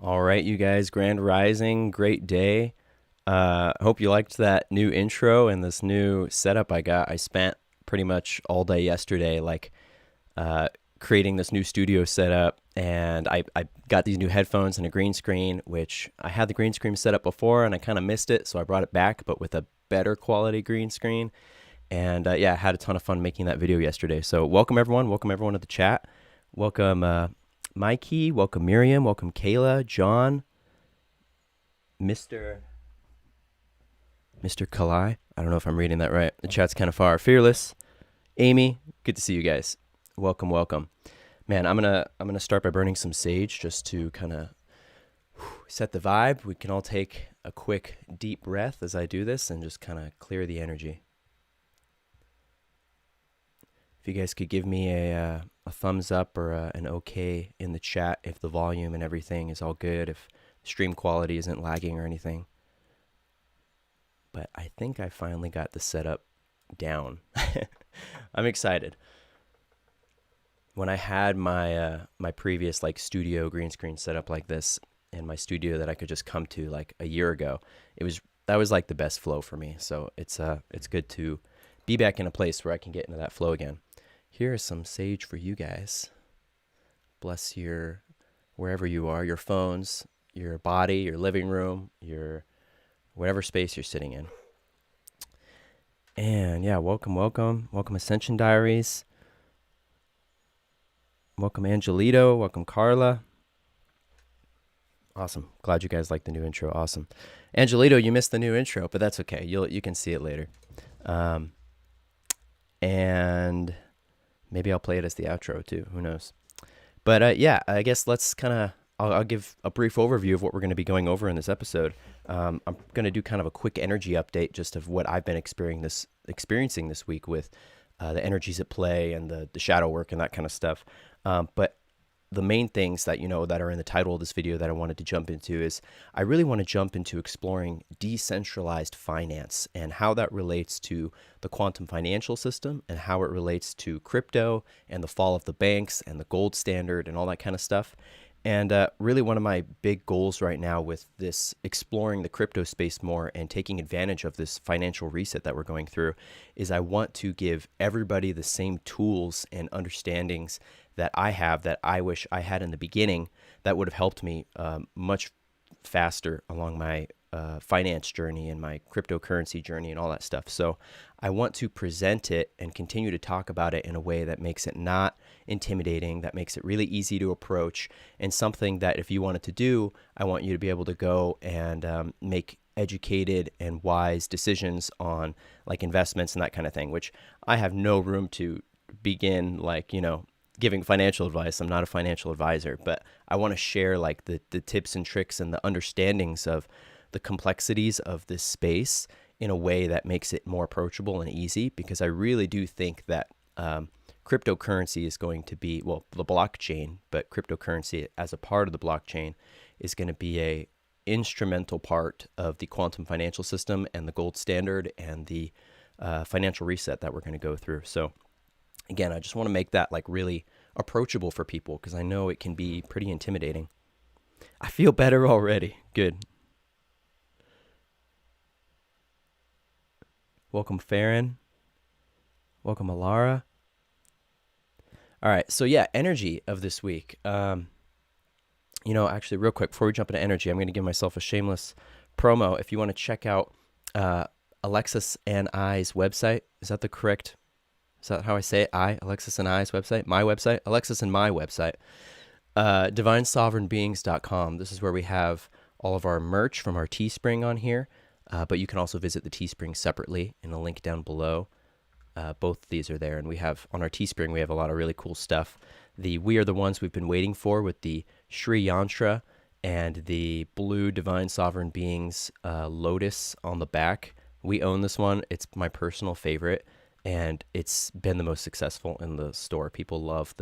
All right, you guys, Grand Rising, great day. Hope you liked that new intro and this new setup I got. I spent pretty much all day yesterday, uh, creating this new studio setup, and I got these new headphones and a green screen, which I had the green screen set up before, and I kind of missed it, so I brought it back, but with a better quality green screen. And yeah, I had a ton of fun making that video yesterday. So welcome everyone to the chat. Welcome Mikey, welcome Miriam, welcome Kayla, John, Mr. Mr. Kalai. I don't know if I'm reading that right. The chat's kind of far. Fearless, Amy, good to see you guys. Welcome, welcome. Man, I'm gonna start by burning some sage just to kind of set the vibe. We can all take a quick deep breath as I do this and just kind of clear the energy. If you guys could give me a thumbs up or an okay in the chat if the volume and everything is all good, if stream quality isn't lagging or anything. But I think I finally got the setup down. I'm excited. When I had my my previous studio green screen setup like this in my studio that I could just come to like a year ago, that was like the best flow for me. So it's good to be back in a place where I can get into that flow again. Here is some sage for you guys. Bless your, wherever you are, your phones, your body, your living room, your whatever space you're sitting in. And yeah, welcome Ascension Diaries. Welcome Angelito, welcome Carla. Awesome. Glad you guys like the new intro. Awesome. Angelito, you missed the new intro, but that's okay. You can see it later. And maybe I'll play it as the outro too. Who knows? But yeah, I guess let's I'll give a brief overview of what we're going to be going over in this episode. I'm going to do kind of a quick energy update just of what I've been experiencing this week with the energies at play and the shadow work and that kind of stuff. But the main things that that are in the title of this video that I wanted to jump into is I really want to jump into exploring decentralized finance and how that relates to the quantum financial system and how it relates to crypto and the fall of the banks and the gold standard and all that kind of stuff. And really one of my big goals right now with this exploring the crypto space more and taking advantage of this financial reset that we're going through is I want to give everybody the same tools and understandings that I have that I wish I had in the beginning that would have helped me much faster along my finance journey and my cryptocurrency journey and all that stuff. So I want to present it and continue to talk about it in a way that makes it not intimidating, that makes it really easy to approach, and something that if you wanted to do, I want you to be able to go and make educated and wise decisions on like investments and that kind of thing, which I have no room to begin giving financial advice. I'm not a financial advisor, but I want to share like the tips and tricks and the understandings of the complexities of this space in a way that makes it more approachable and easy, because I really do think that cryptocurrency is going to be, well, the blockchain, but cryptocurrency as a part of the blockchain is going to be a instrumental part of the quantum financial system and the gold standard and the financial reset that we're going to go through. So again, I just want to make that like really approachable for people because I know it can be pretty intimidating. I feel better already. Good. Welcome, Farron. Welcome, Alara. All right, so yeah, energy of this week. Actually, real quick, before we jump into energy, I'm going to give myself a shameless promo. If you want to check out Alexis and I's website, is that how I say it? Alexis and I's website, my website, Alexis and my website, DivineSovereignBeings.com. This is where we have all of our merch from our Teespring on here. But you can also visit the Teespring separately in the link down below. Both of these are there. And we have, on our Teespring, we have a lot of really cool stuff. We are the ones we've been waiting for with the Sri Yantra and the blue Divine Sovereign Beings lotus on the back. We own this one. It's my personal favorite. And it's been the most successful in the store. People love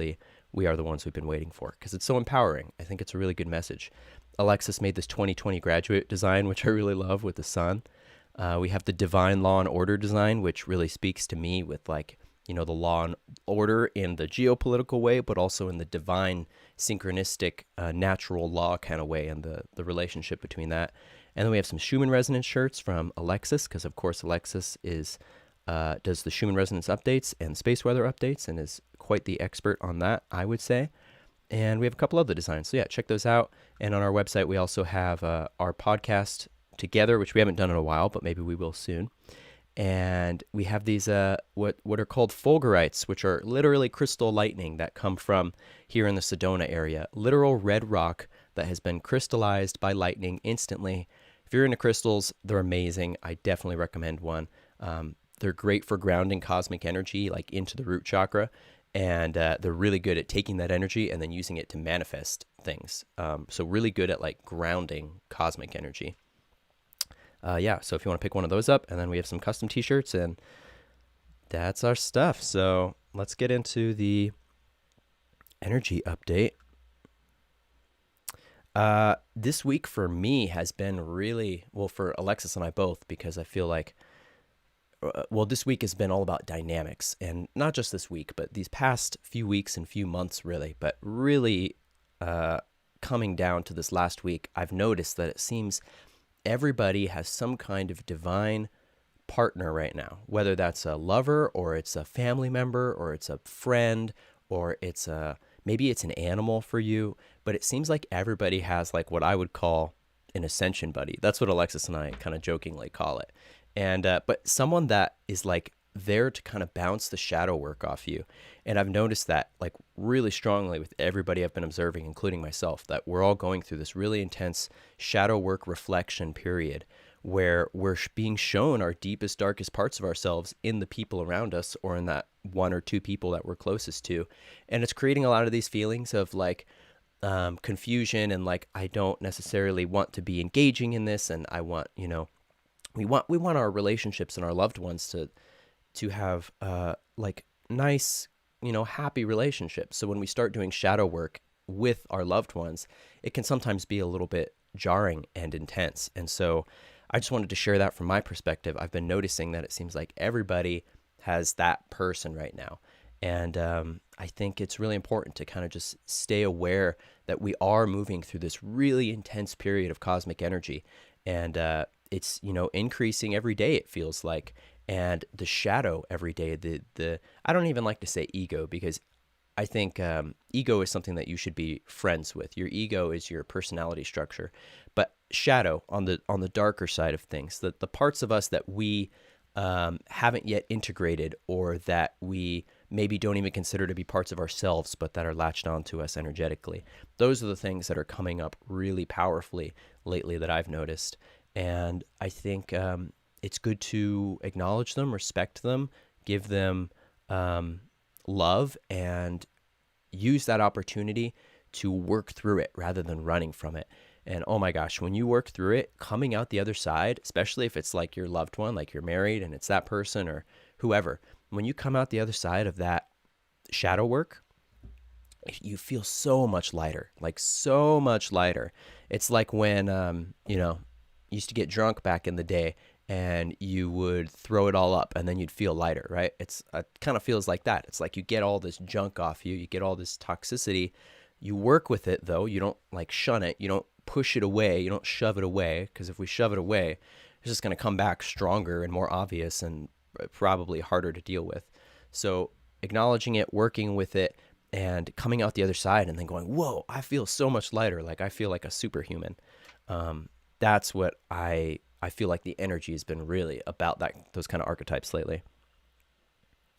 we are the ones we've been waiting for because it's so empowering. I think it's a really good message. Alexis made this 2020 graduate design, which I really love with the sun. We have the Divine Law and Order design, which really speaks to me with like the law and order in the geopolitical way, but also in the divine, synchronistic, natural law kind of way, and the relationship between that. And then we have some Schumann resonance shirts from Alexis, because of course Alexis does the Schumann resonance updates and space weather updates, and is quite the expert on that, I would say. And we have a couple other designs. So yeah, check those out. And on our website, we also have our podcast together, which we haven't done in a while, but maybe we will soon. And we have these what are called fulgurites, which are literally crystal lightning that come from here in the Sedona area. Literal red rock that has been crystallized by lightning instantly. If you're into crystals, they're amazing. I definitely recommend one. They're great for grounding cosmic energy, like into the root chakra. And they're really good at taking that energy and then using it to manifest things. So really good at like grounding cosmic energy. Yeah, so if you want to pick one of those up, and then we have some custom t-shirts, and that's our stuff. So let's get into the energy update. This week for me has been really, well, for Alexis and I both, because I feel like, this week has been all about dynamics, and not just this week, but these past few weeks and few months really, but really coming down to this last week, I've noticed that it seems everybody has some kind of divine partner right now, whether that's a lover or it's a family member or it's a friend or it's maybe it's an animal for you, but it seems like everybody has like what I would call an ascension buddy. That's what Alexis and I kind of jokingly call it. And but someone that is like there to kind of bounce the shadow work off you. And I've noticed that like really strongly with everybody I've been observing, including myself, that we're all going through this really intense shadow work reflection period where we're being shown our deepest, darkest parts of ourselves in the people around us, or in that one or two people that we're closest to. And it's creating a lot of these feelings of like confusion, and like, I don't necessarily want to be engaging in this. And I want, we want our relationships and our loved ones to have like nice, happy relationships. So when we start doing shadow work with our loved ones, it can sometimes be a little bit jarring and intense. And so I just wanted to share that from my perspective. I've been noticing that it seems like everybody has that person right now. And I think it's really important to kind of just stay aware that we are moving through this really intense period of cosmic energy. And it's, increasing every day, it feels like. And the shadow every day, the I don't even like to say ego, because I think ego is something that you should be friends with. Your ego is your personality structure. But shadow, on the darker side of things, the parts of us that we haven't yet integrated, or that we maybe don't even consider to be parts of ourselves, but that are latched onto us energetically. Those are the things that are coming up really powerfully lately that I've noticed. And I think it's good to acknowledge them, respect them, give them love, and use that opportunity to work through it rather than running from it. And oh my gosh, when you work through it, coming out the other side, especially if it's like your loved one, like you're married and it's that person or whoever, when you come out the other side of that shadow work, you feel so much lighter, like so much lighter. It's like when, you used to get drunk back in the day, and you would throw it all up and then you'd feel lighter, right? It kind of feels like that. It's like you get all this junk off you, you get all this toxicity. You work with it though. You don't like shun it. You don't push it away. You don't shove it away, because if we shove it away, it's just going to come back stronger and more obvious and probably harder to deal with. So acknowledging it, working with it, and coming out the other side and then going, whoa, I feel so much lighter. Like I feel like a superhuman. That's what I feel like the energy has been really about, those kind of archetypes lately.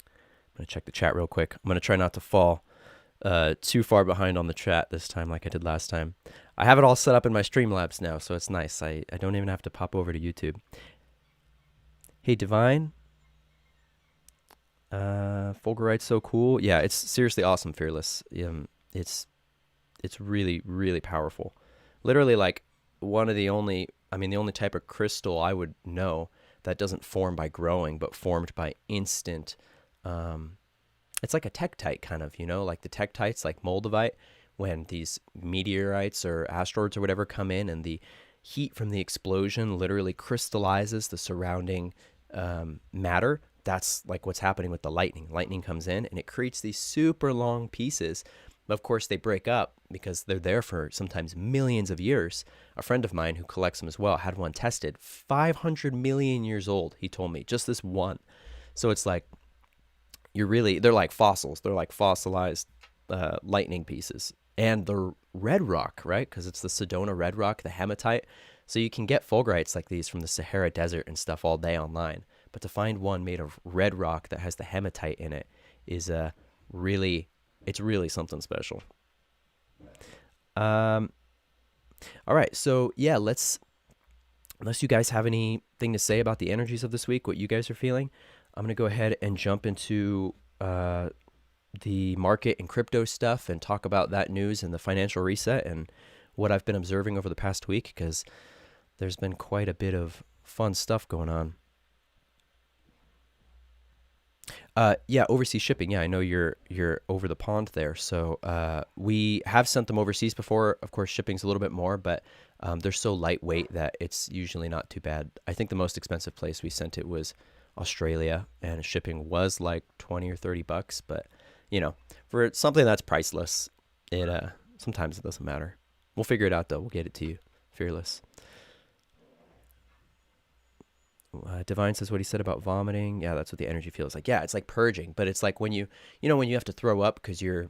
I'm going to check the chat real quick. I'm going to try not to fall too far behind on the chat this time like I did last time. I have it all set up in my Streamlabs now, so it's nice. I don't even have to pop over to YouTube. Hey, Divine. Fulgurite's so cool. Yeah, it's seriously awesome, Fearless. It's really, really powerful. Literally, like, the only type of crystal I would know that doesn't form by growing, but formed by instant. It's like a tektite kind of, like the tektites, like moldavite, when these meteorites or asteroids or whatever come in, and the heat from the explosion literally crystallizes the surrounding matter, that's like what's happening with the lightning. Lightning comes in and it creates these super long pieces. But of course, they break up because they're there for sometimes millions of years. A friend of mine who collects them as well had one tested, 500 million years old, he told me, just this one. So it's like, they're like fossils. They're like fossilized lightning pieces. And the red rock, right? Because it's the Sedona red rock, the hematite. So you can get fulgurites like these from the Sahara Desert and stuff all day online. But to find one made of red rock that has the hematite in it is it's really something special. All right, so yeah, unless you guys have anything to say about the energies of this week, what you guys are feeling, I'm going to go ahead and jump into the market and crypto stuff and talk about that news and the financial reset and what I've been observing over the past week, because there's been quite a bit of fun stuff going on. Yeah, overseas shipping. Yeah, I know you're over the pond there. So we have sent them overseas before. Of course, shipping's a little bit more, but they're so lightweight that it's usually not too bad. I think the most expensive place we sent it was Australia, and shipping was like 20 or 30 bucks. But for something that's priceless, it sometimes it doesn't matter. We'll figure it out though. We'll get it to you, fearless. Divine says what he said about vomiting. Yeah, that's what the energy feels like. Yeah, it's like purging, but it's like when when you have to throw up because you're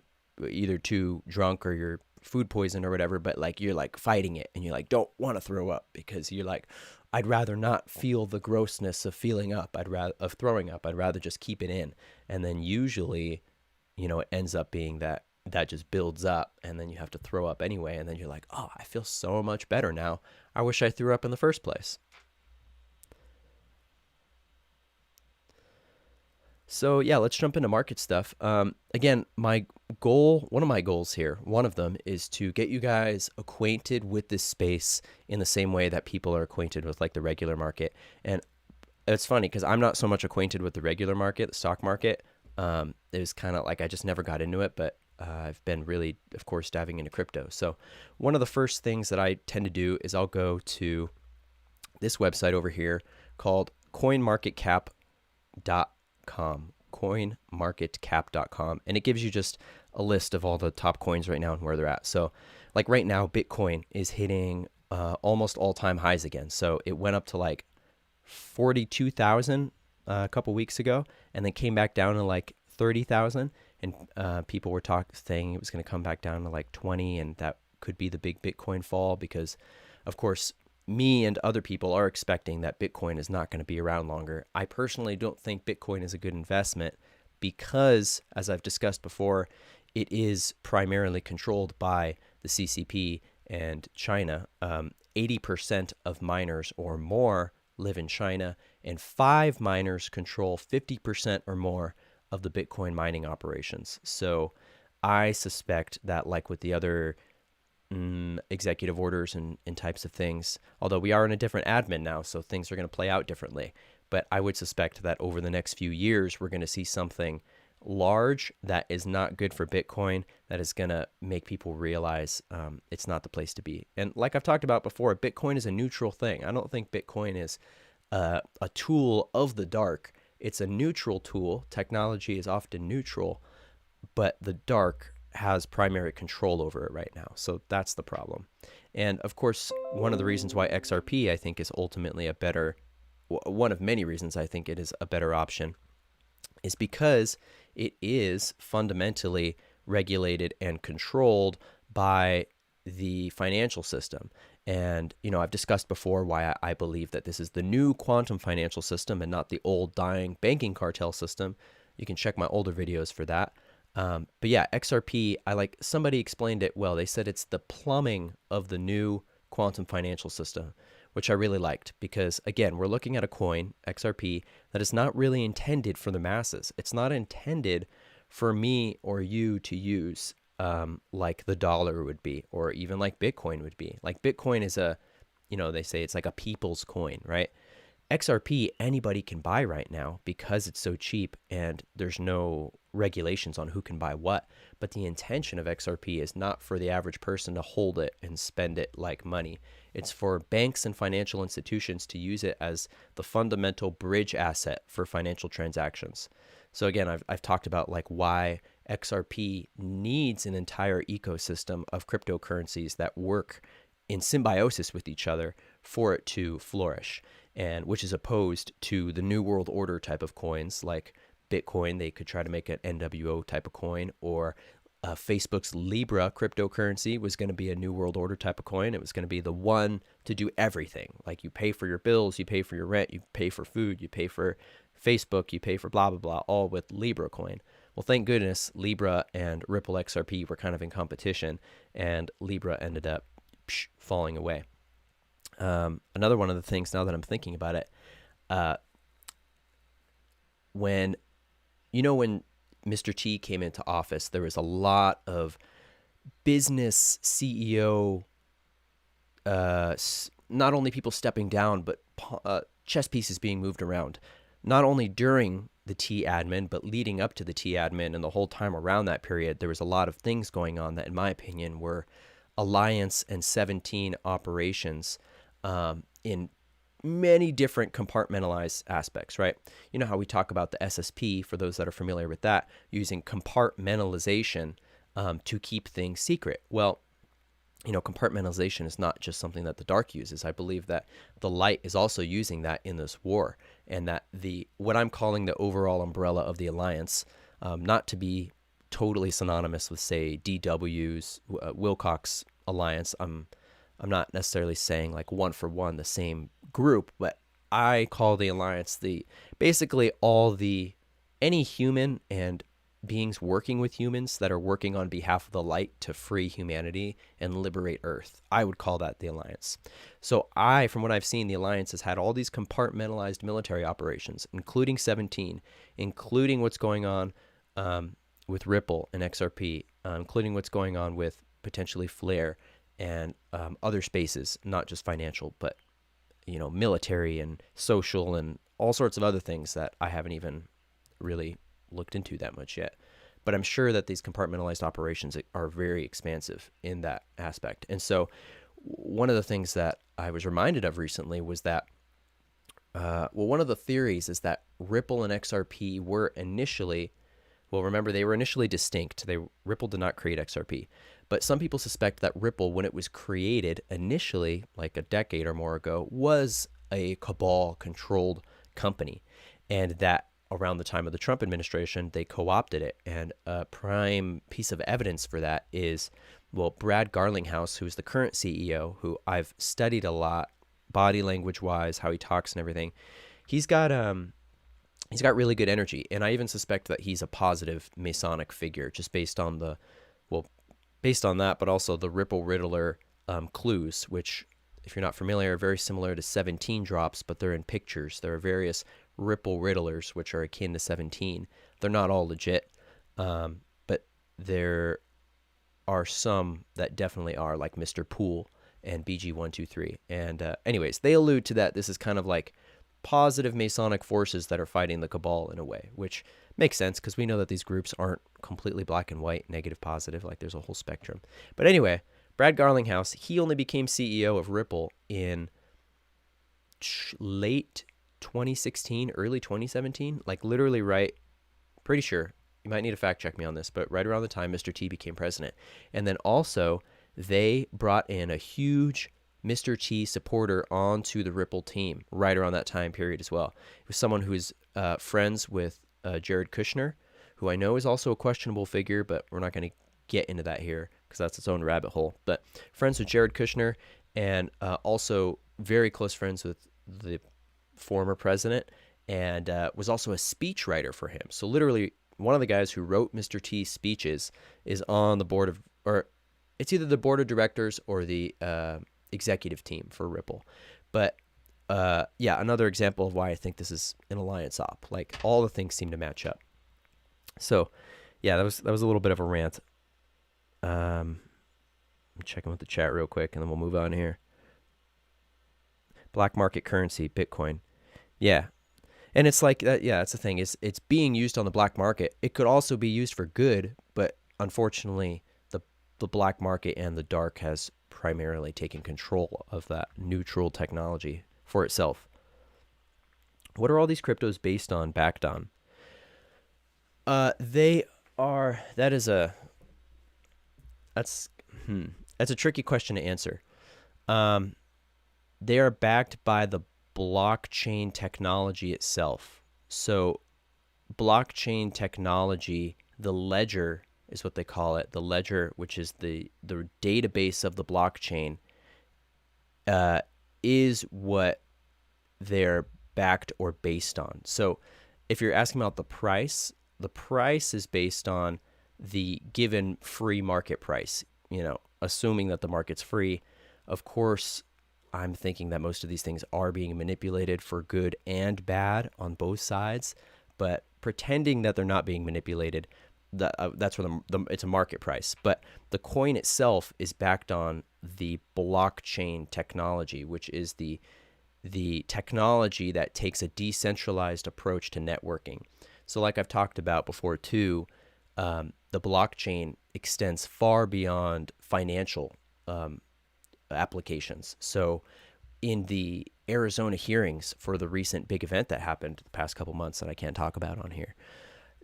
either too drunk or you're food poisoned or whatever, but like you're like fighting it and you like don't want to throw up because you're like, I'd rather not feel the grossness of feeling up. Of throwing up. I'd rather just keep it in. And then usually, it ends up being that just builds up and then you have to throw up anyway. And then you're like, oh, I feel so much better now. I wish I threw up in the first place. So yeah, let's jump into market stuff. Again, one of my goals here, one of them is to get you guys acquainted with this space in the same way that people are acquainted with like the regular market. And it's funny because I'm not so much acquainted with the regular market, the stock market. It was kind of like I just never got into it, but I've been really, of course, diving into crypto. So one of the first things that I tend to do is I'll go to this website over here called coinmarketcap.com, and it gives you just a list of all the top coins right now and where they're at. So like right now, Bitcoin is hitting almost all-time highs again. So it went up to like 42,000 a couple weeks ago and then came back down to like 30,000, and people were saying it was going to come back down to like 20, and that could be the big Bitcoin fall because, of course, me and other people are expecting that Bitcoin is not going to be around longer. I personally don't think Bitcoin is a good investment because, as I've discussed before, it is primarily controlled by the CCP and China. 80% of miners or more live in China, and 5 miners control 50% or more of the Bitcoin mining operations. So I suspect that, like with the other executive orders and types of things, although we are in a different admin now, so things are going to play out differently. But I would suspect that over the next few years, we're going to see something large that is not good for Bitcoin, that is going to make people realize it's not the place to be. And like I've talked about before, Bitcoin is a neutral thing. I don't think Bitcoin is a tool of the dark. It's a neutral tool. Technology is often neutral, but the dark has primary control over it right now. So that's the problem. And of course, one of the reasons why XRP, I think, is ultimately one of many reasons I think it is a better option, is because it is fundamentally regulated and controlled by the financial system. And, I've discussed before why I believe that this is the new quantum financial system and not the old dying banking cartel system. You can check my older videos for that. But yeah, XRP, somebody explained it well. They said it's the plumbing of the new quantum financial system, which I really liked because, again, we're looking at a coin, XRP, that is not really intended for the masses. It's not intended for me or you to use like the dollar would be, or even like Bitcoin would be. Like Bitcoin is they say it's like a people's coin, right? XRP, anybody can buy right now because it's so cheap and there's no regulations on who can buy what. But the intention of XRP is not for the average person to hold it and spend it like money. It's for banks and financial institutions to use it as the fundamental bridge asset for financial transactions. So again, I've talked about like why XRP needs an entire ecosystem of cryptocurrencies that work in symbiosis with each other for it to flourish, and which is opposed to the New World Order type of coins like Bitcoin. They could try to make an NWO type of coin, or Facebook's Libra cryptocurrency was going to be a New World Order type of coin. It was going to be the one to do everything. Like you pay for your bills, you pay for your rent, you pay for food, you pay for Facebook, you pay for blah, blah, blah, all with Libra coin. Well, thank goodness Libra and Ripple XRP were kind of in competition, and Libra ended up falling away. Another one of the things, now that I'm thinking about it, when Mr. T came into office, there was a lot of business CEO, not only people stepping down, but chess pieces being moved around, not only during the T admin, but leading up to the T admin, and the whole time around that period, there was a lot of things going on that, in my opinion, were Alliance and 17 operations in many different compartmentalized aspects, right? You know how we talk about the SSP, for those that are familiar with that, using compartmentalization to keep things secret. Well, compartmentalization is not just something that the dark uses. I believe that the light is also using that in this war, and that what I'm calling the overall umbrella of the Alliance, not to be totally synonymous with, say, DW's Wilcox Alliance. I'm not necessarily saying like one for one the same group, but I call the Alliance basically any human and beings working with humans that are working on behalf of the light to free humanity and liberate Earth. I would call that the Alliance. So from what I've seen, the Alliance has had all these compartmentalized military operations, including 17, including what's going on with Ripple and XRP, including what's going on with potentially Flare and other spaces, not just financial, but military and social and all sorts of other things that I haven't even really looked into that much yet. But I'm sure that these compartmentalized operations are very expansive in that aspect. And so one of the things that I was reminded of recently was that, one of the theories is that Ripple and XRP were initially, remember, they were initially distinct. Ripple did not create XRP. But some people suspect that Ripple, when it was created initially, like a decade or more ago, was a cabal-controlled company, and that around the time of the Trump administration, they co-opted it. And a prime piece of evidence for that is, Brad Garlinghouse, who's the current CEO, who I've studied a lot, body language-wise, how he talks and everything. He's got really good energy, and I even suspect that he's a positive Masonic figure, just based on that, but also the Ripple Riddler clues, which, if you're not familiar, are very similar to 17 drops, but they're in pictures. There are various Ripple Riddlers, which are akin to 17. They're not all legit, but there are some that definitely are, like Mr. Pool and BG123. And anyways, they allude to that. This is kind of like positive Masonic forces that are fighting the cabal in a way, which makes sense because we know that these groups aren't completely black and white, negative, positive. Like there's a whole spectrum. But anyway, Brad Garlinghouse, he only became CEO of Ripple in late 2016, early 2017, like literally pretty sure, you might need to fact check me on this, but right around the time Mr. T became president. And then also they brought in a huge Mr. T supporter onto the Ripple team right around that time period as well. It was someone who's friends with Jared Kushner, who I know is also a questionable figure, but we're not going to get into that here because that's its own rabbit hole. But friends with Jared Kushner, and also very close friends with the former president, and was also a speechwriter for him. So literally one of the guys who wrote Mr. T's speeches is on the board of, or it's either the board of directors or the executive team for Ripple. But yeah, another example of why I think this is an alliance op. Like all the things seem to match up. So yeah, that was a little bit of a rant. I'm checking with the chat real quick, and then we'll move on here. Black market currency, Bitcoin. Yeah. And it's like that. Yeah, that's the thing. Is it's being used on the black market. It could also be used for good, but unfortunately, the black market and the dark has primarily taken control of that neutral technology for itself. What are all these cryptos based on, backed on? They are. That's that's a tricky question to answer. Um, they are backed by the blockchain technology itself. So blockchain technology, the ledger is what they call it. The ledger, which is the database of the blockchain, uh, is what they're backed or based on. So if you're asking about the price is based on the given free market price, assuming that the market's free. Of course, I'm thinking that most of these things are being manipulated for good and bad on both sides, but pretending that they're not being manipulated, that's where it's a market price. But the coin itself is backed on the blockchain technology, which is the technology that takes a decentralized approach to networking. So like I've talked about before too, the blockchain extends far beyond financial applications. So in the Arizona hearings for the recent big event that happened the past couple months that I can't talk about on here,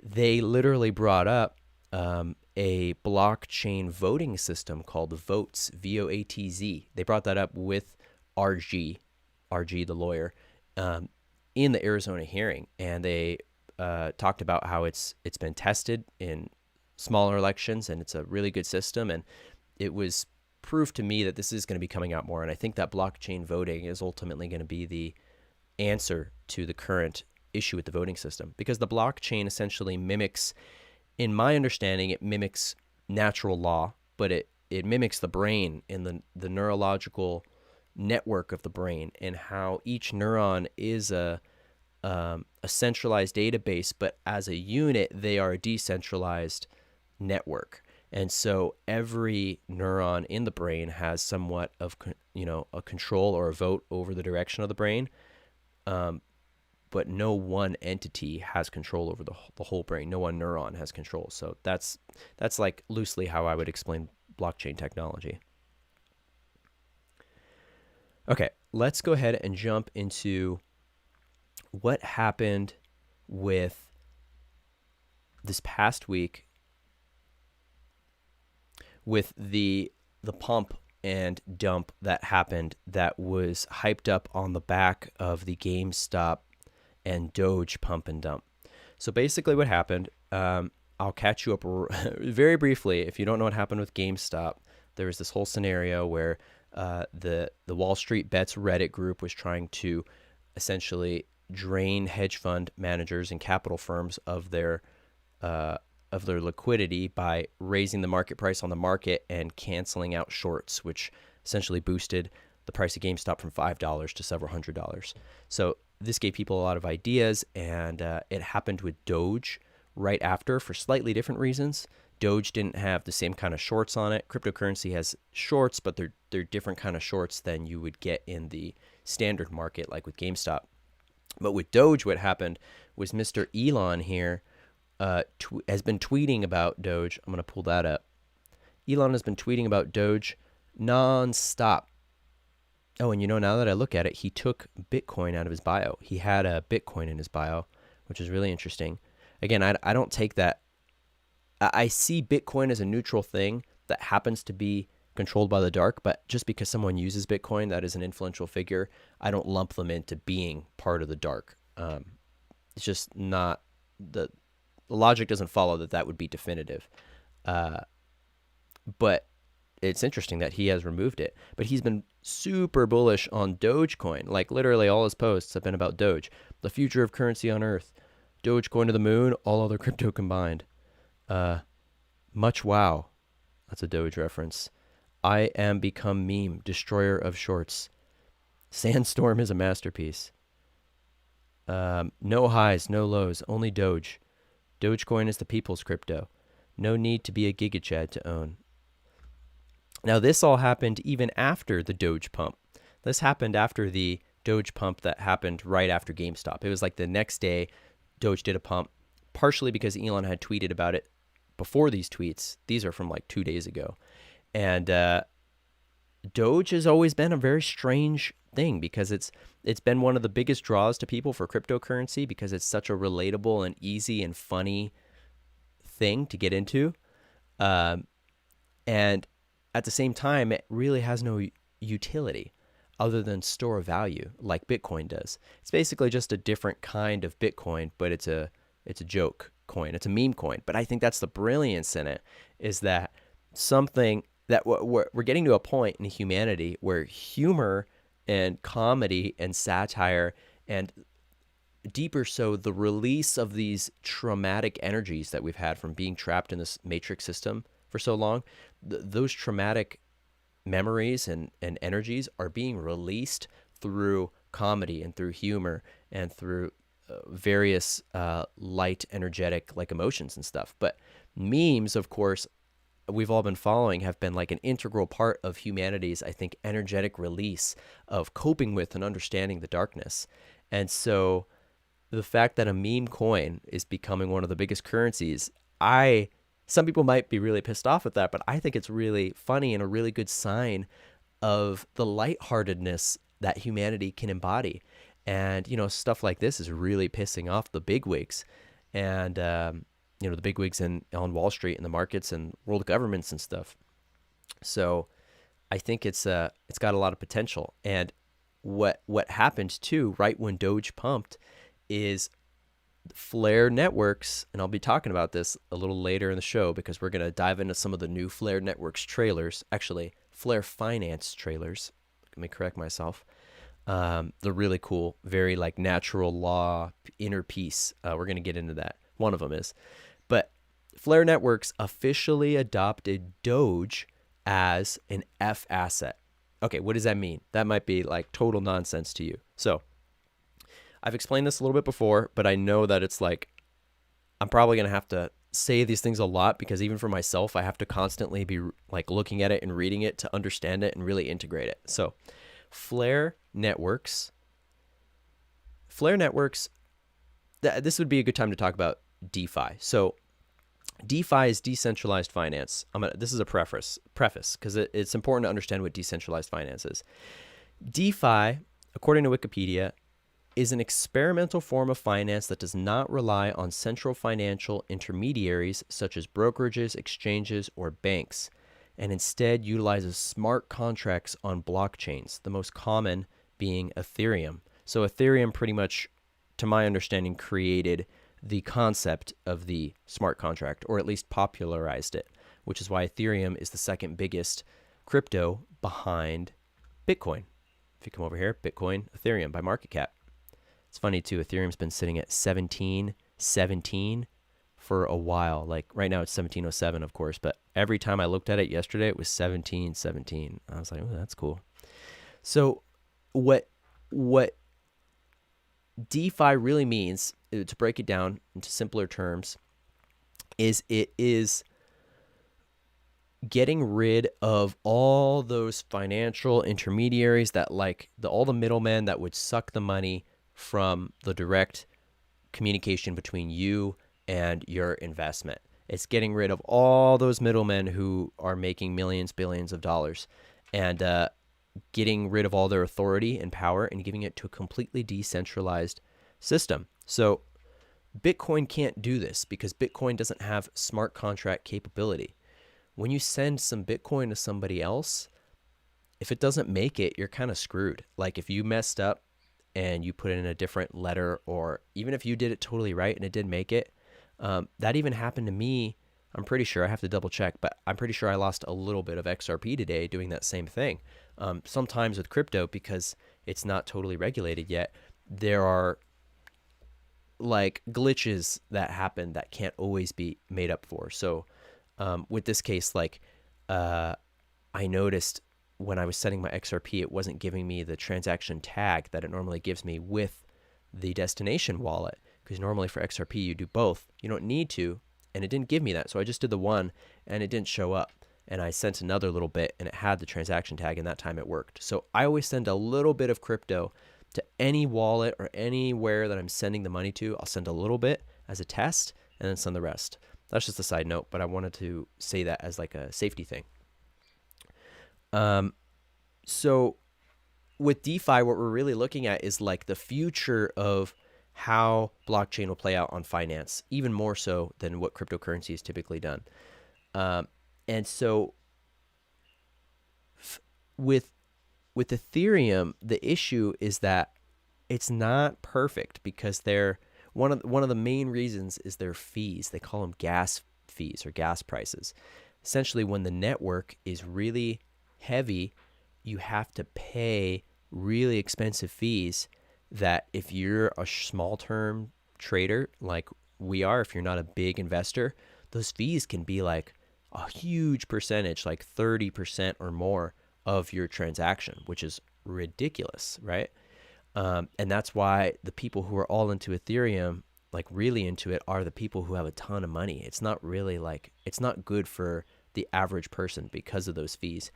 they literally brought up a blockchain voting system called Votes, VOATZ. They brought that up with RG, the lawyer, in the Arizona hearing, and they talked about how it's been tested in smaller elections, and it's a really good system. And it was proof to me that this is going to be coming out more. And I think that blockchain voting is ultimately going to be the answer to the current issue with the voting system, because the blockchain essentially mimics, in my understanding, it mimics natural law, but it mimics the brain and the neurological network of the brain, and how each neuron is a centralized database, but as a unit, they are a decentralized network. And so every neuron in the brain has somewhat of, a control or a vote over the direction of the brain. But no one entity has control over the whole brain. No one neuron has control. So that's like loosely how I would explain blockchain technology. Okay, let's go ahead and jump into what happened with this past week with the pump and dump that happened, that was hyped up on the back of the GameStop and Doge pump and dump. So basically what happened, I'll catch you up very briefly. If you don't know what happened with GameStop, there was this whole scenario where the Wall Street Bets Reddit group was trying to essentially drain hedge fund managers and capital firms of their liquidity by raising the market price on the market and canceling out shorts, which essentially boosted the price of GameStop from $5 to several $100s. So this gave people a lot of ideas, and it happened with Doge right after for slightly different reasons. Doge didn't have the same kind of shorts on it. Cryptocurrency has shorts, but they're different kind of shorts than you would get in the standard market, like with GameStop. But with Doge, what happened was Mr. Elon here has been tweeting about Doge. I'm going to pull that up. Elon has been tweeting about Doge nonstop. Oh, and now that I look at it, he took Bitcoin out of his bio. He had a Bitcoin in his bio, which is really interesting. Again, I don't take that. I see Bitcoin as a neutral thing that happens to be controlled by the dark, but just because someone uses Bitcoin that is an influential figure, I don't lump them into being part of the dark. It's just not, the logic doesn't follow that would be definitive. But it's interesting that he has removed it. But he's been super bullish on Dogecoin. Like literally all his posts have been about Doge. The future of currency on Earth. Dogecoin to the moon, all other crypto combined. Much wow. That's a Doge reference. I am become meme, destroyer of shorts. Sandstorm is a masterpiece. No highs, no lows, only Doge. Dogecoin is the people's crypto. No need to be a gigachad to own. Now, this all happened even after the Doge pump. This happened after the Doge pump that happened right after GameStop. It was like the next day, Doge did a pump, partially because Elon had tweeted about it before these tweets. These are from like 2 days ago. And Doge has always been a very strange thing because it's been one of the biggest draws to people for cryptocurrency because it's such a relatable and easy and funny thing to get into. And at the same time, it really has no utility other than store of value like Bitcoin does. It's basically just a different kind of Bitcoin, but it's a joke coin. It's a meme coin. But I think that's the brilliance in it, is that something that we're getting to a point in humanity where humor and comedy and satire, and deeper so the release of these traumatic energies that we've had from being trapped in this matrix system for so long, those traumatic memories and energies are being released through comedy and through humor and through various light, energetic like emotions and stuff. But memes, of course, we've all been following, have been like an integral part of humanity's, I think, energetic release of coping with and understanding the darkness. And so the fact that a meme coin is becoming one of the biggest currencies, some people might be really pissed off at that, but I think it's really funny and a really good sign of the lightheartedness that humanity can embody. And, stuff like this is really pissing off the bigwigs and, the bigwigs on Wall Street and the markets and world governments and stuff. So I think it's got a lot of potential. And what happened too, right when Doge pumped, is Flare Networks, and I'll be talking about this a little later in the show because we're going to dive into some of the new Flare Networks trailers, actually Flare Finance trailers. Let me correct myself. They're really cool, very like natural law, inner peace. We're going to get into that. One of them is. But Flare Networks officially adopted Doge as an F asset. Okay, what does that mean? That might be like total nonsense to you. So I've explained this a little bit before, but I know that it's like, I'm probably going to have to say these things a lot because even for myself, I have to constantly be like looking at it and reading it to understand it and really integrate it. So Flare Networks, this would be a good time to talk about DeFi. So DeFi is decentralized finance. This is a preface because it's important to understand what decentralized finance is. DeFi, according to Wikipedia, is an experimental form of finance that does not rely on central financial intermediaries such as brokerages, exchanges, or banks, and instead utilizes smart contracts on blockchains, the most common being Ethereum. So Ethereum pretty much, to my understanding, created the concept of the smart contract, or at least popularized it, which is why Ethereum is the second biggest crypto behind Bitcoin. If you come over here, Bitcoin, Ethereum by market cap. It's funny too, Ethereum's been sitting at 1717 for a while. Like right now it's 1707, of course, but every time I looked at it yesterday, it was 1717. I was like, oh, that's cool. So what DeFi really means, to break it down into simpler terms, is it is getting rid of all those financial intermediaries that all the middlemen that would suck the money from the direct communication between you and your investment. It's getting rid of all those middlemen who are making millions, billions of dollars, and getting rid of all their authority and power and giving it to a completely decentralized system. So Bitcoin can't do this because Bitcoin doesn't have smart contract capability. When you send some Bitcoin to somebody else, if it doesn't make it, you're kind of screwed. Like if you messed up and you put in a different letter, or even if you did it totally right and it did make it, that even happened to me. I'm pretty sure, I have to double check, but I'm pretty sure I lost a little bit of XRP today doing that same thing. Sometimes with crypto, because it's not totally regulated yet, there are like glitches that happen that can't always be made up for. So with this case, I noticed when I was setting my XRP, it wasn't giving me the transaction tag that it normally gives me with the destination wallet, because normally for XRP you do both. You don't need to, and it didn't give me that. So I just did the one and it didn't show up, and I sent another little bit and it had the transaction tag, and that time it worked. So I always send a little bit of crypto to any wallet or anywhere that I'm sending the money to. I'll send a little bit as a test and then send the rest. That's just a side note, but I wanted to say that as like a safety thing. So with DeFi, what we're really looking at is like the future of how blockchain will play out on finance, even more so than what cryptocurrency is typically done. And so with Ethereum, the issue is that it's not perfect because they're one of the main reasons is their fees. They call them gas fees or gas prices. Essentially, when the network is really heavy, you have to pay really expensive fees that if you're a small term trader like we are, if you're not a big investor, those fees can be like a huge percentage, like 30% or more of your transaction, which is ridiculous, right? And that's why the people who are all into Ethereum, like really into it, are the people who have a ton of money. It's not really like, it's not good for the average person because of those fees.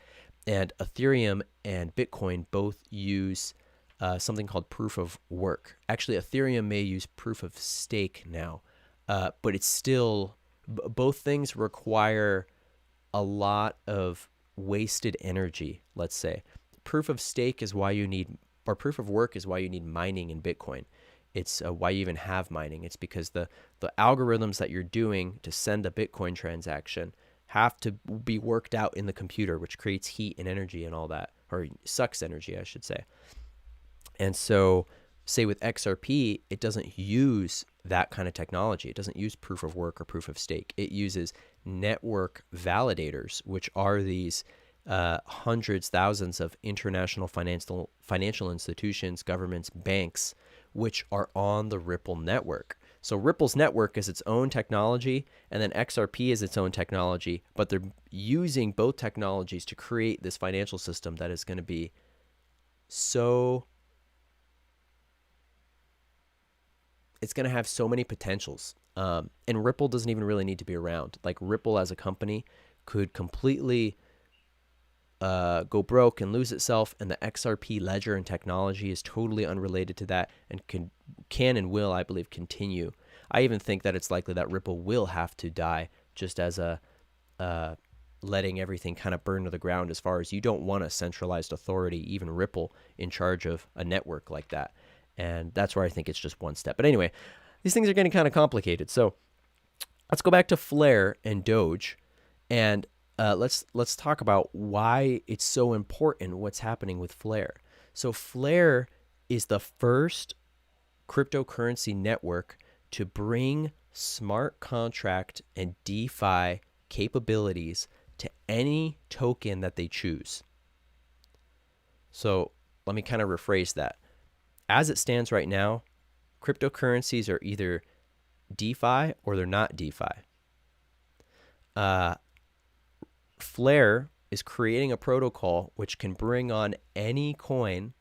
And Ethereum and Bitcoin both use something called proof of work. Actually, Ethereum may use proof of stake now, but it's still, both things require a lot of wasted energy, let's say. Proof of stake is why you need, or proof of work is why you need mining in Bitcoin. It's why you even have mining. It's because the algorithms that you're doing to send a Bitcoin transaction have to be worked out in the computer, which creates heat and energy and all that, or sucks energy, I should say. And so, say with XRP, it doesn't use that kind of technology. It doesn't use proof of work or proof of stake. It uses network validators, which are these hundreds, thousands of international financial institutions, governments, banks, which are on the Ripple network. So Ripple's network is its own technology, and then XRP is its own technology, but they're using both technologies to create this financial system that is going to be so, it's going to have so many potentials. And Ripple doesn't even really need to be around. Like Ripple as a company could completely go broke and lose itself, and the XRP ledger and technology is totally unrelated to that and can and will, I believe, continue. I even think that it's likely that Ripple will have to die just as a letting everything kind of burn to the ground, as far as you don't want a centralized authority, even Ripple, in charge of a network like that. And that's where I think it's just one step. But anyway, these things are getting kind of complicated. So let's go back to Flare and Doge, and let's talk about why it's so important what's happening with Flare. So Flare is the first cryptocurrency network to bring smart contract and DeFi capabilities to any token that they choose. So let me kind of rephrase that. As it stands right now, cryptocurrencies are either DeFi or they're not DeFi. Flare is creating a protocol which can bring on any coin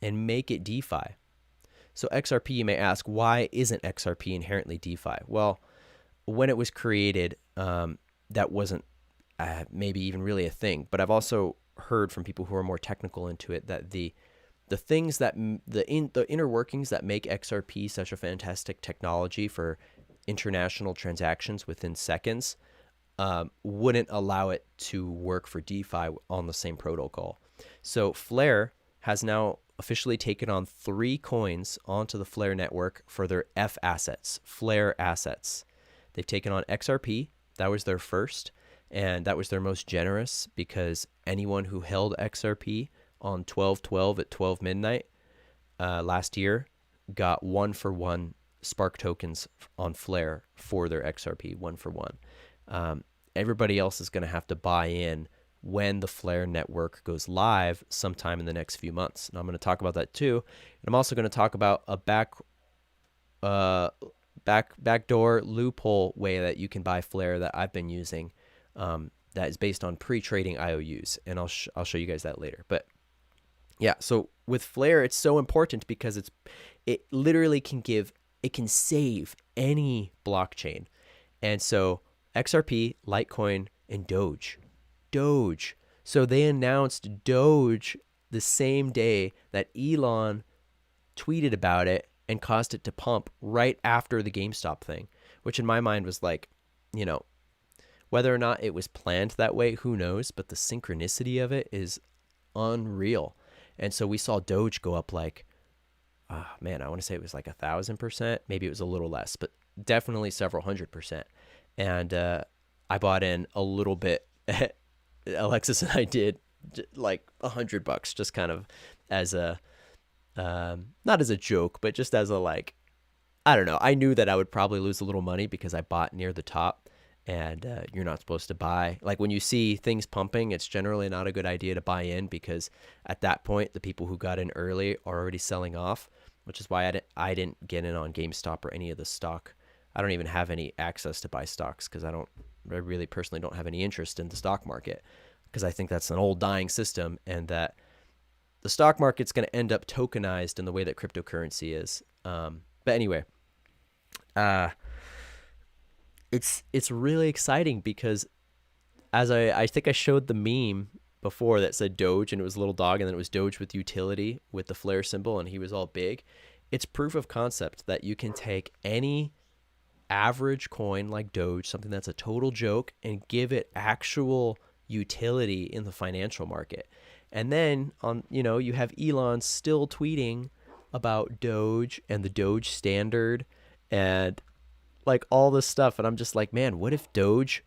and make it DeFi. So XRP, you may ask, why isn't XRP inherently DeFi? Well, when it was created, that wasn't maybe even really a thing. But I've also heard from people who are more technical into it that the things that the inner workings that make XRP such a fantastic technology for international transactions within seconds wouldn't allow it to work for DeFi on the same protocol. So Flare has now officially taken on 3 coins onto the Flare network for their F assets, Flare assets. They've taken on XRP. That was their first, and that was their most generous, because anyone who held XRP on 12/12 at 12 midnight last year got 1-for-1 Spark tokens on Flare for their XRP, 1-for-1. Everybody else is going to have to buy in when the Flare network goes live sometime in the next few months. And I'm going to talk about that too. And I'm also going to talk about a backdoor loophole way that you can buy Flare that I've been using, that is based on pre-trading IOUs. And I'll show you guys that later. But yeah, so with Flare, it's so important because it literally can save any blockchain. And so XRP, Litecoin, and Doge. So they announced Doge the same day that Elon tweeted about it and caused it to pump right after the GameStop thing, which in my mind was like, you know, whether or not it was planned that way, who knows? But the synchronicity of it is unreal. And so we saw Doge go up like, man, I want to say it was like 1,000%. Maybe it was a little less, but definitely several 100%. And I bought in a little bit. Alexis and I did like $100, just kind of as a, not as a joke, but just as a like, I don't know. I knew that I would probably lose a little money because I bought near the top, and you're not supposed to buy. Like when you see things pumping, it's generally not a good idea to buy in because at that point, the people who got in early are already selling off, which is why I didn't get in on GameStop or any of the stock. I don't even have any access to buy stocks because I really personally don't have any interest in the stock market because I think that's an old dying system and that the stock market's going to end up tokenized in the way that cryptocurrency is. But anyway, it's really exciting because as I think I showed the meme before that said Doge and it was a little dog and then it was Doge with utility with the flare symbol and he was all big. It's proof of concept that you can take any average coin like Doge, something that's a total joke, and give it actual utility in the financial market. And then you have Elon still tweeting about Doge and the Doge standard and like all this stuff. And I'm just like, man, what if Doge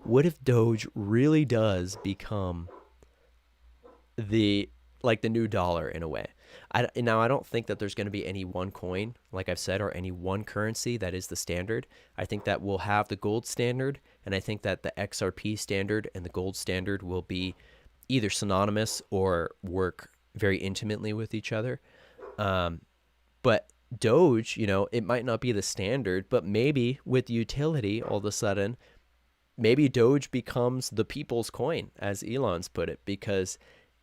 really does become the new dollar in a way? I don't think that there's going to be any one coin, like I've said, or any one currency that is the standard. I think that we'll have the gold standard, and I think that the XRP standard and the gold standard will be either synonymous or work very intimately with each other. But Doge, it might not be the standard, but maybe with utility, all of a sudden, maybe Doge becomes the people's coin, as Elon's put it, because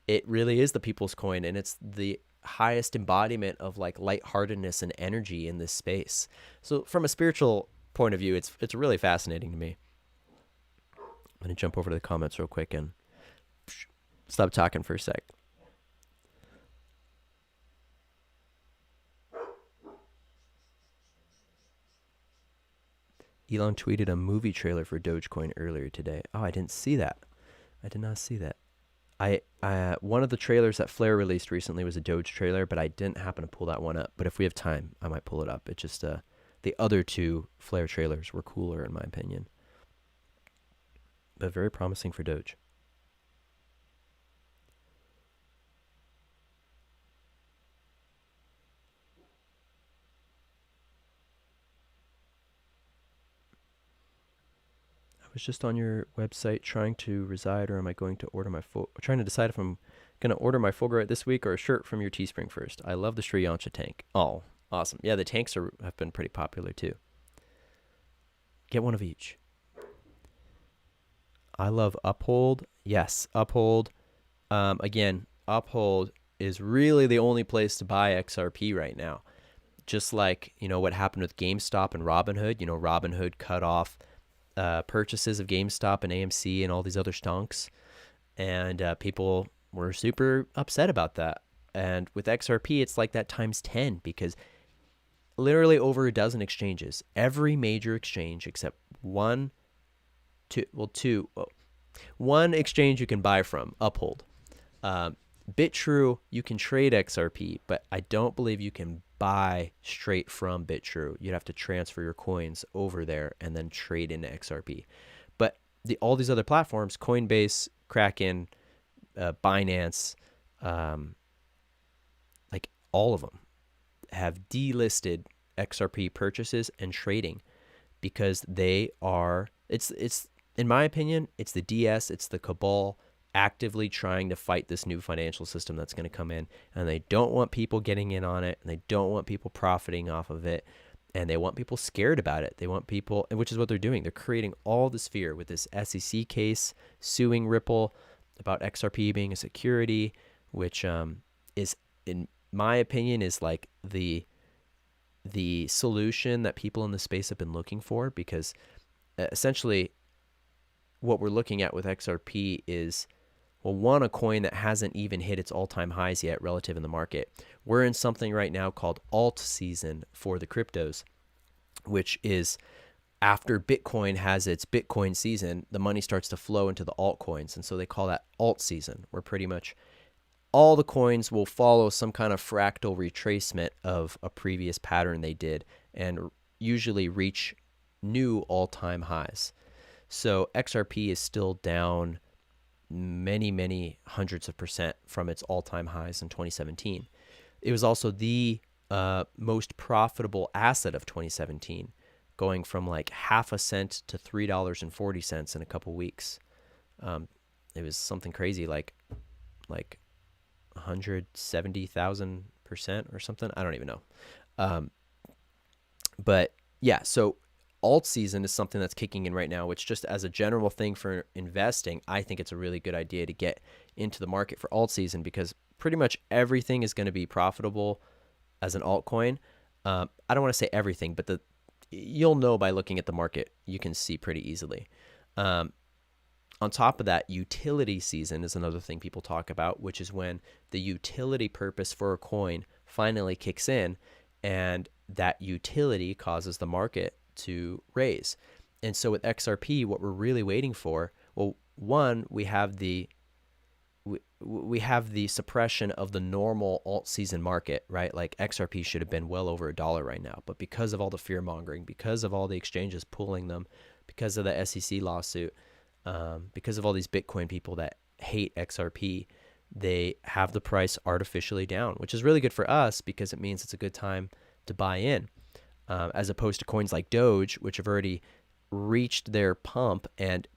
it really is the people's coin, and it's the highest embodiment of like lightheartedness and energy in this space. So from a spiritual point of view, it's really fascinating to me. I'm going to jump over to the comments real quick and stop talking for a sec. Elon tweeted a movie trailer for Dogecoin earlier today. Oh, I didn't see that. I did not see that. One of the trailers that Flare released recently was a Doge trailer, but I didn't happen to pull that one up. But if we have time, I might pull it up. It just the other two Flare trailers were cooler in my opinion, but very promising for Doge. I was just on your website trying to reside, or am I going to order my trying to decide if I'm going to order my Fulgurite this week or a shirt from your Teespring first. I love the Sri Yancha tank. Oh, awesome. Yeah, the tanks have been pretty popular too. Get one of each. I love Uphold. Yes, Uphold. Again, Uphold is really the only place to buy XRP right now. Just like, what happened with GameStop and Robinhood. Robinhood cut off purchases of GameStop and AMC and all these other stonks, and people were super upset about that. And with XRP, it's like that times 10 because literally over a dozen exchanges, every major exchange except one exchange you can buy from, Uphold. BitTrue, you can trade XRP, but I don't believe you can buy straight from BitTrue. You'd have to transfer your coins over there and then trade into XRP. But all these other platforms, Coinbase, Kraken, Binance, like all of them have delisted XRP purchases and trading because they are, it's in my opinion, it's the DS, it's the cabal actively trying to fight this new financial system that's going to come in, and they don't want people getting in on it, and they don't want people profiting off of it, and they want people scared about it. They want people, which is what they're doing. They're creating all this fear with this SEC case suing Ripple about XRP being a security, which is, in my opinion, is like the solution that people in the space have been looking for, because essentially what we're looking at with XRP is Well, one, a coin that hasn't even hit its all-time highs yet relative in the market. We're in something right now called alt season for the cryptos, which is after Bitcoin has its Bitcoin season, the money starts to flow into the altcoins. And so they call that alt season, where pretty much all the coins will follow some kind of fractal retracement of a previous pattern they did and usually reach new all-time highs. So XRP is still down many, many hundreds of percent from its all-time highs in 2017. It was also the most profitable asset of 2017, going from like half a cent to $3.40 in a couple weeks. It was something crazy, like 170,000% or something. I don't even know. But yeah, so alt season is something that's kicking in right now, which just as a general thing for investing, I think it's a really good idea to get into the market for alt season because pretty much everything is going to be profitable as an altcoin. I don't want to say everything, but you'll know by looking at the market. You can see pretty easily. On top of that, utility season is another thing people talk about, which is when the utility purpose for a coin finally kicks in, and that utility causes the market to raise. And so with XRP, what we're really waiting for, well, one, we have the suppression of the normal alt season market, right? Like XRP should have been well over $1 right now, but because of all the fear mongering, because of all the exchanges pulling them, because of the SEC lawsuit, because of all these Bitcoin people that hate XRP, they have the price artificially down, which is really good for us because it means it's a good time to buy in, as opposed to coins like Doge, which have already reached their pump. And,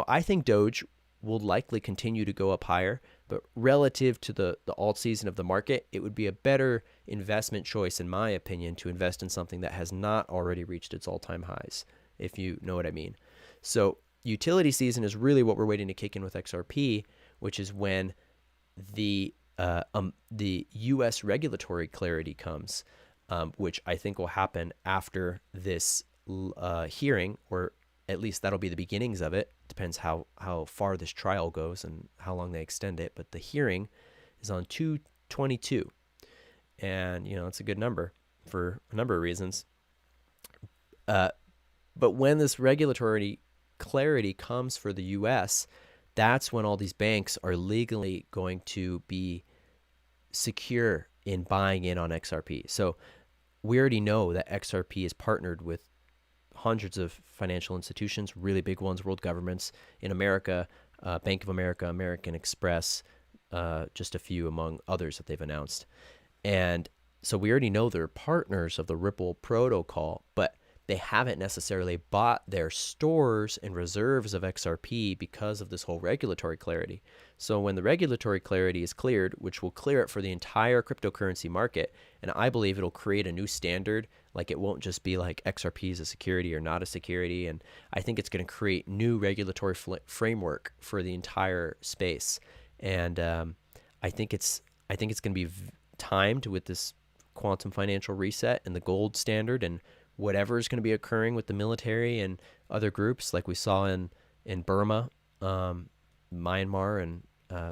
I think Doge will likely continue to go up higher, but relative to the alt season of the market, it would be a better investment choice, in my opinion, to invest in something that has not already reached its all-time highs, if you know what I mean. So utility season is really what we're waiting to kick in with XRP, which is when the U.S. regulatory clarity comes, which I think will happen after this hearing, or at least that'll be the beginnings of it. Depends how far this trial goes and how long they extend it. But the hearing is on 2/22, and it's a good number for a number of reasons. But when this regulatory clarity comes for the U.S., that's when all these banks are legally going to be secure in buying in on XRP. So we already know that XRP is partnered with hundreds of financial institutions, really big ones, world governments in America, Bank of America, American Express, just a few among others that they've announced. And so we already know they're partners of the Ripple protocol, but they haven't necessarily bought their stores and reserves of XRP because of this whole regulatory clarity. So when the regulatory clarity is cleared, which will clear it for the entire cryptocurrency market, and I believe it'll create a new standard, like it won't just be like XRP is a security or not a security, and I think it's going to create new regulatory framework for the entire space. And I think it's going to be timed with this quantum financial reset and the gold standard and whatever is going to be occurring with the military and other groups, like we saw in Burma, Myanmar, and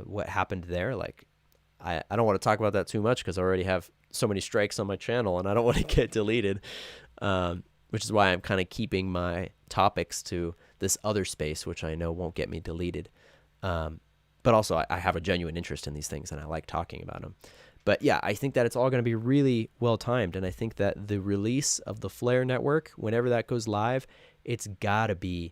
what happened there. Like, I don't want to talk about that too much because I already have so many strikes on my channel and I don't want to get deleted, which is why I'm kind of keeping my topics to this other space, which I know won't get me deleted. But also I have a genuine interest in these things and I like talking about them. But yeah, I think that it's all going to be really well timed. And I think that the release of the Flare network, whenever that goes live, it's gotta be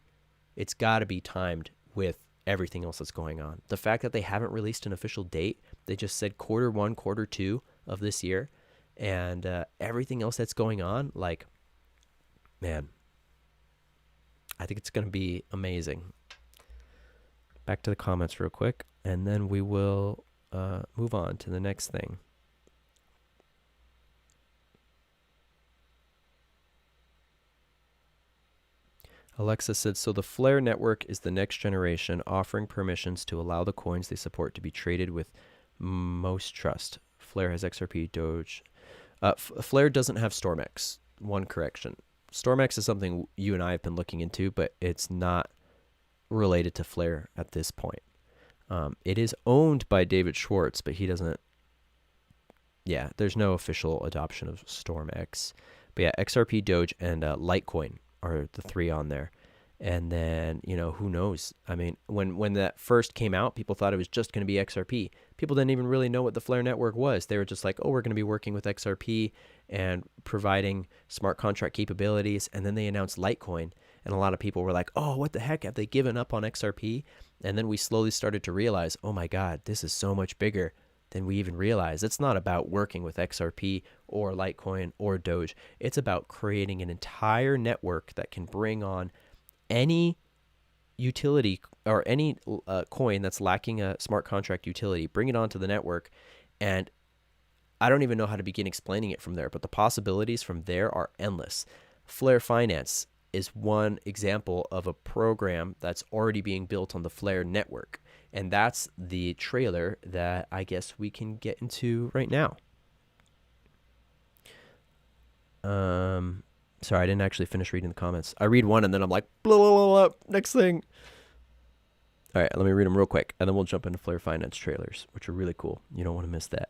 timed with everything else that's going on. The fact that they haven't released an official date, they just said Q1, Q2 of this year, and everything else that's going on, like, man, I think it's going to be amazing. Back to the comments real quick, and then we will move on to the next thing. Alexa said, so the Flare network is the next generation, offering permissions to allow the coins they support to be traded with most trust. Flare has XRP, Doge. Flare doesn't have StormX. One correction. StormX is something you and I have been looking into, but it's not related to Flare at this point. It is owned by David Schwartz, but he doesn't. Yeah, there's no official adoption of StormX. But yeah, XRP, Doge, and Litecoin are the three on there. And then, who knows? I mean, when that first came out, people thought it was just going to be XRP. People didn't even really know what the Flare network was. They were just like, oh, we're going to be working with XRP and providing smart contract capabilities. And then they announced Litecoin. And a lot of people were like, oh, what the heck? Have they given up on XRP? And then we slowly started to realize, oh my God, this is so much bigger than we even realized. It's not about working with XRP or Litecoin or Doge. It's about creating an entire network that can bring on any utility or any coin that's lacking a smart contract utility, bring it onto the network. And I don't even know how to begin explaining it from there, but the possibilities from there are endless. Flare Finance is one example of a program that's already being built on the Flare network. And that's the trailer that I guess we can get into right now. Sorry, I didn't actually finish reading the comments. I read one and then I'm like, blah, blah, blah, blah, next thing. All right, let me read them real quick. And then we'll jump into Flare Finance trailers, which are really cool. You don't want to miss that.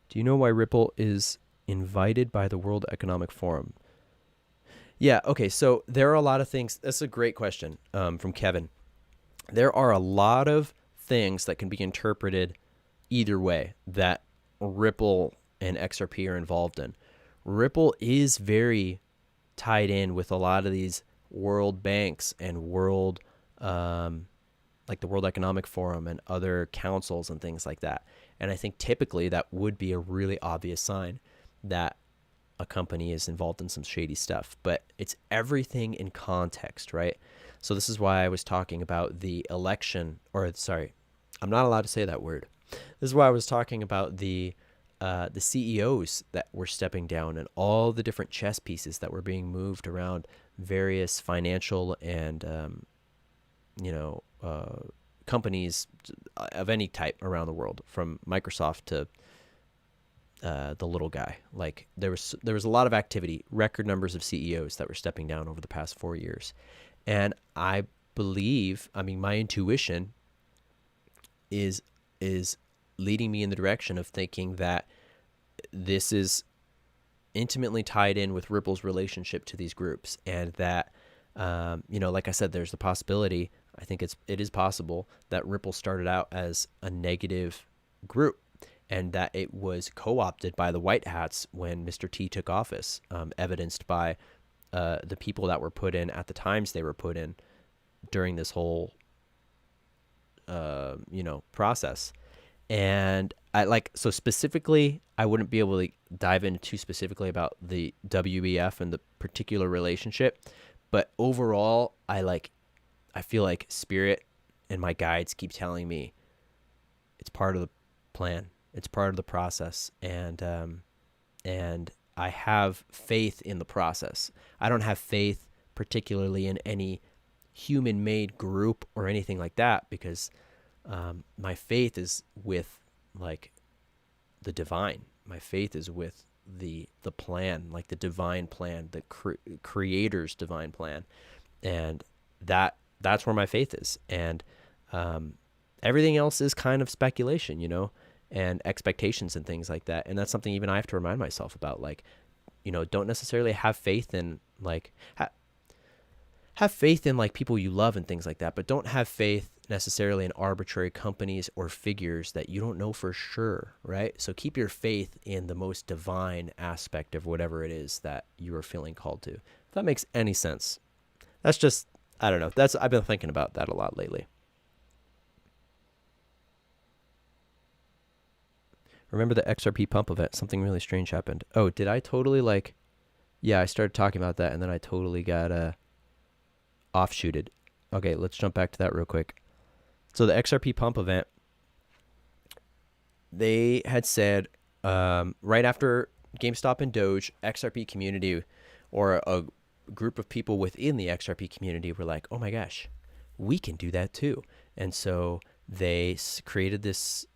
Do you know why Ripple is invited by the World Economic Forum? Yeah, okay, so there are a lot of things. That's a great question from Kevin. There are a lot of things that can be interpreted either way that Ripple and XRP are involved in. Ripple is very tied in with a lot of these world banks and world, like the World Economic Forum and other councils and things like that. And I think typically that would be a really obvious sign that a company is involved in some shady stuff. But it's everything in context, right? So this is why I was talking about the election, or sorry, I'm not allowed to say that word. This is why I was talking about the CEOs that were stepping down and all the different chess pieces that were being moved around various financial and companies of any type around the world, from Microsoft to the little guy. Like there was a lot of activity, record numbers of CEOs that were stepping down over the past 4 years. And I believe, my intuition is leading me in the direction of thinking that this is intimately tied in with Ripple's relationship to these groups, and that like I said, there's the possibility, I think it is possible, that Ripple started out as a negative group and that it was co-opted by the white hats when Mr. T took office, evidenced by the people that were put in at the times they were put in during this whole process. And so specifically, I wouldn't be able to dive into too specifically about the WEF and the particular relationship, but overall, I feel like Spirit and my guides keep telling me it's part of the plan, it's part of the process, and I have faith in the process. I don't have faith particularly in any human-made group or anything like that, because my faith is with the divine. My faith is with the plan, like the divine plan, the creator's divine plan, and that's where my faith is. And everything else is kind of speculation, and expectations and things like that. And that's something even I have to remind myself about. Don't necessarily have faith in have faith in people you love and things like that, but don't have faith necessarily in arbitrary companies or figures that you don't know for sure, right? So keep your faith in the most divine aspect of whatever it is that you are feeling called to. If that makes any sense. That's just, I don't know. I've been thinking about that a lot lately. Remember the XRP pump event? Something really strange happened. Oh, did I totally yeah, I started talking about that and then I totally got offshooted. Okay, let's jump back to that real quick. So the XRP pump event, they had said right after GameStop and Doge, XRP community, or a group of people within the XRP community, were like, oh my gosh, we can do that too. And so they created this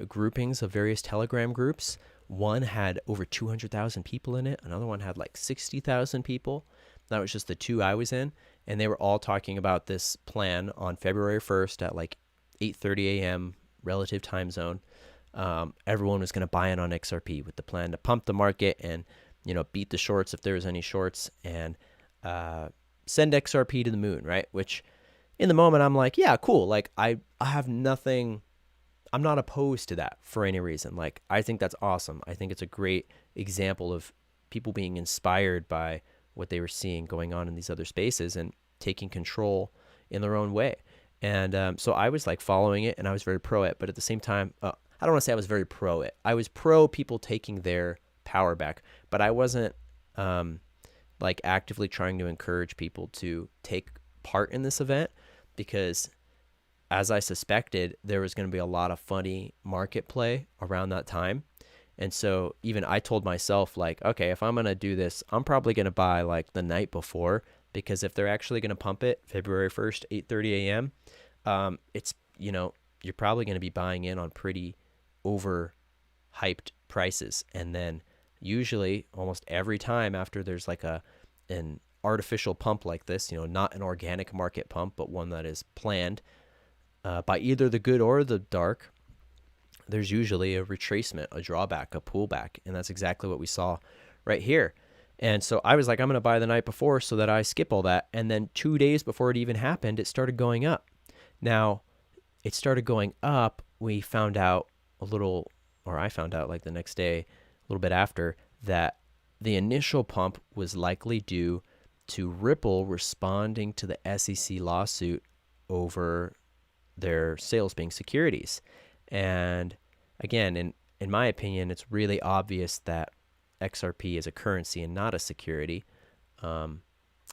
groupings of various Telegram groups. one had over 200,000 people in it. Another one had like 60,000 people. That was just the two I was in. And they were all talking about this plan on February 1st at like 8:30 a.m. relative time zone. Everyone was going to buy in on XRP with the plan to pump the market and, beat the shorts if there was any shorts, and send XRP to the moon, right? Which in the moment I'm like, yeah, cool. Like I have nothing, I'm not opposed to that for any reason. Like I think that's awesome. I think it's a great example of people being inspired by what they were seeing going on in these other spaces and taking control in their own way. And so I was like following it, and I was very pro it. But at the same time, I don't want to say I was very pro it. I was pro people taking their power back, but I wasn't like actively trying to encourage people to take part in this event, because as I suspected, there was going to be a lot of funny market play around that time. And so even I told myself, like, okay, if I'm going to do this, I'm probably going to buy like the night before, because if they're actually going to pump it February 1st, 8:30 a.m., it's, you're probably going to be buying in on pretty overhyped prices. And then usually almost every time after there's like an artificial pump like this, not an organic market pump, but one that is planned by either the good or the dark, there's usually a retracement, a drawback, a pullback. And that's exactly what we saw right here. And so I was like, I'm going to buy the night before so that I skip all that. And then 2 days before it even happened, it started going up. Now, it started going up. We found out I found out like the next day, a little bit after, that the initial pump was likely due to Ripple responding to the SEC lawsuit over their sales being securities. And again, in my opinion, it's really obvious that XRP is a currency and not a security. And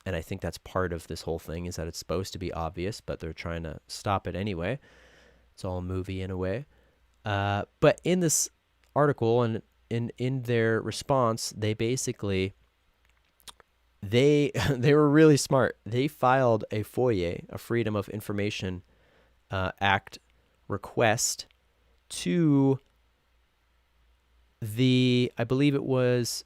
I think that's part of this whole thing, is that it's supposed to be obvious, but they're trying to stop it anyway. It's all a movie in a way. But in this article and in their response, they basically, they were really smart. They filed a FOIA, a Freedom of Information Act request to I believe it was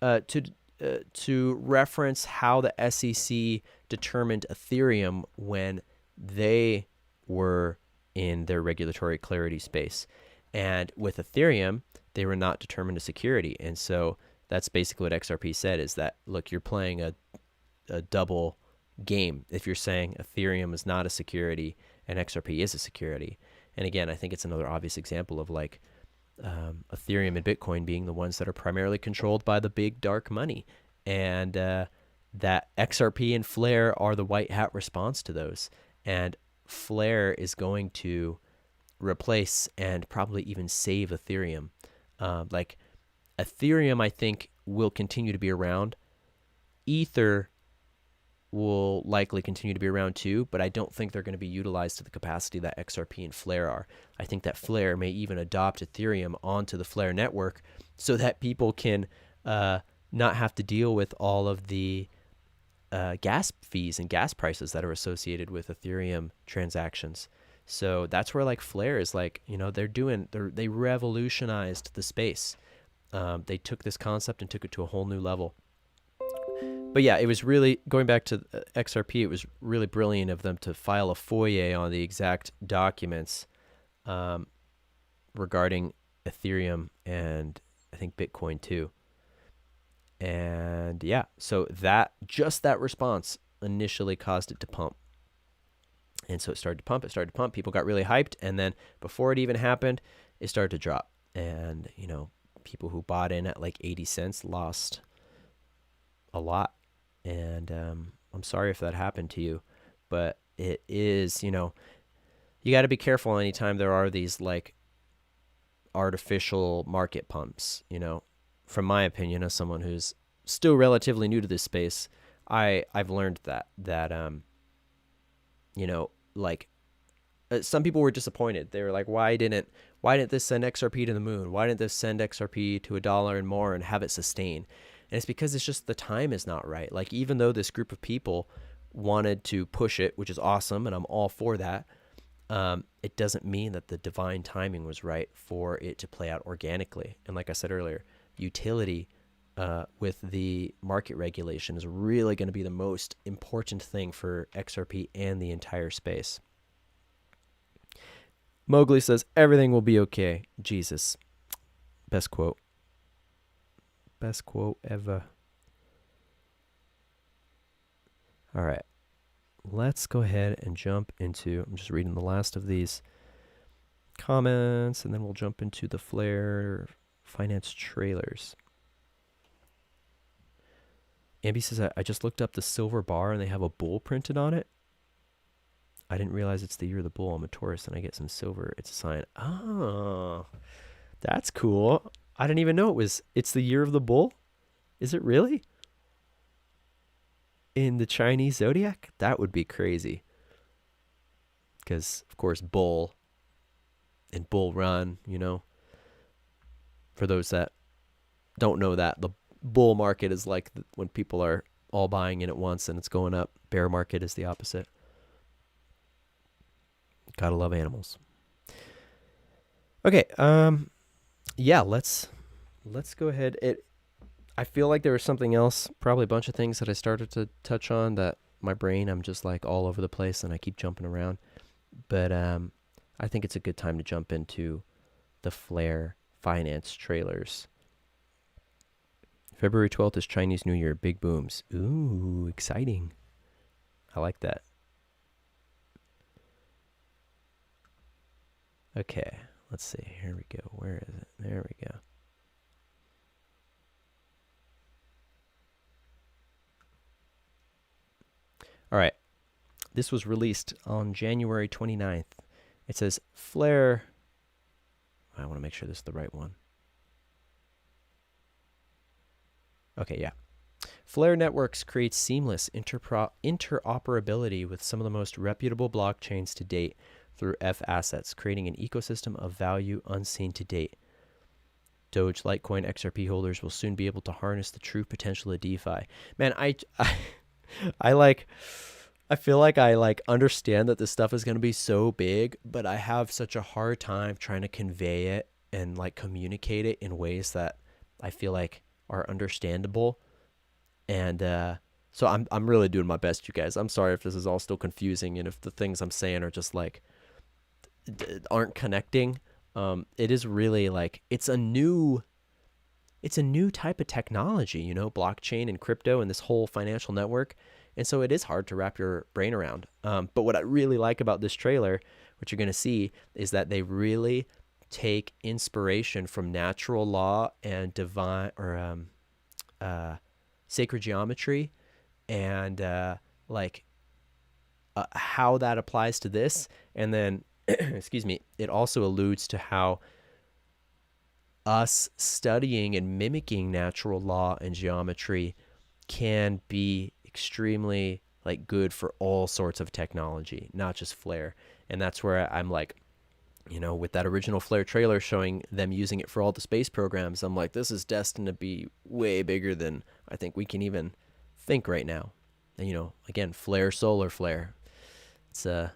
to reference how the SEC determined Ethereum when they were in their regulatory clarity space. And with Ethereum, they were not determined a security. And so that's basically what XRP said, is that, look, you're playing a double game if you're saying Ethereum is not a security and XRP is a security. And again, I think it's another obvious example of like Ethereum and Bitcoin being the ones that are primarily controlled by the big dark money, and that XRP and Flare are the white hat response to those. And Flare is going to replace and probably even save Ethereum. Like Ethereum, I think, will continue to be around. Ether will likely continue to be around too, but I don't think they're going to be utilized to the capacity that XRP and Flare are. I think that Flare may even adopt Ethereum onto the Flare network so that people can not have to deal with all of the gas fees and gas prices that are associated with Ethereum transactions. So that's where like Flare is like, they revolutionized the space. They took this concept and took it to a whole new level. But yeah, it was really, going back to XRP, it was really brilliant of them to file a FOIA on the exact documents regarding Ethereum and I think Bitcoin too. And yeah, so that response initially caused it to pump. And so it started to pump. People got really hyped. And then before it even happened, it started to drop. And, people who bought in at like 80 cents lost a lot. And I'm sorry if that happened to you, but it is, you got to be careful anytime there are these like artificial market pumps. From my opinion, as someone who's still relatively new to this space, I've learned that some people were disappointed. They were like, why didn't this send XRP to the moon? Why didn't this send XRP to $1 and more and have it sustain? And it's because it's just the time is not right. Like, even though this group of people wanted to push it, which is awesome, and I'm all for that, it doesn't mean that the divine timing was right for it to play out organically. And like I said earlier, utility with the market regulation is really going to be the most important thing for XRP and the entire space. Mowgli says, everything will be okay. Jesus. Best quote. Best quote ever. All right. Let's go ahead and jump into, I'm just reading the last of these comments, and then we'll jump into the Flare finance trailers. Ambi says, I just looked up the silver bar and they have a bull printed on it. I didn't realize it's the year of the bull. I'm a Taurus and I get some silver. It's a sign. Oh, that's cool. I didn't even know it's the year of the bull. Is it really? In the Chinese zodiac? That would be crazy. Because, of course, bull and bull run, you know. For those that don't know that, the bull market is like when people are all buying in at once and it's going up. Bear market is the opposite. Gotta love animals. Okay, yeah, let's go ahead. I feel like there was something else, probably a bunch of things that I started to touch on that my brain, I'm just like all over the place and I keep jumping around. But I think it's a good time to jump into the Flare finance trailers. February 12th is Chinese New Year. Big booms. Ooh, exciting. I like that. Okay, let's see. Here we go. Where is it? There we go. All right. This was released on January 29th. It says Flare. I want to make sure this is the right one. Okay, yeah. Flare Networks creates seamless interoperability with some of the most reputable blockchains to date through F assets, creating an ecosystem of value unseen to date. Doge, Litecoin, XRP holders will soon be able to harness the true potential of DeFi. Man, I feel like I understand that this stuff is going to be so big, but I have such a hard time trying to convey it and like communicate it in ways that I feel like are understandable. And so I'm really doing my best, you guys. I'm sorry if this is all still confusing and if the things I'm saying are just like aren't connecting. It is really like it's a new type of technology, you know, blockchain and crypto and this whole financial network. And so it is hard to wrap your brain around. But what I really like about this trailer, what you're going to see, is that they really take inspiration from natural law and divine or sacred geometry and how that applies to this. And then, excuse me, it also alludes to how us studying and mimicking natural law and geometry can be extremely like good for all sorts of technology, not just Flare. And that's where I'm like, you know, with that original Flare trailer showing them using it for all the space programs, I'm like, this is destined to be way bigger than I think we can even think right now. And, you know, again, Flare, solar flare. It's yeah,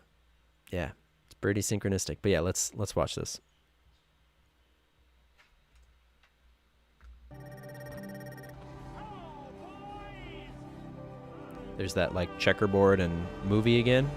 it's pretty synchronistic. But yeah, let's watch this. There's that like checkerboard and movie again.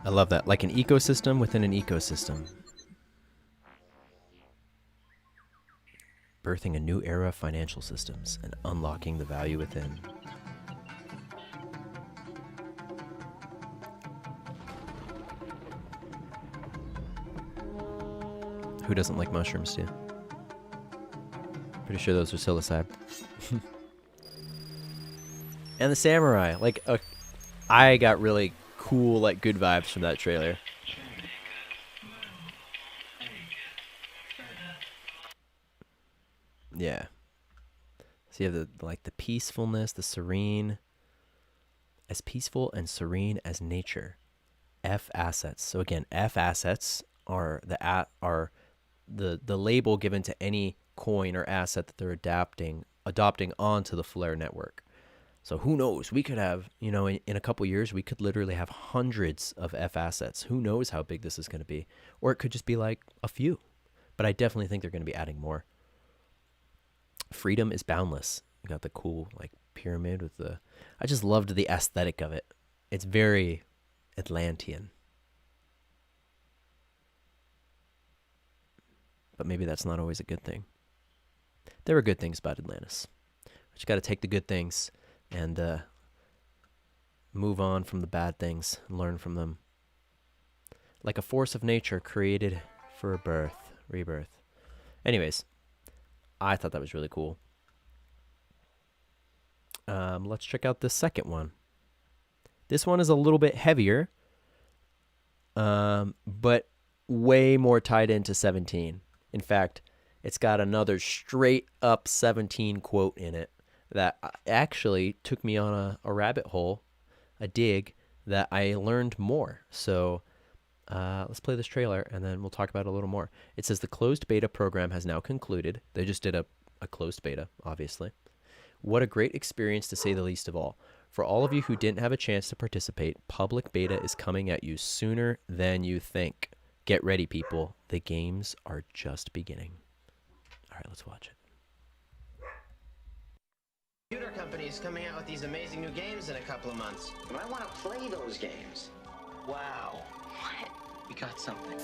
I love that. Like an ecosystem within an ecosystem. Birthing a new era of financial systems and unlocking the value within. who doesn't like mushrooms too? Pretty sure those are psilocybe. And the samurai, like, I got really cool, like, good vibes from that trailer. Yeah. So you have the peacefulness, the serene, as peaceful and serene as nature. F assets. So again, F assets are the label given to any coin or asset that they're adopting onto the Flare network. So who knows? We could have, in a couple years, we could literally have hundreds of F assets. Who knows how big this is going to be? Or it could just be like a few. But I definitely think they're going to be adding more. Freedom is boundless. You got the cool like pyramid with I just loved the aesthetic of it. It's very Atlantean. But maybe that's not always a good thing. There were good things about Atlantis. But you got to take the good things and move on from the bad things and learn from them. Like a force of nature created for rebirth. Anyways, I thought that was really cool. Let's check out the second one. This one is a little bit heavier, but way more tied into 17. In fact, it's got another straight up 17 quote in it that actually took me on a rabbit hole, a dig, that I learned more. So let's play this trailer and then we'll talk about it a little more. It says the closed beta program has now concluded. They just did a closed beta, obviously. What a great experience, to say the least of all. For all of you who didn't have a chance to participate, public beta is coming at you sooner than you think. Get ready, people. The games are just beginning. All right, let's watch it. Computer companies coming out with these amazing new games in a couple of months. And I want to play those games. Wow. What? We got something.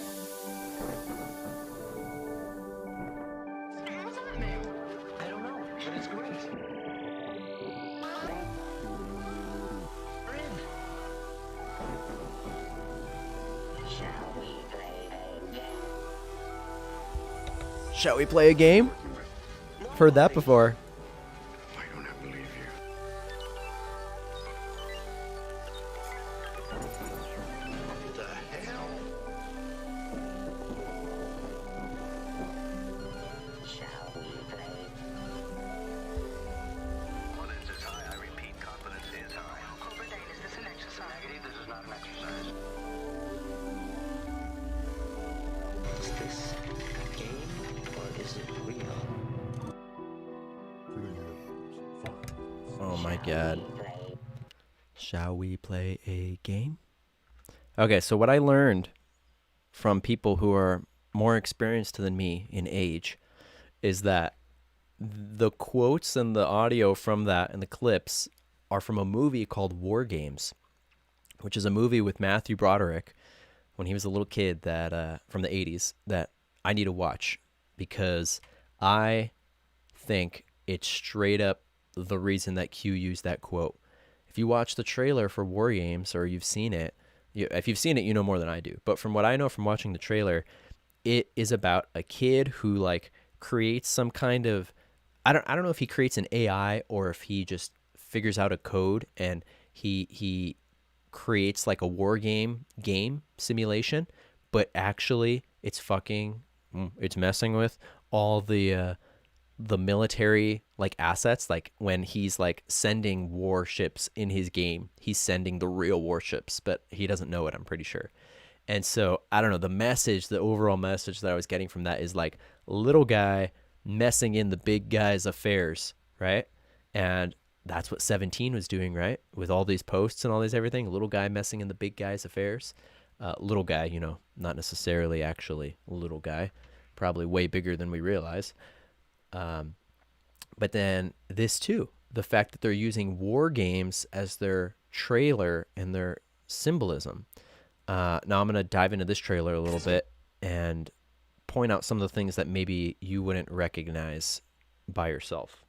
What's that, man? I don't know, but it's great. We're in. Shall we play a game? Shall we play a game? I've heard that before. I do not believe you. What the hell? Shall we play? Confidence is high. I repeat, confidence is high. Cobra is this an exercise? Negative, this is not an exercise. Is this a game or is it real? Oh my god. We play. Shall we play a game? Okay, so what I learned from people who are more experienced than me in age is that the quotes and the audio from that and the clips are from a movie called War Games, which is a movie with Matthew Broderick when he was a little kid that from the 80s that I need to watch because I think it's straight up the reason that Q used that quote. If you watch the trailer for War Games or you've seen it, if you've seen it, you know more than I do. But from what I know from watching the trailer, it is about a kid who like creates some kind of, I don't know if he creates an AI or if he just figures out a code and he creates like a war game simulation, but actually it's messing with all the military like assets. Like when he's like sending warships in his game, he's sending the real warships, but he doesn't know it, I'm pretty sure. And so I don't know, the overall message that I was getting from that is like little guy messing in the big guy's affairs, right? And that's what 17 was doing, right? With all these posts and all these everything, little guy messing in the big guy's affairs. Little guy, not necessarily actually a little guy, probably way bigger than we realize. But then this too, the fact that they're using war games as their trailer and their symbolism. Now I'm going to dive into this trailer a little bit and point out some of the things that maybe you wouldn't recognize by yourself.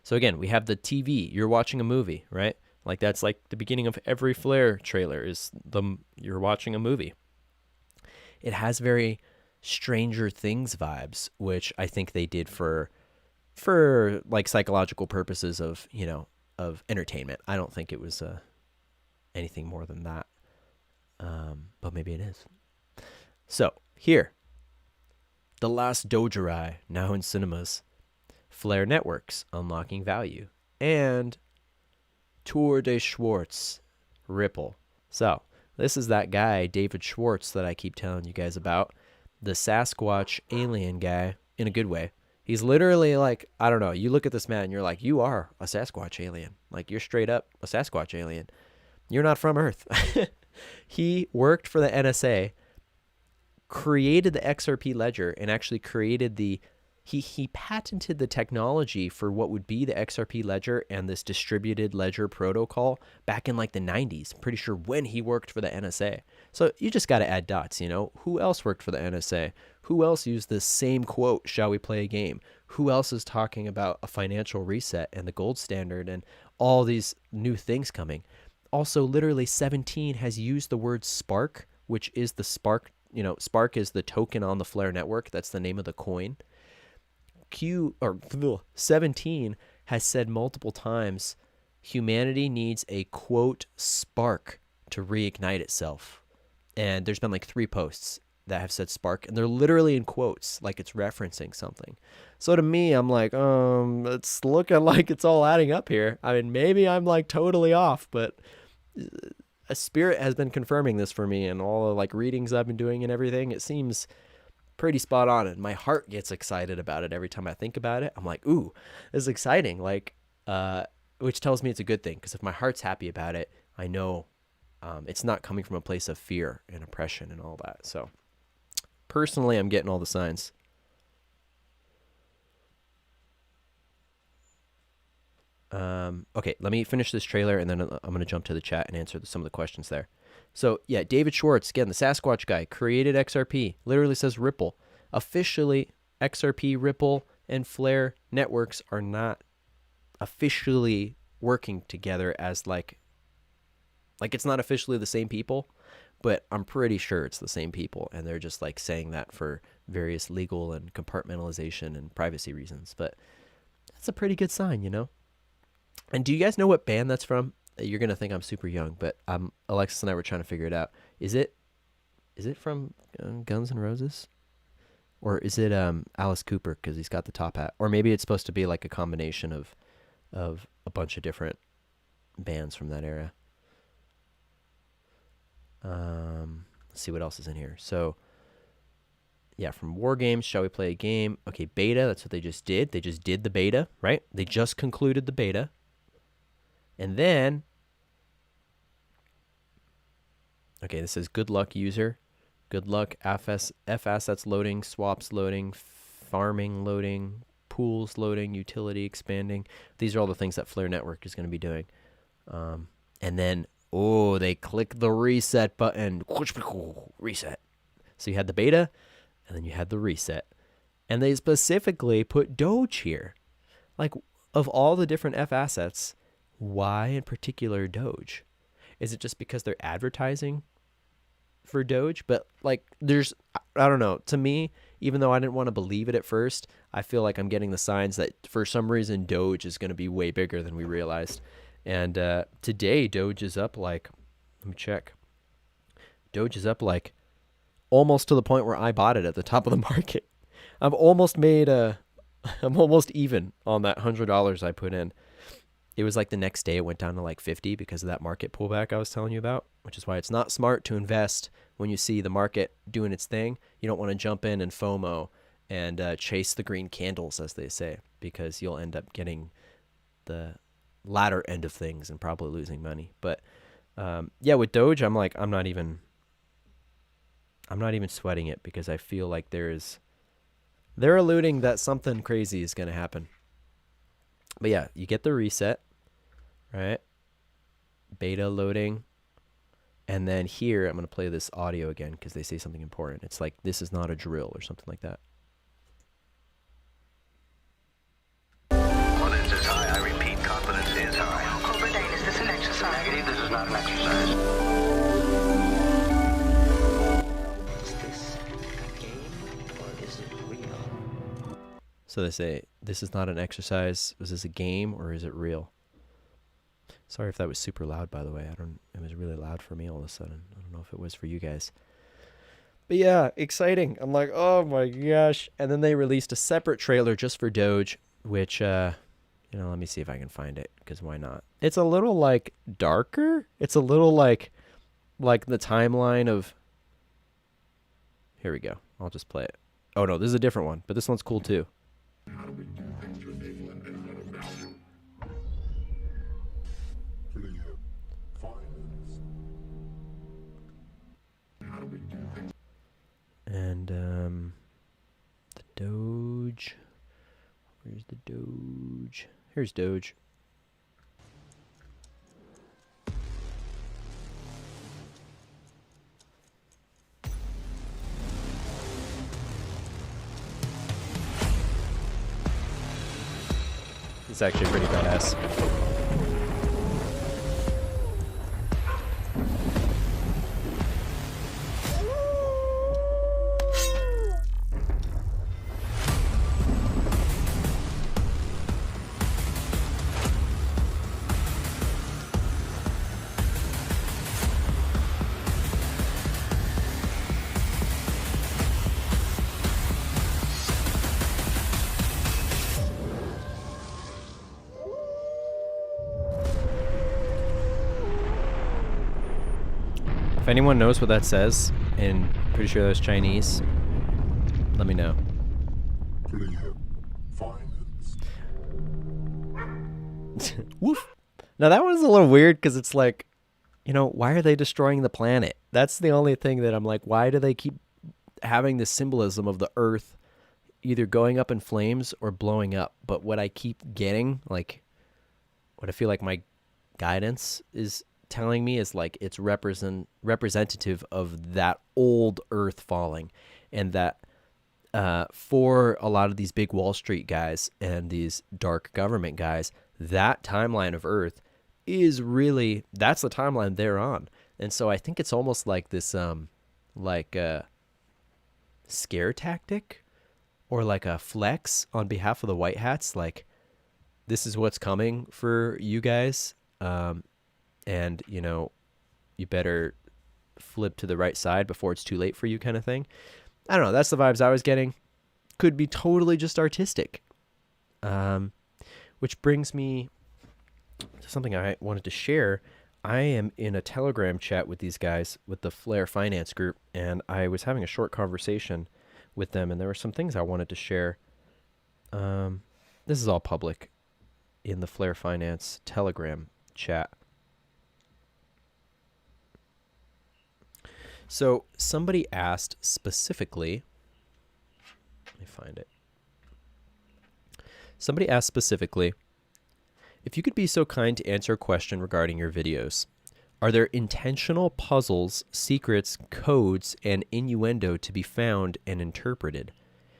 So again, we have the TV. You're watching a movie, right? Like that's like the beginning of every Flare trailer is you're watching a movie. It has very Stranger Things vibes, which I think they did for like psychological purposes of, of entertainment. I don't think it was anything more than that. But maybe it is. So here, The Last Dogerai, now in cinemas, Flare Networks, Unlocking Value, and Tour de Schwartz, Ripple. So this is that guy, David Schwartz, that I keep telling you guys about, the Sasquatch alien guy, in a good way. He's literally like, I don't know, you look at this man and you're like, you are a Sasquatch alien. Like, you're straight up a Sasquatch alien. You're not from Earth. He worked for the NSA, created the XRP ledger, and actually created he patented the technology for what would be the XRP ledger and this distributed ledger protocol back in like the 90s. I'm pretty sure when he worked for the NSA. So you just got to add dots, Who else worked for the NSA? Who else used the same quote, shall we play a game? Who else is talking about a financial reset and the gold standard and all these new things coming? Also, literally 17 has used the word Spark, which is the Spark. Spark is the token on the Flare network. That's the name of the coin. 17 has said multiple times, humanity needs a quote spark to reignite itself. And there's been like 3 posts that have said spark, and they're literally in quotes, like it's referencing something. So to me, I'm like, it's looking like it's all adding up here. I mean, maybe I'm like totally off, but a spirit has been confirming this for me, and all the like readings I've been doing and everything, it seems pretty spot on, and my heart gets excited about it every time I think about it. I'm like, ooh, this is exciting, like, which tells me it's a good thing, because if my heart's happy about it, I know it's not coming from a place of fear and oppression and all that. So personally, I'm getting all the signs. Okay, let me finish this trailer, and then I'm going to jump to the chat and answer some of the questions there. So, yeah, David Schwartz, again, the Sasquatch guy, created XRP. Literally says Ripple. Officially, XRP, Ripple, and Flare networks are not officially working together as like it's not officially the same people, but I'm pretty sure it's the same people, and they're just like saying that for various legal and compartmentalization and privacy reasons. But that's a pretty good sign, And do you guys know what band that's from? You're going to think I'm super young, but Alexis and I were trying to figure it out. Is it from Guns N' Roses? Or is it Alice Cooper, because he's got the top hat? Or maybe it's supposed to be like a combination of a bunch of different bands from that era. Let's see what else is in here. So, yeah, from War Games, shall we play a game? Okay, beta, that's what they just did. They just did the beta, right? They just concluded the beta. And then, okay, this is good luck user. Good luck F assets loading, swaps loading, farming loading, pools loading, utility expanding. These are all the things that Flare Network is going to be doing. And then, they click the reset button. Reset. So you had the beta, and then you had the reset. And they specifically put Doge here. Like, of all the different F assets, why in particular Doge? Is it just because they're advertising for Doge? But like, I don't know. To me, even though I didn't want to believe it at first, I feel like I'm getting the signs that for some reason Doge is going to be way bigger than we realized. And today Doge is up like, let me check. Doge is up like almost to the point where I bought it at the top of the market. I'm almost even on that $100 I put in. It was like the next day it went down to like 50 because of that market pullback I was telling you about, which is why it's not smart to invest when you see the market doing its thing. You don't want to jump in and FOMO and chase the green candles, as they say, because you'll end up getting the latter end of things and probably losing money. But yeah, with Doge, I'm not even sweating it, because I feel like they're alluding that something crazy is going to happen. But yeah, you get the reset, right? Beta loading. And then here, I'm going to play this audio again because they say something important. It's like, this is not a drill or something like that. Confidence is high. I repeat, confidence is high. Cobra Dane, is this an exercise? Negative, this is not an exercise. Is this a game So they say, this is not an exercise. Was this a game or is it real? Sorry if that was super loud, by the way. It was really loud for me all of a sudden. I don't know if it was for you guys. But yeah, exciting. I'm like, oh my gosh. And then they released a separate trailer just for Doge, which, let me see if I can find it, because why not? It's a little like darker. It's a little like the timeline of, here we go. I'll just play it. Oh no, this is a different one, but this one's cool too. And the Doge. Where's the Doge? Here's Doge. It's actually pretty badass. If anyone knows what that says, and pretty sure that's Chinese, let me know. Woof. Now that one's a little weird because it's like, why are they destroying the planet? That's the only thing that I'm like, why do they keep having this symbolism of the Earth either going up in flames or blowing up? But what I keep getting, like, what I feel like my guidance is telling me is like it's representative of that old Earth falling, and that for a lot of these big Wall Street guys and these dark government guys, that timeline of Earth is really, that's the timeline they're on. And so I think it's almost like this like a scare tactic or like a flex on behalf of the white hats, like, this is what's coming for you guys. And, you better flip to the right side before it's too late for you, kind of thing. I don't know. That's the vibes I was getting. Could be totally just artistic. Which brings me to something I wanted to share. I am in a Telegram chat with these guys, with the Flare Finance group, and I was having a short conversation with them, and there were some things I wanted to share. This is all public in the Flare Finance Telegram chat. So somebody asked specifically, let me find it. Somebody asked specifically, if you could be so kind to answer a question regarding your videos, are there intentional puzzles, secrets, codes, and innuendo to be found and interpreted?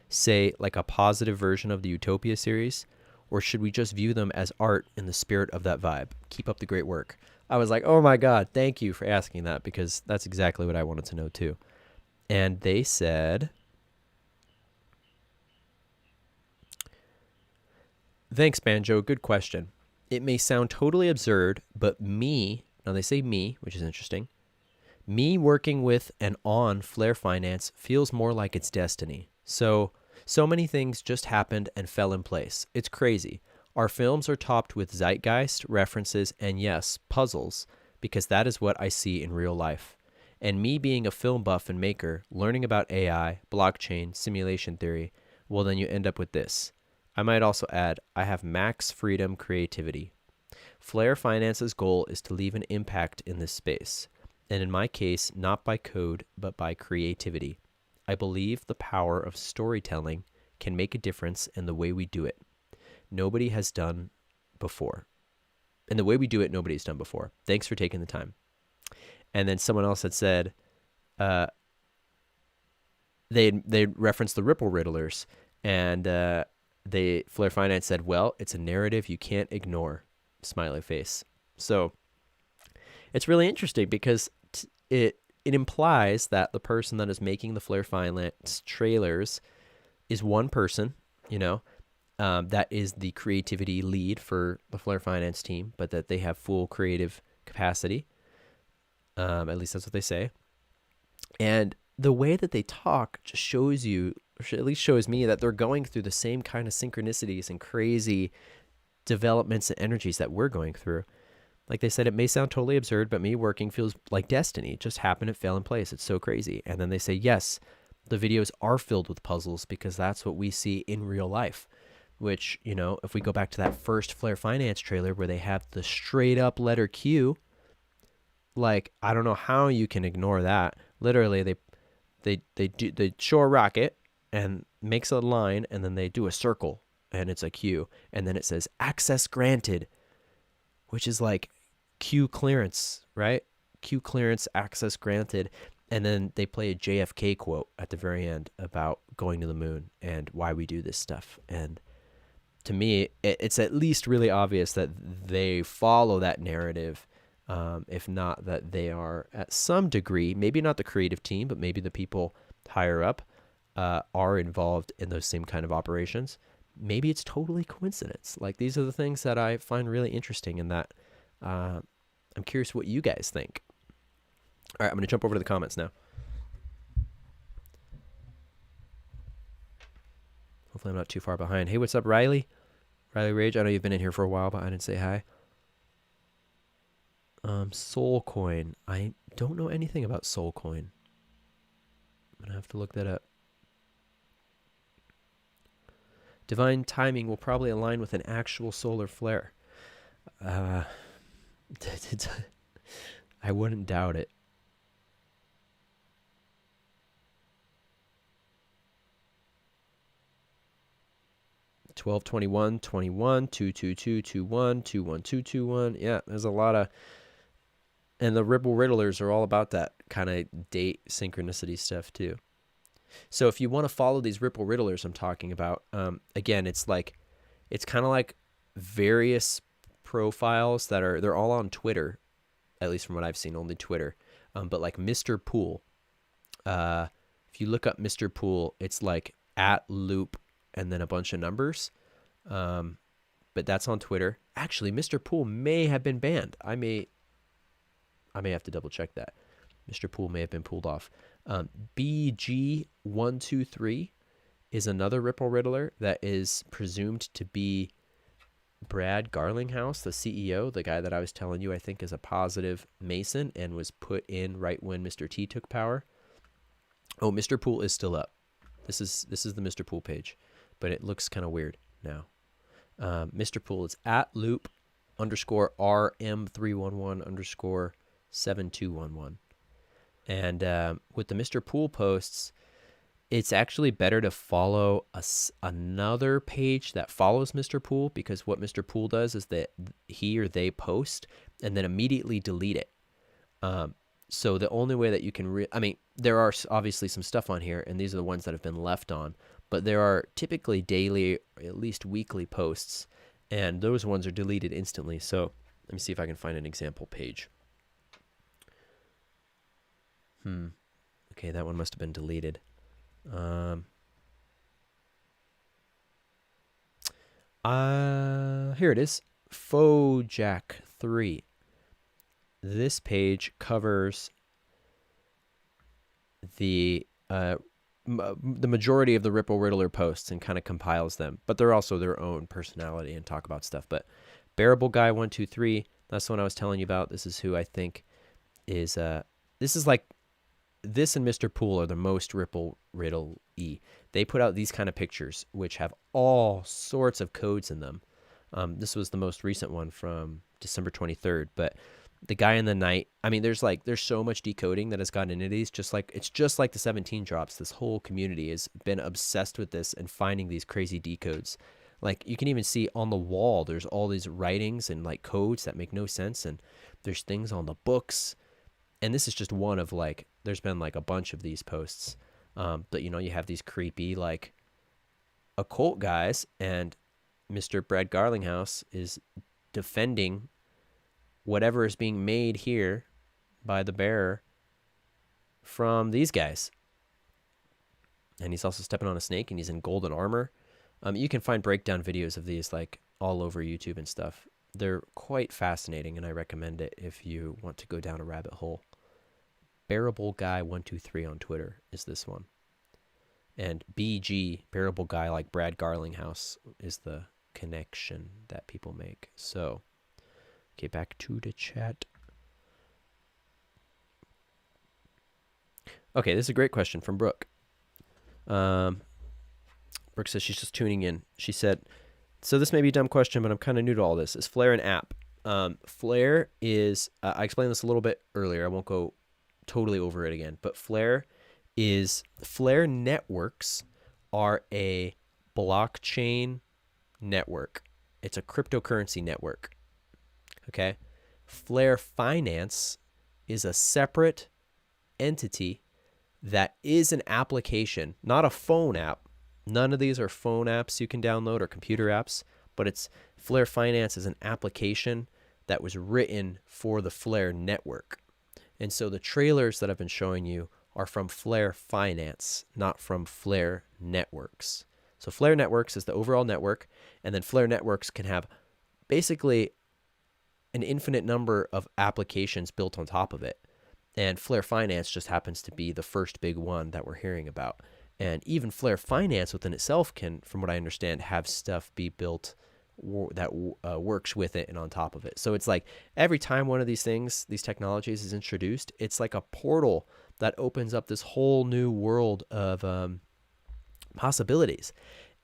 Say, like a positive version of the Utopia series? Or should we just view them as art in the spirit of that vibe? Keep up the great work. I was like, oh my God, thank you for asking that, because that's exactly what I wanted to know too. And they said, thanks, Banjo, good question. It may sound totally absurd, but now they say me, which is interesting. Me working with and on Flare Finance feels more like it's destiny. So many things just happened and fell in place. It's crazy. Our films are topped with zeitgeist, references, and yes, puzzles, because that is what I see in real life. And me being a film buff and maker, learning about AI, blockchain, simulation theory, well, then you end up with this. I might also add, I have max freedom creativity. Flare Finance's goal is to leave an impact in this space, and in my case, not by code, but by creativity. I believe the power of storytelling can make a difference in the way we do it. Nobody has done before. And the way we do it, nobody's done before. Thanks for taking the time. And then someone else had said, they referenced the Ripple Riddlers, and Flare Finance said, well, it's a narrative you can't ignore. Smiley face. So it's really interesting because it implies that the person that is making the Flare Finance trailers is one person, that is the creativity lead for the Flare Finance team, but that they have full creative capacity. At least that's what they say. And the way that they talk just shows you, or at least shows me, that they're going through the same kind of synchronicities and crazy developments and energies that we're going through. Like they said, it may sound totally absurd, but me working feels like destiny. It just happened, it fell in place. It's so crazy. And then they say, yes, the videos are filled with puzzles because that's what we see in real life. Which, you know, if we go back to that first Flare Finance trailer where they have the straight up letter Q, like, I don't know how you can ignore that. Literally, they show a rocket and makes a line, and then they do a circle, and it's a Q, and then it says access granted, which is like Q clearance, right? Q clearance, access granted. And then they play a JFK quote at the very end about going to the moon and why we do this stuff. And to me, it's at least really obvious that they follow that narrative, if not that they are at some degree, maybe not the creative team, but maybe the people higher up are involved in those same kind of operations. Maybe it's totally coincidence. Like, these are the things that I find really interesting, and that I'm curious what you guys think. All right, I'm going to jump over to the comments now. Hopefully I'm not too far behind. Hey, what's up, Riley? Riley Rage, I know you've been in here for a while, but I didn't say hi. Soulcoin. I don't know anything about Soulcoin. I'm going to have to look that up. Divine timing will probably align with an actual solar flare. I wouldn't doubt it. $12, 21, 21, 222, 21, 21221. Yeah, there's a lot of, and the Ripple Riddlers are all about that kind of date synchronicity stuff too. So if you want to follow these Ripple Riddlers I'm talking about, again, it's kind of like various profiles that they're all on Twitter, at least from what I've seen, only Twitter. But like Mr. Pool, if you look up Mr. Pool, it's like @loop and then a bunch of numbers. But that's on Twitter. Actually, Mr. Pool may have been banned. I may have to double check that. Mr. Pool may have been pulled off. BG123 is another Ripple Riddler that is presumed to be Brad Garlinghouse, the CEO, the guy that I was telling you I think is a positive Mason and was put in right when Mr. T took power. Oh, Mr. Pool is still up. This is the Mr. Pool page, but it looks kind of weird now. Mr. Pool is @loop_RM311_7211. And with the Mr. Pool posts, it's actually better to follow another page that follows Mr. Pool, because what Mr. Pool does is that he or they post and then immediately delete it. So the only way that you can there are obviously some stuff on here, and these are the ones that have been left on, but there are typically daily or at least weekly posts, and those ones are deleted instantly. So let me see if I can find an example page. Okay, that one must have been deleted. Here it is. Fojack3. This page covers the majority of the Ripple Riddler posts and kind of compiles them, but they're also their own personality and talk about stuff. But Bearable Guy 123, that's the one I was telling you about. This is who I think is this and Mr. Pool are the most Ripple Riddle-y. They put out these kind of pictures, which have all sorts of codes in them. This was the most recent one from December 23rd. But the guy in the night, there's so much decoding that has gotten into these. It's just like the 17 drops. This whole community has been obsessed with this and finding these crazy decodes. Like, you can even see on the wall, there's all these writings and like codes that make no sense. And there's things on the books. And this is just one of there's been a bunch of these posts. But you have these creepy occult guys, and Mr. Brad Garlinghouse is defending whatever is being made here by the bearer from these guys. And he's also stepping on a snake, and he's in golden armor. You can find breakdown videos of these like all over YouTube and stuff. They're quite fascinating, and I recommend it if you want to go down a rabbit hole. Bearable Guy 123 on Twitter is this one. And BG, Bearable Guy, like Brad Garlinghouse, is the connection that people make. So, get back to the chat. Okay, this is a great question from Brooke. Brooke says she's just tuning in. She said, so this may be a dumb question, but I'm kind of new to all this. Is Flare an app? Flare is, I explained this a little bit earlier. I won't go totally over it again, but Flare networks are a blockchain network. It's a cryptocurrency network. Okay. Flare Finance is a separate entity that is an application, not a phone app. None of these are phone apps you can download or computer apps, but it's Flare Finance is an application that was written for the Flare network. And so the trailers that I've been showing you are from Flare Finance, not from Flare Networks. So Flare Networks is the overall network, and then Flare Networks can have basically an infinite number of applications built on top of it. And Flare Finance just happens to be the first big one that we're hearing about. And even Flare Finance within itself can, from what I understand, have stuff be built that works with it and on top of it. So it's like every time one of these things, these technologies is introduced, it's like a portal that opens up this whole new world of possibilities.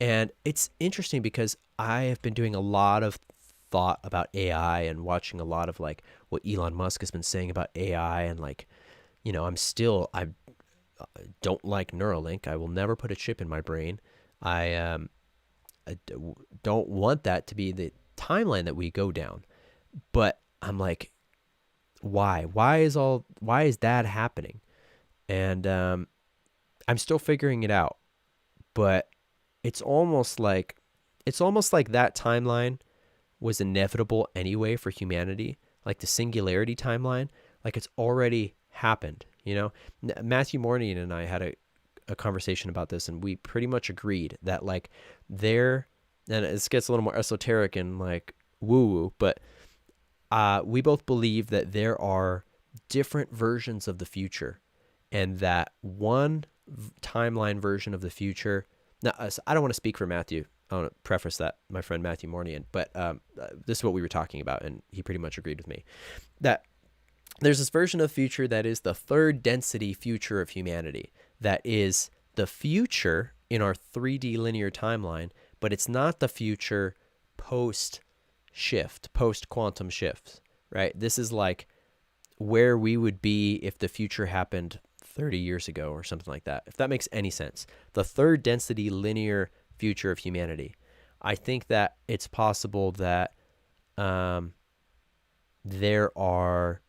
And it's interesting because I have been doing a lot of thought about AI and watching a lot of like what Elon Musk has been saying about AI. And like, you know, I don't like Neuralink. I will never put a chip in my brain. I don't want that to be the timeline that we go down. But I'm like, why? Why is that happening? And I'm still figuring it out. But it's almost like that timeline was inevitable anyway for humanity. Like the singularity timeline, like it's already happened. You know, Matthew Morning and I had a conversation about this, and we pretty much agreed that like and it gets a little more esoteric and like woo-woo, but we both believe that there are different versions of the future, and that one timeline version of the future. Now, I don't want to speak for Matthew. I want to preface that, my friend Matthew Mornian, but this is what we were talking about, and he pretty much agreed with me that there's this version of future that is the third density future of humanity. That is the future in our 3D linear timeline, but it's not the future post quantum shift, right? This is like where we would be if the future happened 30 years ago or something like that, if that makes any sense. The third density linear future of humanity. I think that it's possible that there are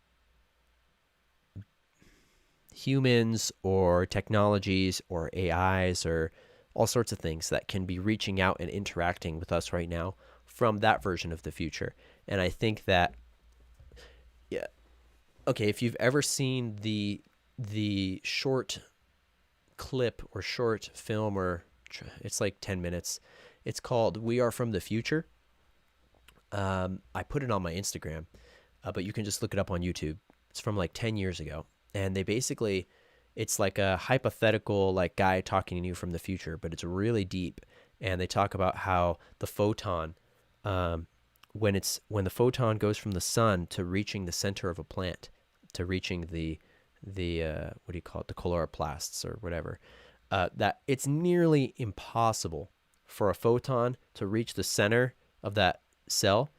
humans or technologies or AIs or all sorts of things that can be reaching out and interacting with us right now from that version of the future. And I think that, yeah, okay, if you've ever seen the short clip or short film, or it's like 10 minutes, it's called We Are From the Future. I put it on my Instagram, but you can just look it up on YouTube. It's from like 10 years ago. And they basically, it's like a hypothetical like guy talking to you from the future, but it's really deep. And they talk about how the photon, when the photon goes from the sun to reaching the center of a plant, to reaching the what do you call it, the chloroplasts or whatever, that it's nearly impossible for a photon to reach the center of that cell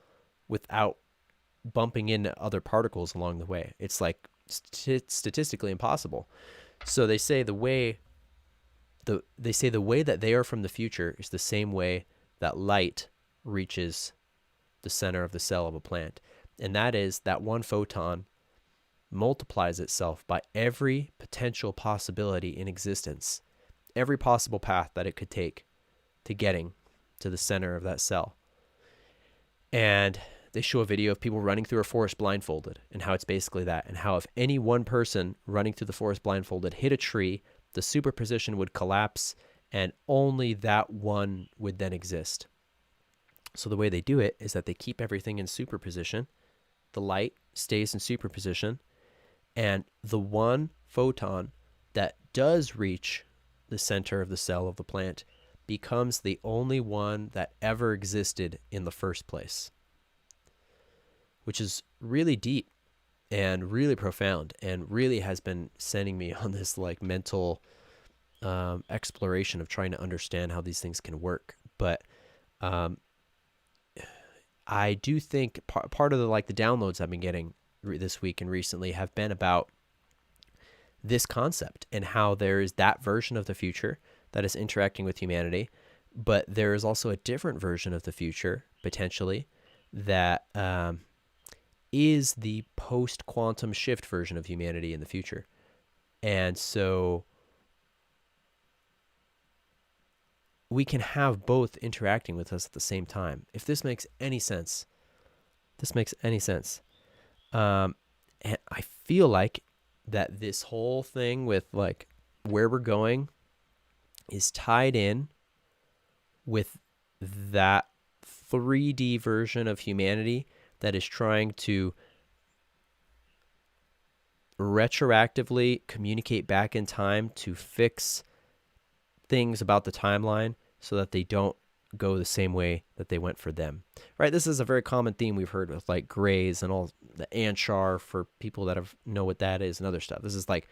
without bumping into other particles along the way. It's like statistically impossible. So they say the way that they are from the future is the same way that light reaches the center of the cell of a plant, and that is that one photon multiplies itself by every potential possibility in existence, every possible path that it could take to getting to the center of that cell. And they show a video of people running through a forest blindfolded, and how it's basically that, and how if any one person running through the forest blindfolded hit a tree, the superposition would collapse and only that one would then exist. So the way they do it is that they keep everything in superposition. The light stays in superposition, and the one photon that does reach the center of the cell of the plant becomes the only one that ever existed in the first place, which is really deep and really profound, and really has been sending me on this like mental exploration of trying to understand how these things can work. But I do think part of the like the downloads I've been getting this week and recently have been about this concept and how there is that version of the future that is interacting with humanity, but there is also a different version of the future potentially that is the post-quantum shift version of humanity in the future. And so we can have both interacting with us at the same time. If this makes any sense, and I feel like that this whole thing with like where we're going is tied in with that 3D version of humanity that is trying to retroactively communicate back in time to fix things about the timeline so that they don't go the same way that they went for them, right? This is a very common theme we've heard with like grays and all the Anshar for people that know what that is and other stuff. This is like,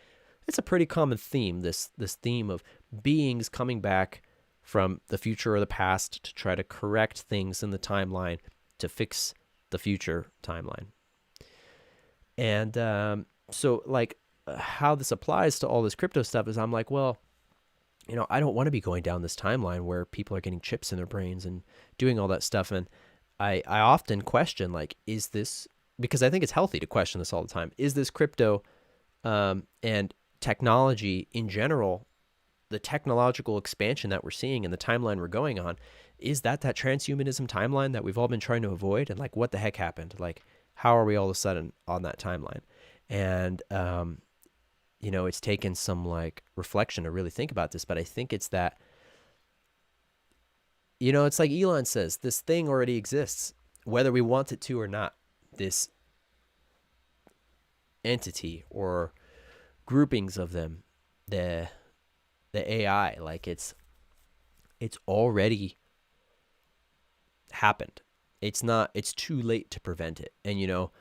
it's a pretty common theme, this theme of beings coming back from the future or the past to try to correct things in the timeline to fix the future timeline. And so like how this applies to all this crypto stuff is I'm like, well, you know, I don't want to be going down this timeline where people are getting chips in their brains and doing all that stuff. And I often question, like, is this, because I think it's healthy to question this all the time, is this crypto and technology in general, the technological expansion that we're seeing and the timeline we're going on, is that transhumanism timeline that we've all been trying to avoid? And like, what the heck happened? Like, how are we all of a sudden on that timeline? And, you know, it's taken some like reflection to really think about this, but I think it's that, you know, it's like Elon says, this thing already exists, whether we want it to or not. This entity or groupings of them, the AI, like it's already happened. It's too late to prevent it. And, you know,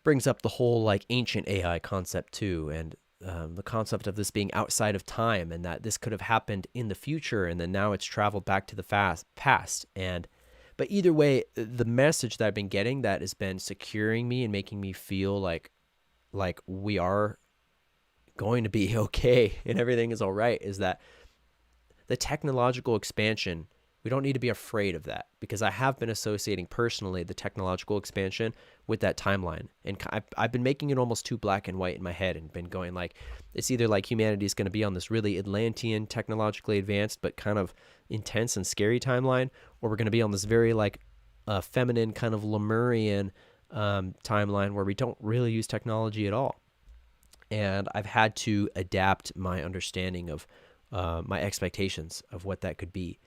brings up the whole like ancient AI concept too, and the concept of this being outside of time, and that this could have happened in the future, and then now it's traveled back to the past. But either way, the message that I've been getting that has been securing me and making me feel like we are going to be okay and everything is all right is that the technological expansion, we don't need to be afraid of that, because I have been associating personally the technological expansion with that timeline. And I've been making it almost too black and white in my head and been going like, it's either like humanity is going to be on this really Atlantean, technologically advanced, but kind of intense and scary timeline, or we're going to be on this very like feminine kind of Lemurian timeline where we don't really use technology at all. And I've had to adapt my understanding of my expectations of what that could be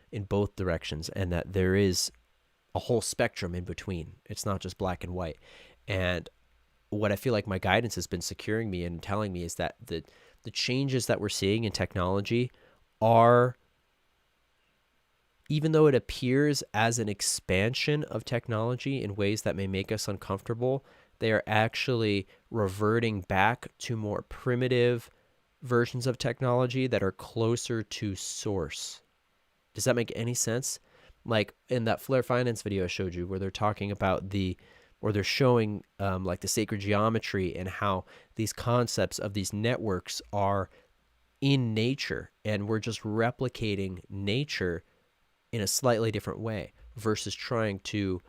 in both directions, and that there is a whole spectrum in between. It's not just black and white. And what I feel like my guidance has been securing me and telling me is that the changes that we're seeing in technology are, even though it appears as an expansion of technology in ways that may make us uncomfortable, they are actually reverting back to more primitive versions of technology that are closer to source. Does that make any sense? Like in that Flare Finance video I showed you, where they're talking about they're showing like the sacred geometry and how these concepts of these networks are in nature, and we're just replicating nature in a slightly different way versus trying to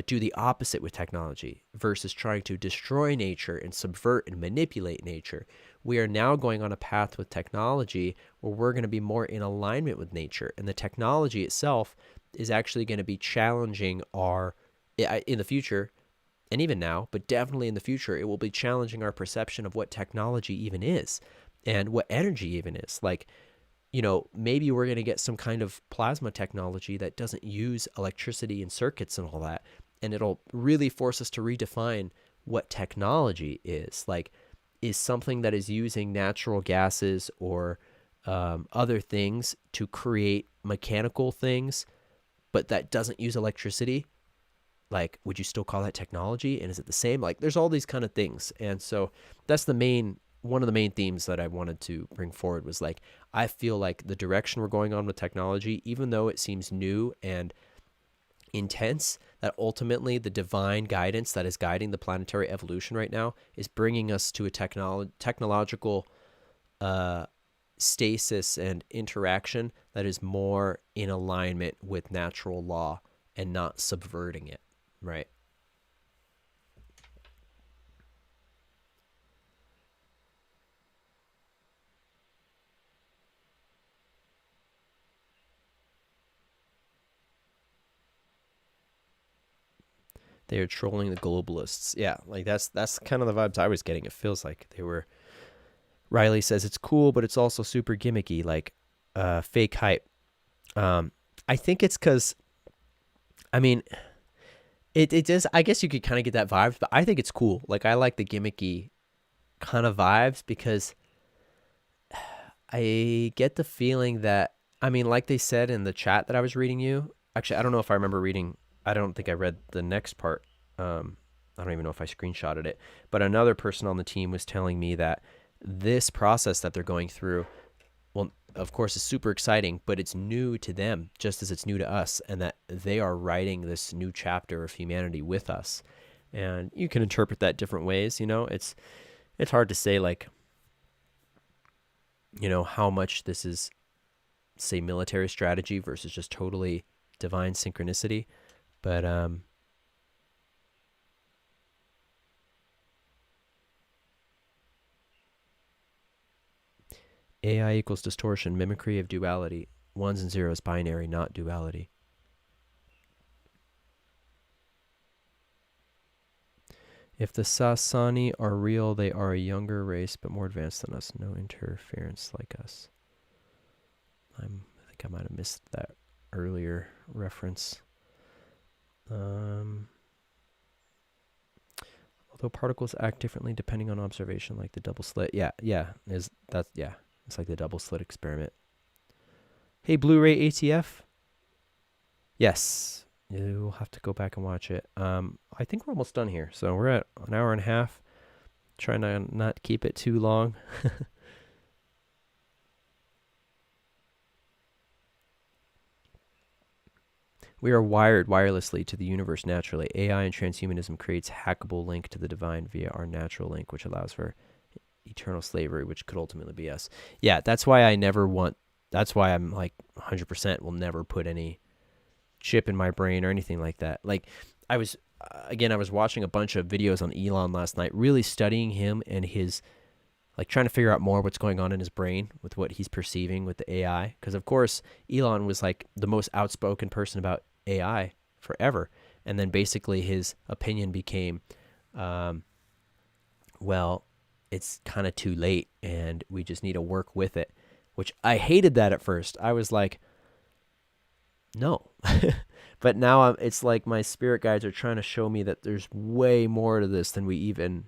do the opposite with technology, versus trying to destroy nature and subvert and manipulate nature. We are now going on a path with technology where we're going to be more in alignment with nature, and the technology itself is actually going to be challenging in the future, and even now, but definitely in the future, it will be challenging our perception of what technology even is and what energy even is. Like, maybe we're going to get some kind of plasma technology that doesn't use electricity and circuits and all that. And it'll really force us to redefine what technology is. Like, is something that is using natural gases or other things to create mechanical things, but that doesn't use electricity, like, would you still call that technology? And is it the same? Like, there's all these kind of things. And so that's one of the main themes that I wanted to bring forward was like, I feel like the direction we're going on with technology, even though it seems new and intense, that ultimately the divine guidance that is guiding the planetary evolution right now is bringing us to a technological stasis and interaction that is more in alignment with natural law and not subverting it, right? They are trolling the globalists. Yeah, like that's kind of the vibes I was getting. It feels like they were. Riley says it's cool, but it's also super gimmicky, like fake hype. I think it's because, I mean, it does. I guess you could kind of get that vibe, but I think it's cool. Like, I like the gimmicky kind of vibes because I get the feeling that, I mean, like they said in the chat that I was reading you. Actually, I don't know if I remember reading. I don't think I read the next part. I don't even know if I screenshotted it. But another person on the team was telling me that this process that they're going through, well, of course, is super exciting, but it's new to them just as it's new to us, and that they are writing this new chapter of humanity with us. And you can interpret that different ways. It's hard to say, like, how much this is, say, military strategy versus just totally divine synchronicity. But AI equals distortion, mimicry of duality. Ones and zeros, binary, not duality. If the Sasani are real, they are a younger race, but more advanced than us. No interference like us. I think I might have missed that earlier reference. Although particles act differently depending on observation, like the double slit. Yeah. It's like the double slit experiment. Hey, Blu-ray ATF. Yes, you'll have to go back and watch it. I think we're almost done here, so we're at an hour and a half. Trying to not keep it too long. We are wired wirelessly to the universe naturally. AI and transhumanism creates hackable link to the divine via our natural link, which allows for eternal slavery, which could ultimately be us. Yeah, that's why that's why I'm like 100% will never put any chip in my brain or anything like that. Like, I was watching a bunch of videos on Elon last night, really studying him and his, like, trying to figure out more what's going on in his brain with what he's perceiving with the AI. Because, of course, Elon was like the most outspoken person about AI forever. And then basically his opinion became, well, it's kind of too late and we just need to work with it, which I hated that at first. I was like, no. But now it's like my spirit guides are trying to show me that there's way more to this than we even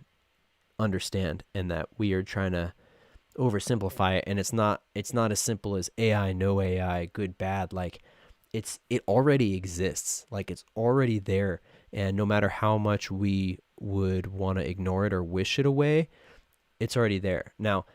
understand, and that we are trying to oversimplify it. And it's not as simple as AI, no AI, good, bad. Like, it already exists. Like, it's already there. And no matter how much we would want to ignore it or wish it away, it's already there. Now,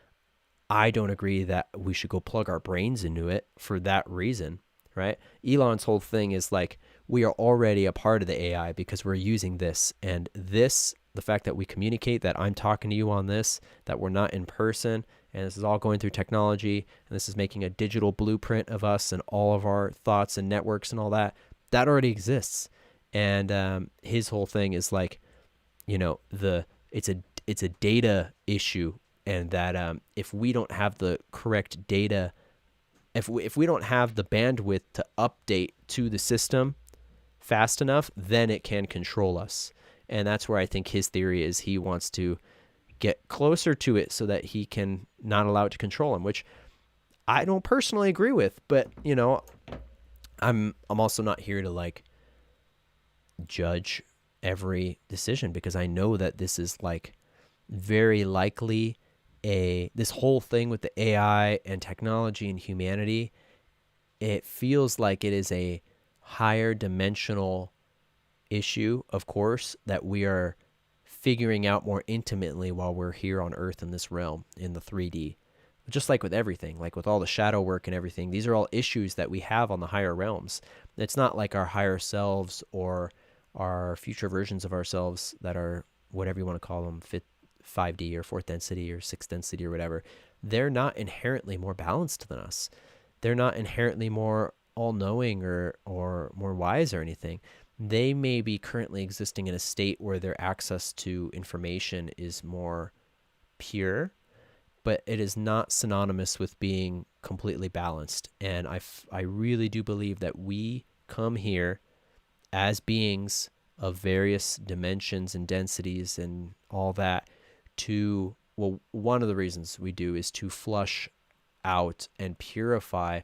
I don't agree that we should go plug our brains into it for that reason, right? Elon's whole thing is like, we are already a part of the AI because we're using this. And this, the fact that we communicate, that I'm talking to you on this, that we're not in person, and this is all going through technology, and this is making a digital blueprint of us and all of our thoughts and networks and all that, that already exists. And his whole thing is like, it's a data issue, and that if we don't have the correct data, if we don't have the bandwidth to update to the system fast enough, then it can control us. And that's where I think his theory is he wants to get closer to it so that he can not allow it to control him, which I don't personally agree with, but you know, I'm also not here to like judge every decision, because I know that this is like very likely this whole thing with the AI and technology and humanity, it feels like it is a higher dimensional issue, of course, that we are figuring out more intimately while we're here on Earth in this realm, in the 3D. Just like with everything, like with all the shadow work and everything, these are all issues that we have on the higher realms. It's not like our higher selves or our future versions of ourselves that are whatever you want to call them, 5D or fourth density or sixth density or whatever. They're not inherently more balanced than us. They're not inherently more all-knowing or more wise or anything. They may be currently existing in a state where their access to information is more pure, but it is not synonymous with being completely balanced. And I really do believe that we come here as beings of various dimensions and densities and all that to, well, one of the reasons we do is to flush out and purify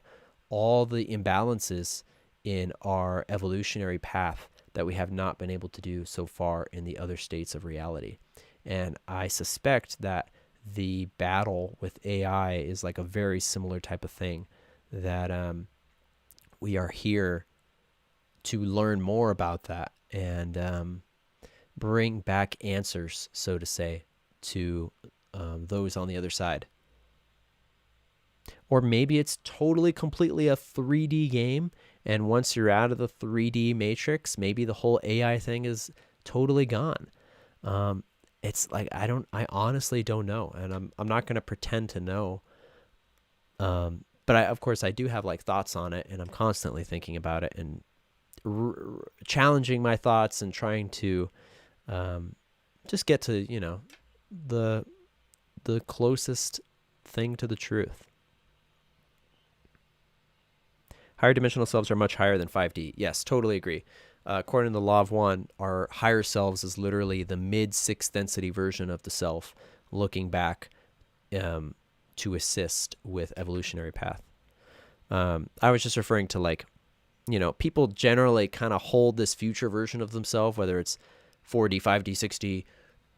all the imbalances in our evolutionary path that we have not been able to do so far in the other states of reality. And I suspect that the battle with AI is like a very similar type of thing, that we are here to learn more about that and bring back answers, so to say, to those on the other side. Or maybe it's totally, completely a 3D game, and once you're out of the 3D matrix, maybe the whole AI thing is totally gone. It's like I honestly don't know, and I'm not going to pretend to know. But of course I do have like thoughts on it, and I'm constantly thinking about it and challenging my thoughts and trying to just get to, you know, the closest thing to the truth. Higher dimensional selves are much higher than 5D. Yes, totally agree. According to the law of one, our higher selves is literally the mid sixth density version of the self looking back to assist with evolutionary path. I was just referring to, like, you know, people generally kind of hold this future version of themselves, whether it's 4D, 5D, 6D,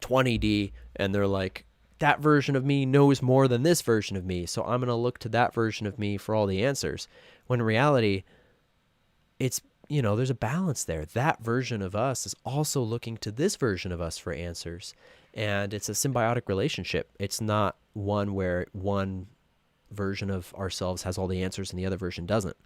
20D, and they're like, that version of me knows more than this version of me, so I'm going to look to that version of me for all the answers. When in reality, it's, you know, there's a balance there. That version of us is also looking to this version of us for answers. And it's a symbiotic relationship. It's not one where one version of ourselves has all the answers and the other version doesn't.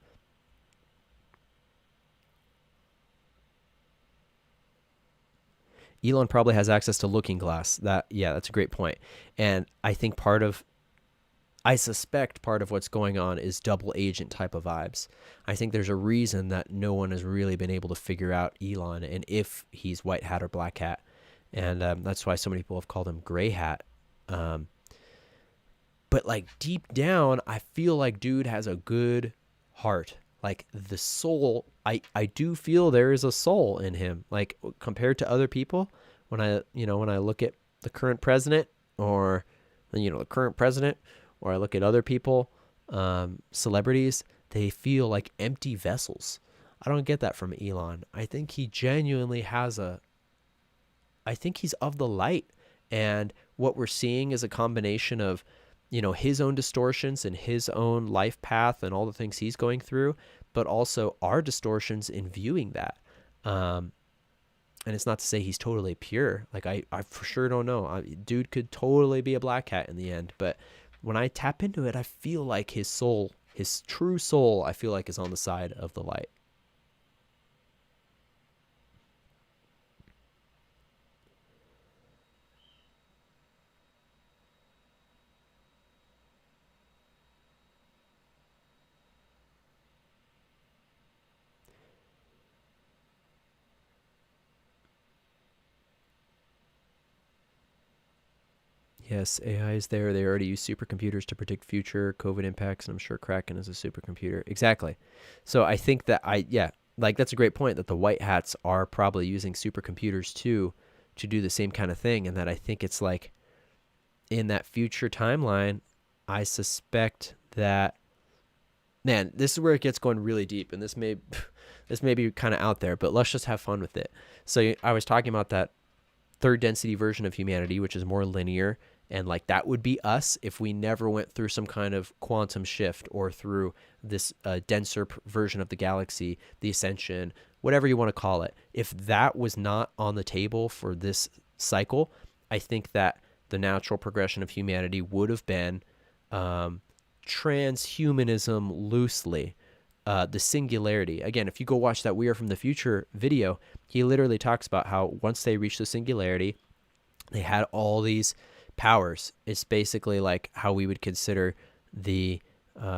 Elon probably has access to Looking Glass. That's a great point. And I suspect part of what's going on is double agent type of vibes. I think there's a reason that no one has really been able to figure out Elon and if he's white hat or black hat. And that's why so many people have called him gray hat. But like deep down, I feel like dude has a good heart. Like the soul, I do feel there is a soul in him. Like compared to other people, when I look at the current president or I look at other people, celebrities, they feel like empty vessels. I don't get that from Elon. I think he genuinely I think he's of the light. And what we're seeing is a combination of, you know, his own distortions and his own life path and all the things he's going through, but also our distortions in viewing that. And it's not to say he's totally pure. Like I for sure don't know. Dude could totally be a black hat in the end, but when I tap into it, I feel like his soul, his true soul, I feel like is on the side of the light. Yes, AI is there. They already use supercomputers to predict future COVID impacts, and I'm sure Kraken is a supercomputer. Exactly. So I think that like that's a great point, that the white hats are probably using supercomputers too to do the same kind of thing, and that I think it's like in that future timeline, I suspect that Man, this is where it gets going really deep, and this may be kind of out there, but let's just have fun with it. So I was talking about that third density version of humanity, which is more linear, and like that would be us if we never went through some kind of quantum shift or through this denser version of the galaxy, the ascension, whatever you want to call it. If that was not on the table for this cycle, I think that the natural progression of humanity would have been transhumanism loosely. The singularity. Again, if you go watch that We Are From the Future video, he literally talks about how once they reached the singularity, they had all these powers. It's basically like how we would consider the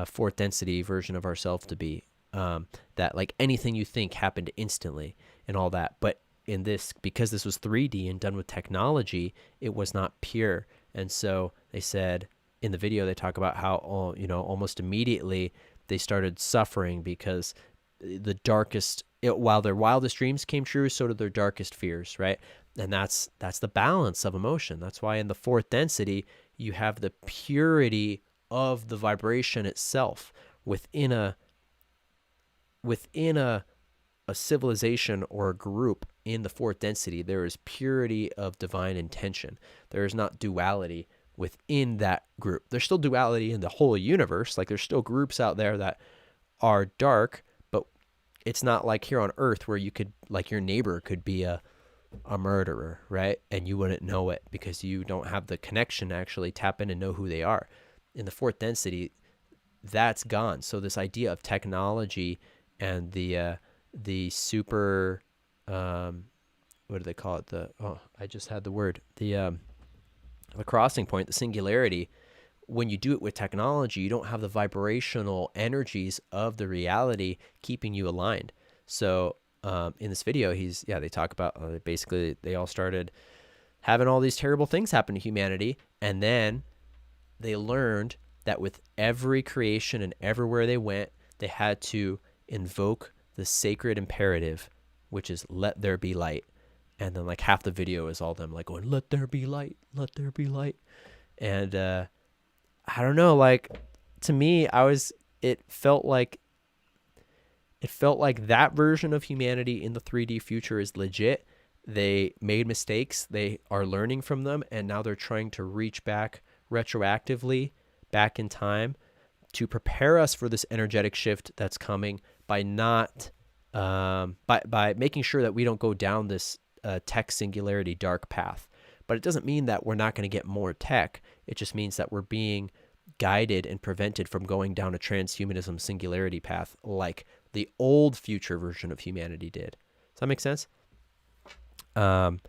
fourth density version of ourselves to be. That like anything you think happened instantly and all that. But in this, because this was 3D and done with technology, it was not pure. And so they said in the video, they talk about how, almost immediately they started suffering because the darkest, while their wildest dreams came true, so did their darkest fears, right? And that's the balance of emotion. That's why in the fourth density, you have the purity of the vibration itself within a civilization or a group. In the fourth density, there is purity of divine intention. There is not duality within that group. There's still duality in the whole universe. Like there's still groups out there that are dark, but it's not like here on Earth where you could, like your neighbor could be a murderer, right? And you wouldn't know it because you don't have the connection to actually tap in and know who they are. In the fourth density, that's gone. So this idea of technology and the super, what do they call it? I just had the word, the crossing point, the singularity. When you do it with technology, you don't have the vibrational energies of the reality keeping you aligned. So in this video, they talk about basically they all started having all these terrible things happen to humanity. And then they learned that with every creation and everywhere they went, they had to invoke the sacred imperative, which is let there be light. And then like half the video is all them like going, let there be light, let there be light. And I don't know, like to me, it felt like that version of humanity in the 3D future is legit. They made mistakes, they are learning from them, and now they're trying to reach back retroactively back in time to prepare us for this energetic shift that's coming by not by making sure that we don't go down this tech singularity dark path. But it doesn't mean that we're not going to get more tech. It just means that we're being guided and prevented from going down a transhumanism singularity path like the old future version of humanity did. Does that make sense? And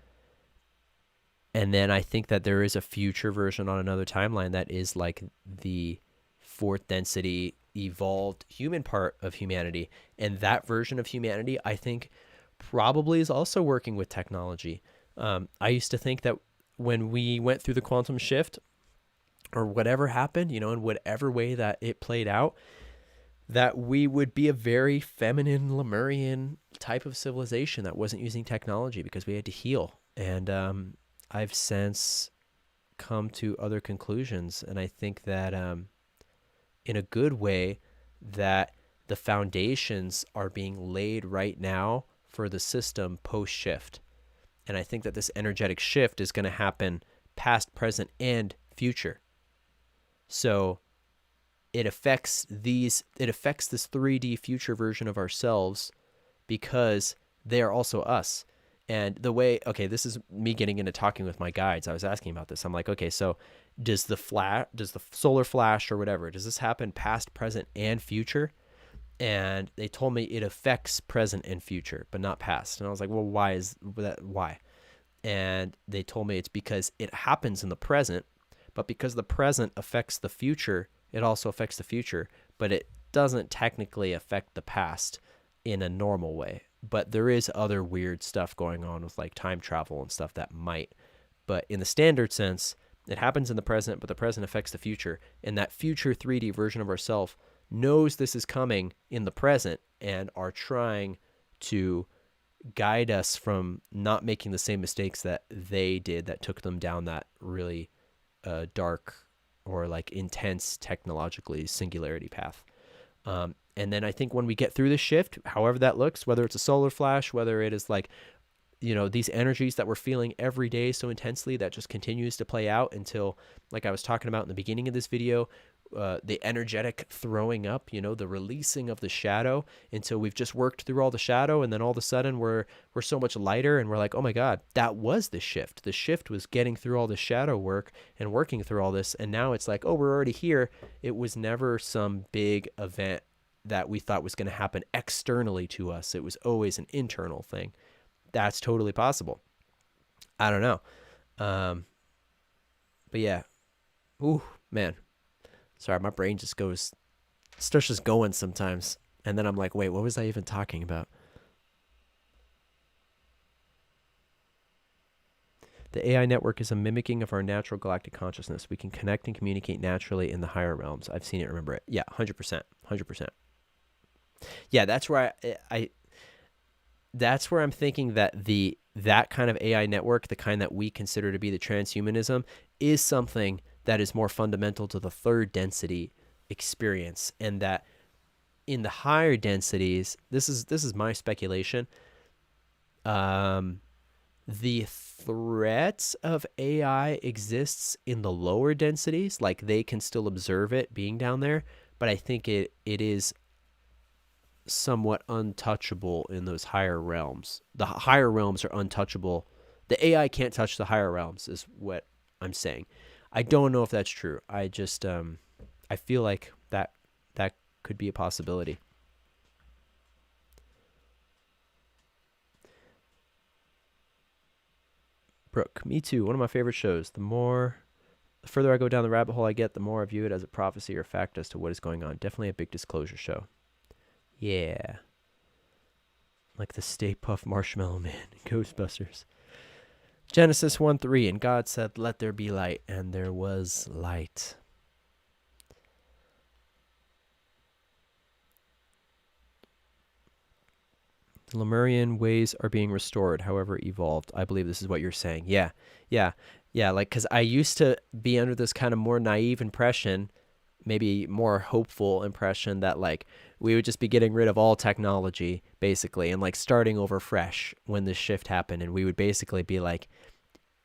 then I think that there is a future version on another timeline that is like the fourth density evolved human part of humanity. And that version of humanity, I think, probably is also working with technology. I used to think that when we went through the quantum shift or whatever happened, in whatever way that it played out, that we would be a very feminine Lemurian type of civilization that wasn't using technology because we had to heal. And I've since come to other conclusions. And I think that in a good way that the foundations are being laid right now for the system post-shift. And I think that this energetic shift is going to happen past, present, and future. So it affects this 3D future version of ourselves because they are also us. And the way, this is me getting into talking with my guides. I was asking about this. I'm like, okay, so does the solar flash or whatever, does this happen past, present, and future? And they told me it affects present and future, but not past. And I was like, well, why is that? Why? And they told me it's because it happens in the present, but because the present affects the future, it also affects the future, but it doesn't technically affect the past in a normal way. But there is other weird stuff going on with like time travel and stuff that might. But in the standard sense, it happens in the present, but the present affects the future. And that future 3D version of ourselves knows this is coming in the present and are trying to guide us from not making the same mistakes that they did that took them down that really dark or like intense technologically singularity path. And then I think when we get through the shift, however that looks, whether it's a solar flash, whether it is like, these energies that we're feeling every day so intensely that just continues to play out until, like I was talking about in the beginning of this video, the energetic throwing up, the releasing of the shadow until we've just worked through all the shadow. And then all of a sudden we're so much lighter and we're like, oh my God, that was the shift. The shift was getting through all the shadow work and working through all this. And now it's like, oh, we're already here. It was never some big event that we thought was going to happen externally to us. It was always an internal thing. That's totally possible. I don't know. But yeah. Ooh, man. Sorry, my brain just starts just going sometimes. And then I'm like, wait, what was I even talking about? The AI network is a mimicking of our natural galactic consciousness. We can connect and communicate naturally in the higher realms. I've seen it, remember it. Yeah, 100%. 100%. Yeah, that's where that's where I'm thinking that that kind of AI network, the kind that we consider to be the transhumanism, is something that is more fundamental to the third density experience, and that in the higher densities, this is my speculation, the threat of AI exists in the lower densities, like they can still observe it being down there, but I think it is somewhat untouchable in those higher realms. The higher realms are untouchable. The AI can't touch the higher realms is what I'm saying. I don't know if that's true. I just I feel like that could be a possibility. Brooke, me too. One of my favorite shows. The further I go down the rabbit hole I get, the more I view it as a prophecy or fact as to what is going on. Definitely a big disclosure show. Yeah. Like the Stay Puft Marshmallow Man in Ghostbusters. Genesis 1:3, and God said, let there be light, and there was light. The Lemurian ways are being restored, however evolved. I believe this is what you're saying. Yeah. Like, because I used to be under this kind of more naive impression, maybe more hopeful impression that like we would just be getting rid of all technology basically and like starting over fresh when this shift happened, and we would basically be like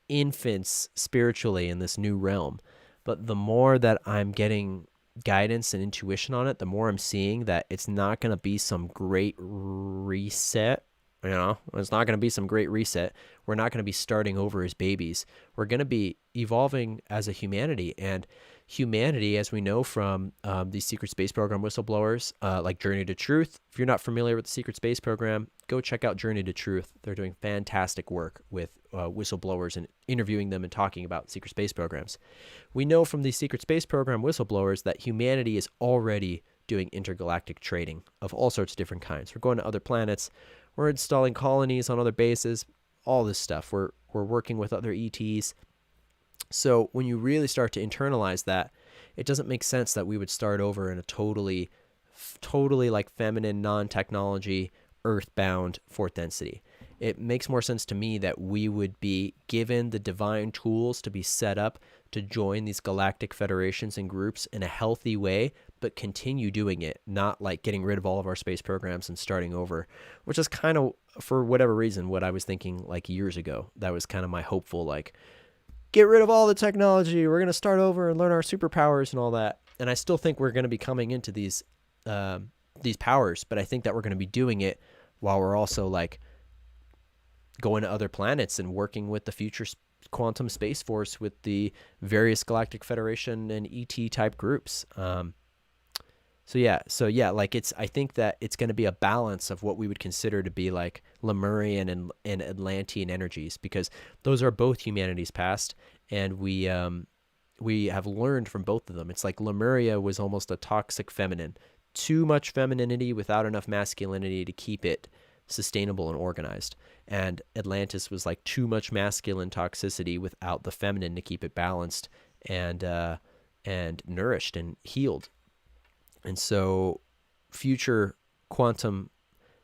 infants spiritually in this new realm. But the more that I'm getting guidance and intuition on it, the more I'm seeing that it's not going to be some great reset. It's not going to be some great reset. We're not going to be starting over as babies. We're going to be evolving as a humanity. And humanity, as we know from these secret space program whistleblowers, like Journey to Truth. If you're not familiar with the secret space program, go check out Journey to Truth. They're doing fantastic work with whistleblowers and interviewing them and talking about secret space programs. We know from these secret space program whistleblowers that humanity is already doing intergalactic trading of all sorts of different kinds. We're going to other planets. We're installing colonies on other bases, all this stuff. We're working with other ETs. So when you really start to internalize that, it doesn't make sense that we would start over in a totally like feminine, non-technology, earthbound fourth density. It makes more sense to me that we would be given the divine tools to be set up to join these galactic federations and groups in a healthy way, but continue doing it, not like getting rid of all of our space programs and starting over, which is kind of, for whatever reason, what I was thinking like years ago. That was kind of my hopeful, like, get rid of all the technology. We're going to start over and learn our superpowers and all that. And I still think we're going to be coming into these powers, but I think that we're going to be doing it while we're also like going to other planets and working with the future quantum space force with the various galactic federation and ET type groups. So yeah, like I think that it's going to be a balance of what we would consider to be like Lemurian and Atlantean energies, because those are both humanity's past, and we have learned from both of them. It's like Lemuria was almost a toxic feminine, too much femininity without enough masculinity to keep it sustainable and organized. And Atlantis was like too much masculine toxicity without the feminine to keep it balanced and nourished and healed. And so future quantum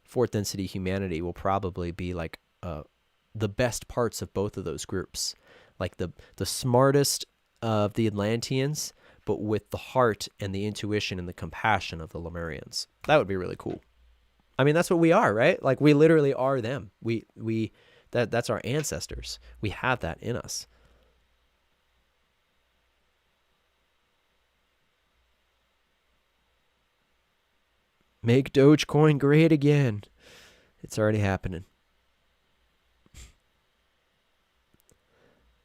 fourth density humanity will probably be like the best parts of both of those groups, like the smartest of the Atlanteans, but with the heart and the intuition and the compassion of the Lemurians. That would be really cool. I mean, that's what we are, right? Like, we literally are them. That's our ancestors. We have that in us. Make Dogecoin great again. It's already happening.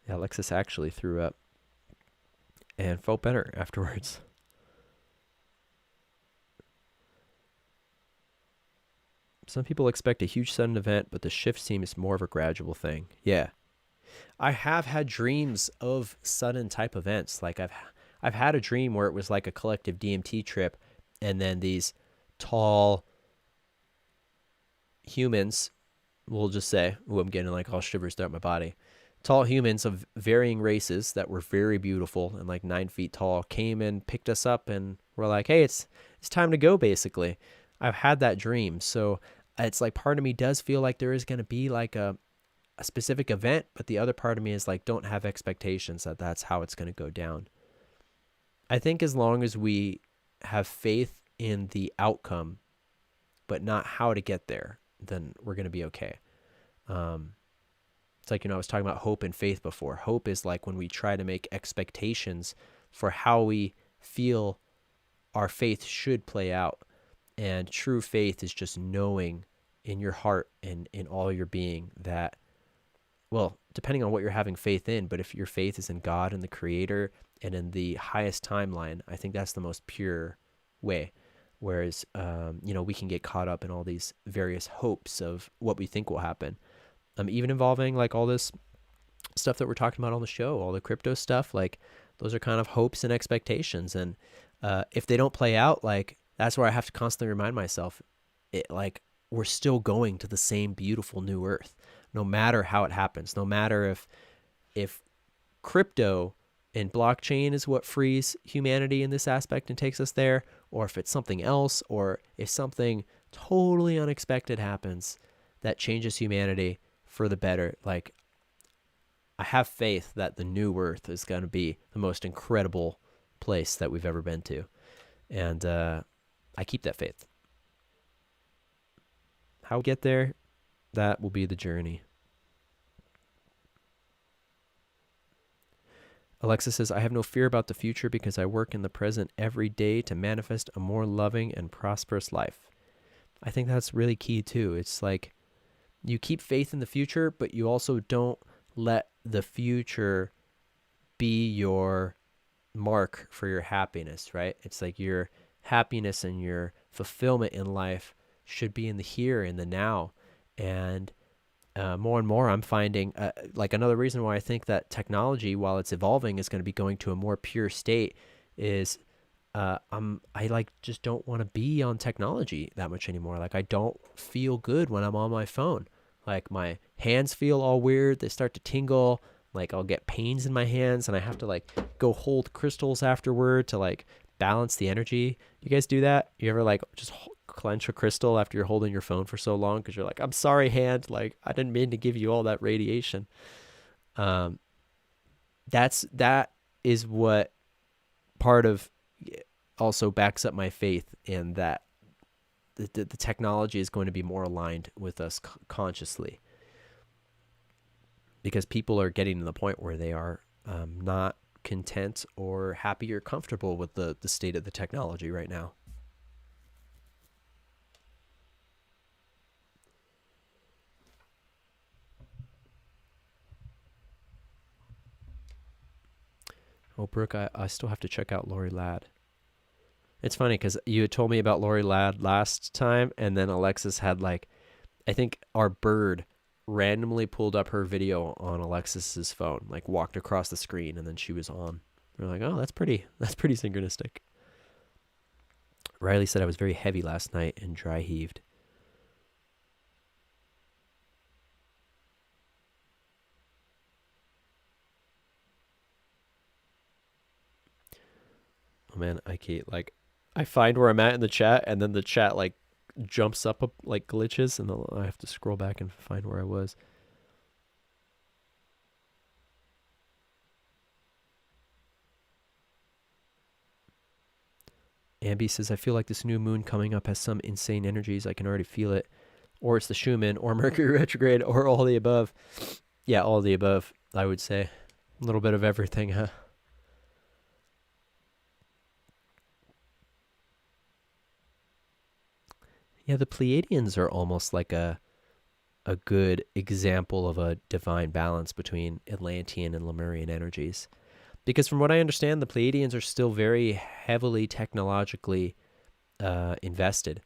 Yeah, Alexis actually threw up and felt better afterwards. Some people expect a huge sudden event, but the shift seems more of a gradual thing. Yeah. I have had dreams of sudden type events. Like I've had a dream where it was like a collective DMT trip, and then these tall humans, we'll just say, I'm getting like all shivers throughout my body. Tall humans of varying races that were very beautiful and like 9 feet tall came and picked us up and were like, hey, it's time to go, basically. I've had that dream. So it's like part of me does feel like there is going to be like a specific event, but the other part of me is like, don't have expectations that that's how it's going to go down. I think as long as we have faith in the outcome, but not how to get there, then we're going to be okay. It's like, I was talking about hope and faith before. Hope is like when we try to make expectations for how we feel our faith should play out. And true faith is just knowing in your heart and in all your being that, well, depending on what you're having faith in, but if your faith is in God and the Creator and in the highest timeline, I think that's the most pure way. Whereas, we can get caught up in all these various hopes of what we think will happen. Even involving like all this stuff that we're talking about on the show, all the crypto stuff, like those are kind of hopes and expectations. And if they don't play out, like that's where I have to constantly remind myself, we're still going to the same beautiful new earth, no matter how it happens, no matter if crypto and blockchain is what frees humanity in this aspect and takes us there, or if it's something else, or if something totally unexpected happens that changes humanity for the better. Like, I have faith that the new earth is going to be the most incredible place that we've ever been to. And I keep that faith. How we get there, that will be the journey. Alexa says, I have no fear about the future because I work in the present every day to manifest a more loving and prosperous life. I think that's really key too. It's like you keep faith in the future, but you also don't let the future be your mark for your happiness, right? It's like your happiness and your fulfillment in life should be in the here, in the now. And more and more I'm finding like another reason why I think that technology, while it's evolving, is going to be going to a more pure state is I like just don't want to be on technology that much anymore. Like I don't feel good when I'm on my phone. Like my hands feel all weird. They start to tingle. Like I'll get pains in my hands and I have to like go hold crystals afterward to like balance the energy. You guys do that? You ever like just clench a crystal after you're holding your phone for so long because you're like, I'm sorry, hand, like I didn't mean to give you all that radiation. That is what part of also backs up my faith in that the technology is going to be more aligned with us consciously, because people are getting to the point where they are not content or happy or comfortable with the state of the technology right now. Oh, Brooke, I still have to check out Lori Ladd. It's funny because you had told me about Lori Ladd last time, and then Alexis had like, I think our bird randomly pulled up her video on Alexis's phone, like walked across the screen, and then she was on. We're like, oh, that's pretty synchronistic. Riley said I was very heavy last night and dry heaved. Oh man, I find where I'm at in the chat, and then the chat like jumps up like glitches, and I have to scroll back and find where I was. Ambi says, I feel like this new moon coming up has some insane energies. I can already feel it. Or it's the Schumann, or Mercury retrograde, or all the above. Yeah, all the above, I would say. A little bit of everything, huh? Yeah, the Pleiadians are almost like a good example of a divine balance between Atlantean and Lemurian energies. Because from what I understand, the Pleiadians are still very heavily technologically invested.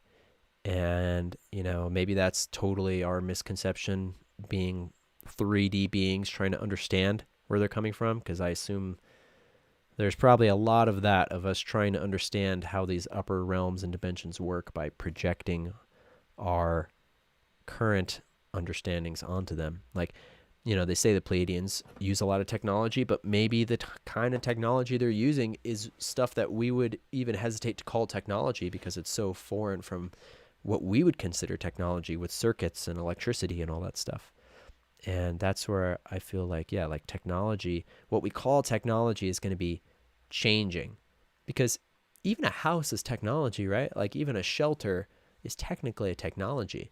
And, you know, maybe that's totally our misconception, being 3D beings trying to understand where they're coming from. Because I assume there's probably a lot of that, of us trying to understand how these upper realms and dimensions work by projecting our current understandings onto them. Like, you know, they say the Pleiadians use a lot of technology, but maybe the kind of technology they're using is stuff that we would even hesitate to call technology because it's so foreign from what we would consider technology, with circuits and electricity and all that stuff. And that's where I feel like, yeah, like technology, what we call technology is going to be changing, because even a house is technology, right? Like even a shelter is technically a technology.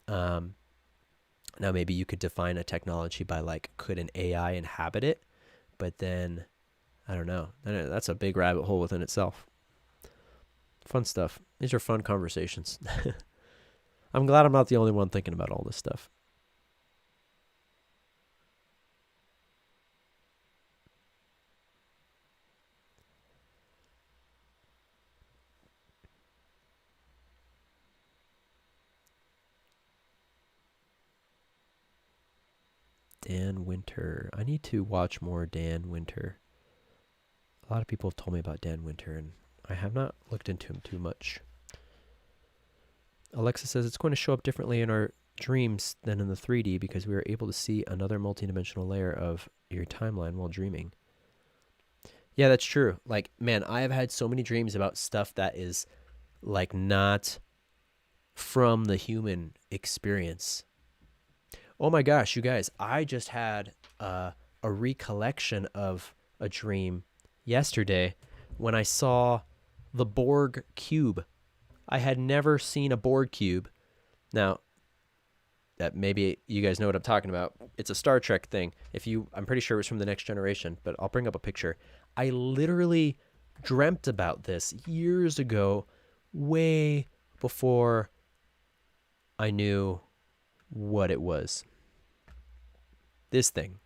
Now maybe you could define a technology by like, could an AI inhabit it? But then, I don't know. That's a big rabbit hole within itself. Fun stuff. These are fun conversations. I'm glad I'm not the only one thinking about all this stuff. Dan Winter. I need to watch more Dan Winter. A lot of people have told me about Dan Winter, and I have not looked into him too much. Alexa says it's going to show up differently in our dreams than in the 3D because we are able to see another multidimensional layer of your timeline while dreaming. Yeah, that's true. Like, man, I have had so many dreams about stuff that is like not from the human experience. Oh my gosh, you guys, I just had a recollection of a dream yesterday when I saw the Borg cube. I had never seen a Borg cube. Now, that maybe you guys know what I'm talking about. It's a Star Trek thing. I'm pretty sure it was from The Next Generation, but I'll bring up a picture. I literally dreamt about this years ago, way before I knew what it was. This thing.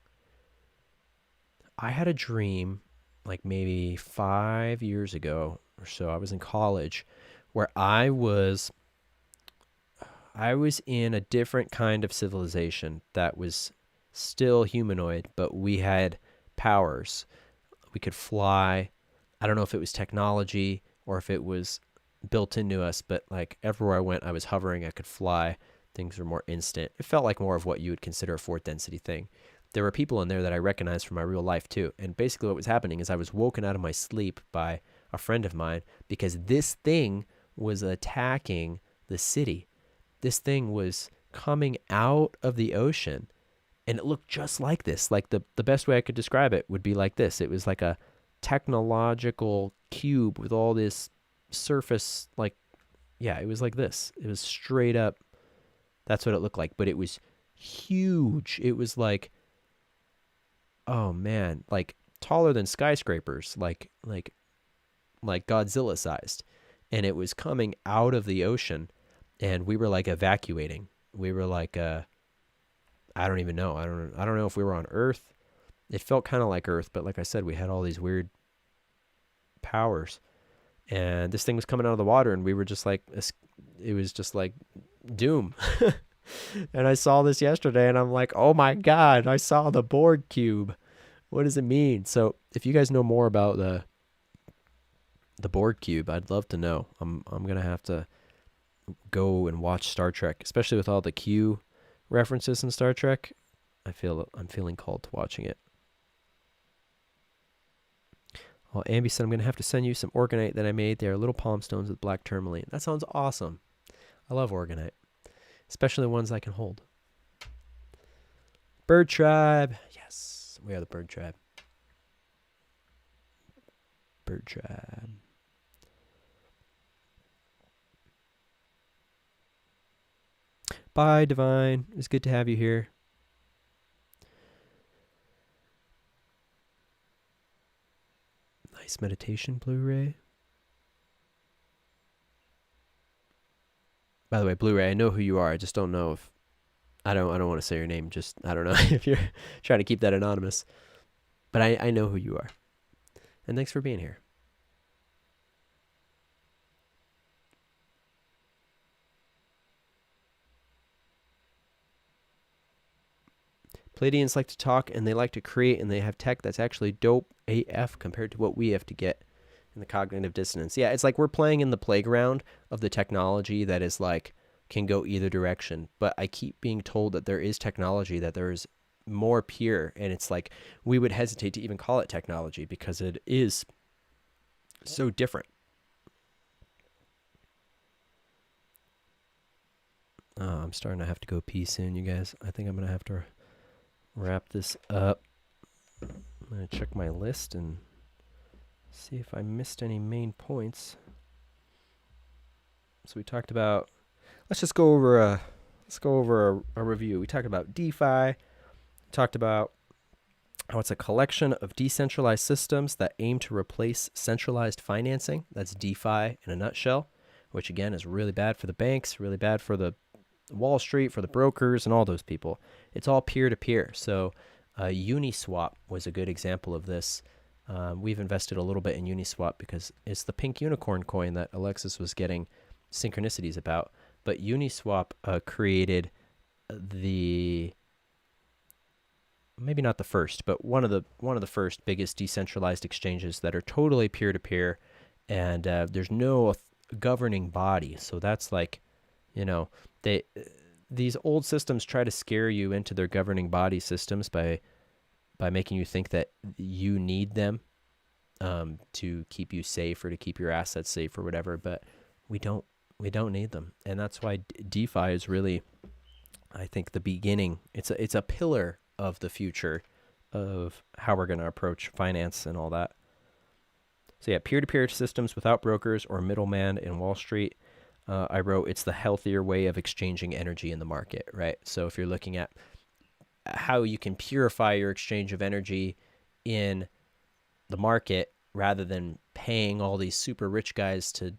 I had a dream like maybe 5 years ago or so. I was in college where I was in a different kind of civilization that was still humanoid, but we had powers. We could fly. I don't know if it was technology or if it was built into us, but like everywhere I went, I was hovering. I could fly. Things were more instant. It felt like more of what you would consider a fourth density thing. There were people in there that I recognized from my real life too. And basically what was happening is I was woken out of my sleep by a friend of mine because this thing was attacking the city. This thing was coming out of the ocean, and it looked just like this. Like the best way I could describe it would be like this. It was like a technological cube with all this surface, like, yeah, it was like this. It was straight up. That's what it looked like, but it was huge. It was like, oh man, like taller than skyscrapers, like Godzilla sized. And it was coming out of the ocean, and we were like evacuating. We were like, I don't even know. I don't know if we were on Earth. It felt kind of like Earth, but like I said, we had all these weird powers, and this thing was coming out of the water, and we were just like, it was just like doom. And I saw this yesterday, and I'm like, oh my God, I saw the Borg cube. What does it mean? So if you guys know more about the Borg cube, I'd love to know. I'm gonna have to go and watch Star Trek, especially with all the Q references in Star Trek. I'm feeling called to watching it. Well, Ambi said I'm gonna have to send you some organite that I made. They are little palm stones with black tourmaline. That sounds awesome. I love organite, especially the ones I can hold. Bird tribe. Yes, we are the bird tribe. Bird tribe. Bye, Divine. It's good to have you here. Nice meditation Blu-ray. By the way, Blu-ray, I know who you are. I just don't know if I don't want to say your name. Just I don't know if you're trying to keep that anonymous. But I know who you are. And thanks for being here. Palladians like to talk and they like to create, and they have tech that's actually dope AF compared to what we have to get in the cognitive dissonance. Yeah, it's like we're playing in the playground of the technology that is like can go either direction. But I keep being told that there is technology that there is more pure, and it's like we would hesitate to even call it technology because it is so different. I'm starting to have to go pee soon, you guys. I think I'm going to have to wrap this up. I'm going to check my list and see if I missed any main points. So we talked about, let's go over a review. We talked about DeFi, talked about how it's a collection of decentralized systems that aim to replace centralized financing. That's DeFi in a nutshell, which again is really bad for the banks, really bad for the Wall Street, for the brokers, and all those people. It's all peer-to-peer. So Uniswap was a good example of this. We've invested a little bit in Uniswap because it's the pink unicorn coin that Alexis was getting synchronicities about. But Uniswap created maybe not the first, but one of the first biggest decentralized exchanges that are totally peer-to-peer, and there's no governing body. So that's like, these old systems try to scare you into their governing body systems by making you think that you need them to keep you safe or to keep your assets safe or whatever. But we don't need them, and that's why DeFi is really, I think, the beginning. It's a pillar of the future of how we're going to approach finance and all that. So yeah, peer-to-peer systems without brokers or middleman in Wall Street. I wrote it's the healthier way of exchanging energy in the market, right? So if you're looking at how you can purify your exchange of energy in the market rather than paying all these super rich guys to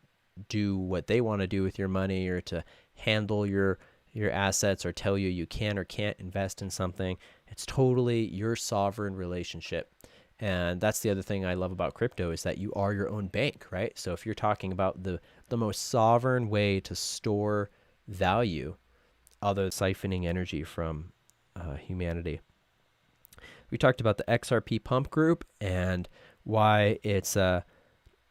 do what they want to do with your money or to handle your assets or tell you can or can't invest in something, it's totally your sovereign relationship. And that's the other thing I love about crypto is that you are your own bank, right? So if you're talking about the most sovereign way to store value, other than siphoning energy from humanity. We talked about the XRP Pump group and why it's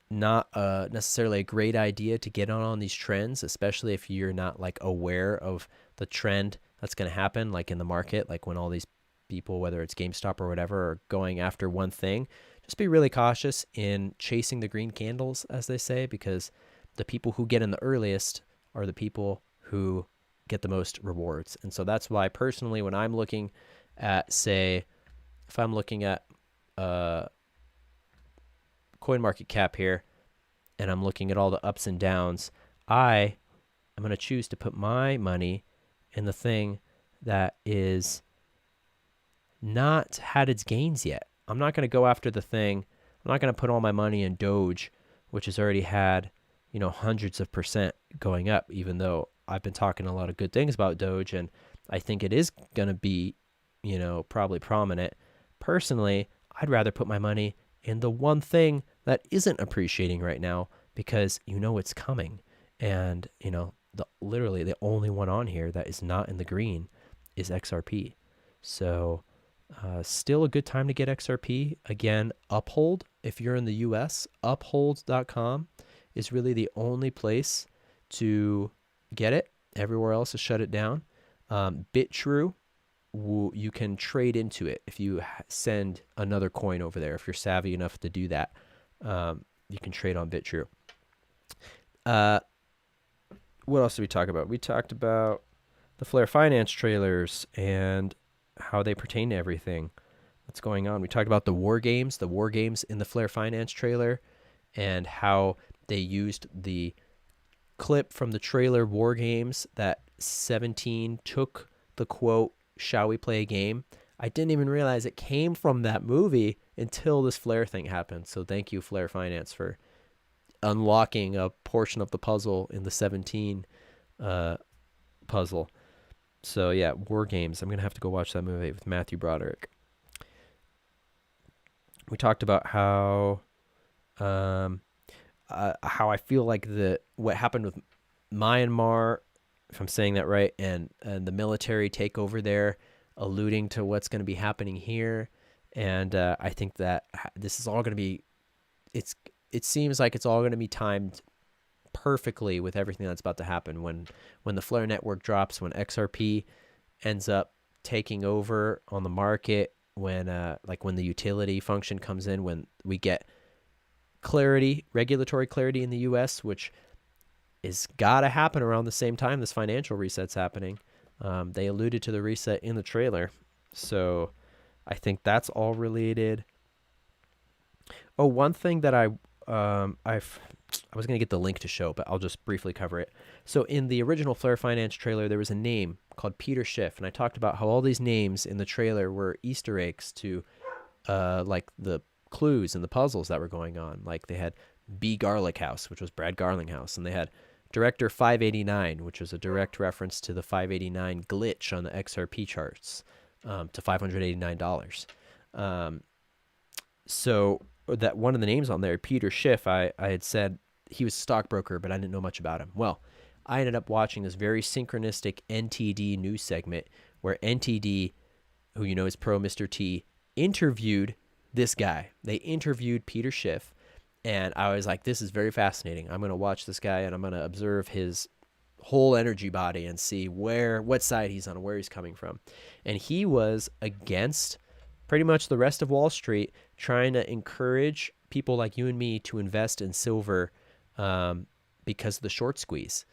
not necessarily a great idea to get on these trends, especially if you're not like aware of the trend that's going to happen, like in the market, like when all these people, whether it's GameStop or whatever, are going after one thing. Just be really cautious in chasing the green candles, as they say, because the people who get in the earliest are the people who get the most rewards. And so that's why personally, when I'm looking at, say, if I'm looking at CoinMarketCap here, and I'm looking at all the ups and downs, I am going to choose to put my money in the thing that is not had its gains yet. I'm not going to go after the thing. I'm not going to put all my money in Doge, which has already had, hundreds of % going up, even though I've been talking a lot of good things about Doge, and I think it is going to be, probably prominent. Personally, I'd rather put my money in the one thing that isn't appreciating right now because it's coming. And, literally the only one on here that is not in the green is XRP. So still a good time to get XRP. Again, Uphold, if you're in the US, uphold.com is really the only place to get it. Everywhere else has shut it down. BitTrue, you can trade into it if you send another coin over there. If you're savvy enough to do that, you can trade on BitTrue. What else did we talk about? We talked about the Flare Finance trailers and how they pertain to everything that's going on. We talked about the war games in the Flare Finance trailer, and how they used the clip from the trailer war games that 17 took the quote, "Shall we play a game?" I didn't even realize it came from that movie until this Flare thing happened. So thank you, Flare Finance, for unlocking a portion of the puzzle in the 17 puzzle. So yeah, War Games. I'm going to have to go watch that movie with Matthew Broderick. We talked about how I feel like what happened with Myanmar, if I'm saying that right, and the military takeover there, alluding to what's going to be happening here. And I think that this is all going to be, it seems like it's all going to be timed perfectly with everything that's about to happen when the Flare network drops, when XRP ends up taking over on the market, when when the utility function comes in, when we get clarity, regulatory clarity in the US, which is gotta happen around the same time this financial reset's happening. They alluded to the reset in the trailer, so I think that's all related. Oh, one thing that I was going to get the link to show, but I'll just briefly cover it. So in the original Flare Finance trailer, there was a name called Peter Schiff, and I talked about how all these names in the trailer were Easter eggs to like the clues and the puzzles that were going on. Like they had B. Garlic House, which was Brad Garlinghouse, and they had Director 589, which was a direct reference to the 589 glitch on the XRP charts, to $589. So that one of the names on there, Peter Schiff, I had said he was a stockbroker, but I didn't know much about him. Well, I ended up watching this very synchronistic NTD news segment where NTD, who you know is Pro Mr. T, interviewed this guy. They interviewed Peter Schiff, and I was like, this is very fascinating. I'm going to watch this guy, and I'm going to observe his whole energy body and see what side he's on, where he's coming from. And he was against pretty much the rest of Wall Street, trying to encourage people like you and me to invest in silver because of the short squeeze.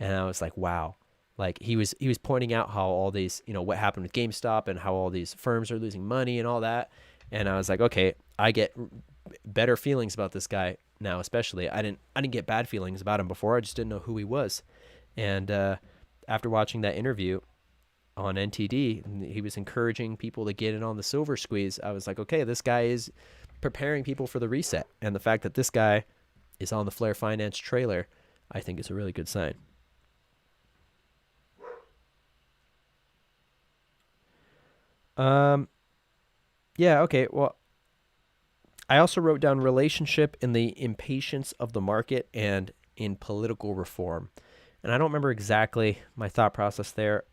And I was like, wow. Like he was pointing out how all these, what happened with GameStop and how all these firms are losing money and all that. And I was like, okay, I get better feelings about this guy now, especially. I didn't get bad feelings about him before. I just didn't know who he was. And after watching that interview on NTD, he was encouraging people to get in on the silver squeeze. I was like, okay, this guy is preparing people for the reset. And the fact that this guy is on the Flare Finance trailer, I think is a really good sign. Yeah, okay. Well, I also wrote down relationship in the impatience of the market and in political reform. And I don't remember exactly my thought process there,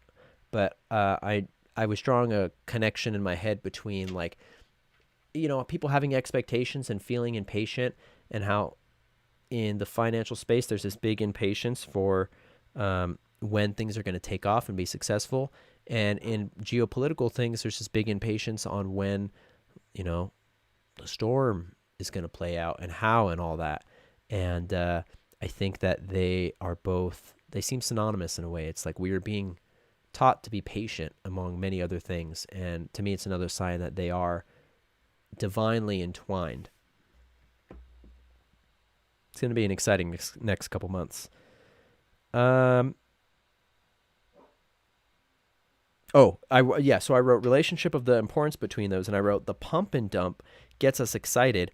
but I was drawing a connection in my head between people having expectations and feeling impatient, and how in the financial space there's this big impatience for when things are going to take off and be successful. And in geopolitical things, there's this big impatience on when, the storm is going to play out and how and all that. And I think that they seem synonymous in a way. It's like we are being taught to be patient among many other things. And to me, it's another sign that they are divinely entwined. It's going to be an exciting next couple months. So I wrote relationship of the importance between those, and I wrote the pump and dump gets us excited,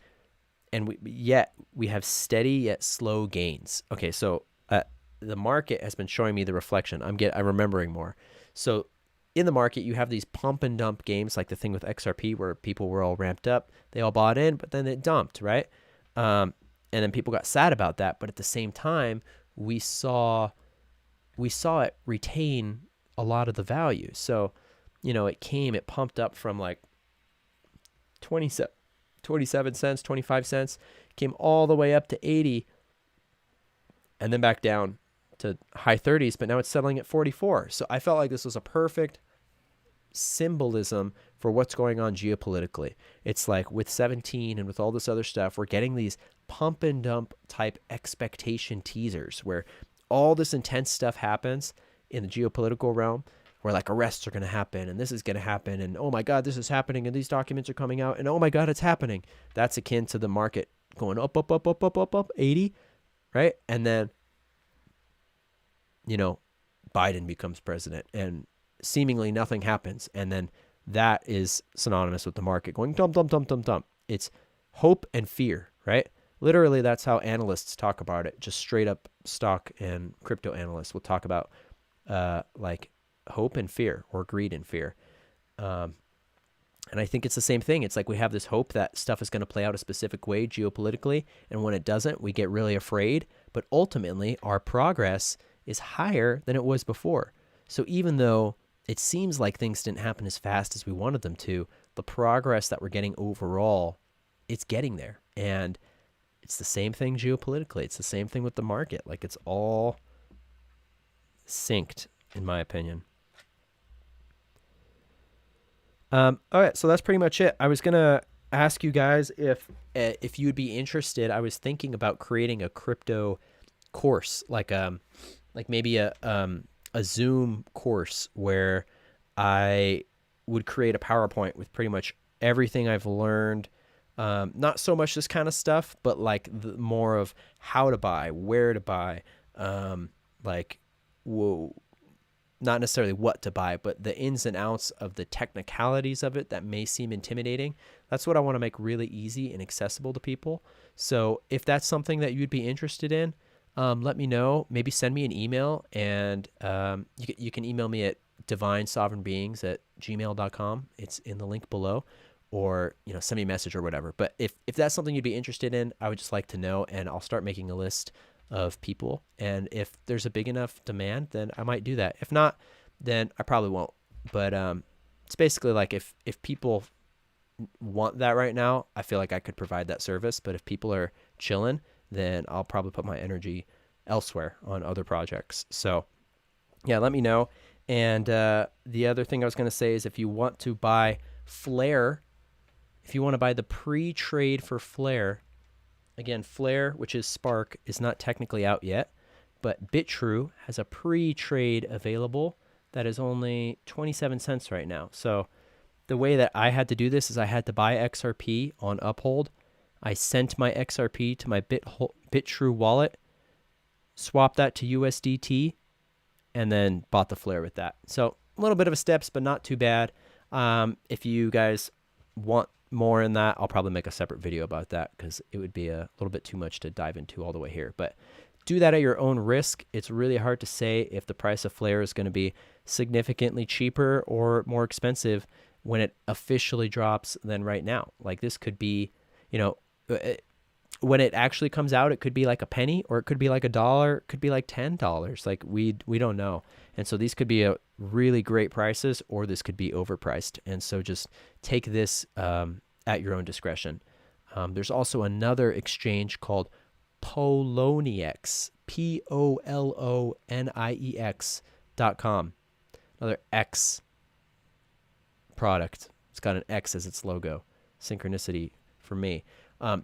and we have steady yet slow gains. Okay, so the market has been showing me the reflection. I'm remembering more. So in the market, you have these pump and dump games, like the thing with XRP, where people were all ramped up, they all bought in, but then it dumped, right? And then people got sad about that, but at the same time, we saw it retain a lot of the value. So, it pumped up from like 27 cents, 25 cents, came all the way up to 80, and then back down to high 30s, but now it's settling at 44. So I felt like this was a perfect symbolism for what's going on geopolitically. It's like with 17 and with all this other stuff, we're getting these pump and dump type expectation teasers where all this intense stuff happens in the geopolitical realm, where like arrests are going to happen and this is going to happen and oh my God, this is happening and these documents are coming out and oh my God, it's happening. That's akin to the market going up, 80, right? And then, Biden becomes president and seemingly nothing happens. And then that is synonymous with the market going dump, dump, dump, dump, dump. It's hope and fear, right? Literally, that's how analysts talk about it. Just straight up stock and crypto analysts will talk about like hope and fear, or greed and fear. And I think it's the same thing. It's like we have this hope that stuff is going to play out a specific way geopolitically, and when it doesn't, we get really afraid. But ultimately, our progress is higher than it was before. So even though it seems like things didn't happen as fast as we wanted them to, the progress that we're getting overall, it's getting there. And it's the same thing geopolitically. It's the same thing with the market. Like, it's all synced, in my opinion. All right, so that's pretty much it. I was gonna ask you guys if you'd be interested. I was thinking about creating a crypto course, like maybe a Zoom course where I would create a PowerPoint with pretty much everything I've learned. Not so much this kind of stuff, but like more of how to buy, where to buy, not necessarily what to buy, but the ins and outs of the technicalities of it that may seem intimidating. That's what I want to make really easy and accessible to people. So if that's something that you'd be interested in, let me know. Maybe send me an email, and you can email me at DivineSovereignBeings@gmail.com. It's in the link below, or send me a message or whatever. But if that's something you'd be interested in, I would just like to know, and I'll start making a list of people. And if there's a big enough demand, then I might do that. If not, then I probably won't. But it's basically like if people want that right now, I feel like I could provide that service. But if people are chilling, then I'll probably put my energy elsewhere on other projects. So yeah, let me know. And the other thing I was going to say is, if you want to buy Flare, if you want to buy the pre-trade for Flare, again, Flare, which is Spark, is not technically out yet, but BitTrue has a pre-trade available that is only 27 cents right now. So the way that I had to do this is I had to buy XRP on Uphold. I sent my XRP to my BitTrue wallet, swapped that to USDT, and then bought the Flare with that. So a little bit of a steps, but not too bad. If you guys want more in that, I'll probably make a separate video about that, because it would be a little bit too much to dive into all the way here. But do that at your own risk. It's really hard to say if the price of Flare is going to be significantly cheaper or more expensive when it officially drops than right now. Like, this could be, when it actually comes out, it could be like a penny, or it could be like $1, it could be like $10. Like, we don't know. And so these could be really great prices, or this could be overpriced. And so just take this at your own discretion. There's also another exchange called Poloniex, POLONIEX.com. Another X product. It's got an X as its logo. Synchronicity for me.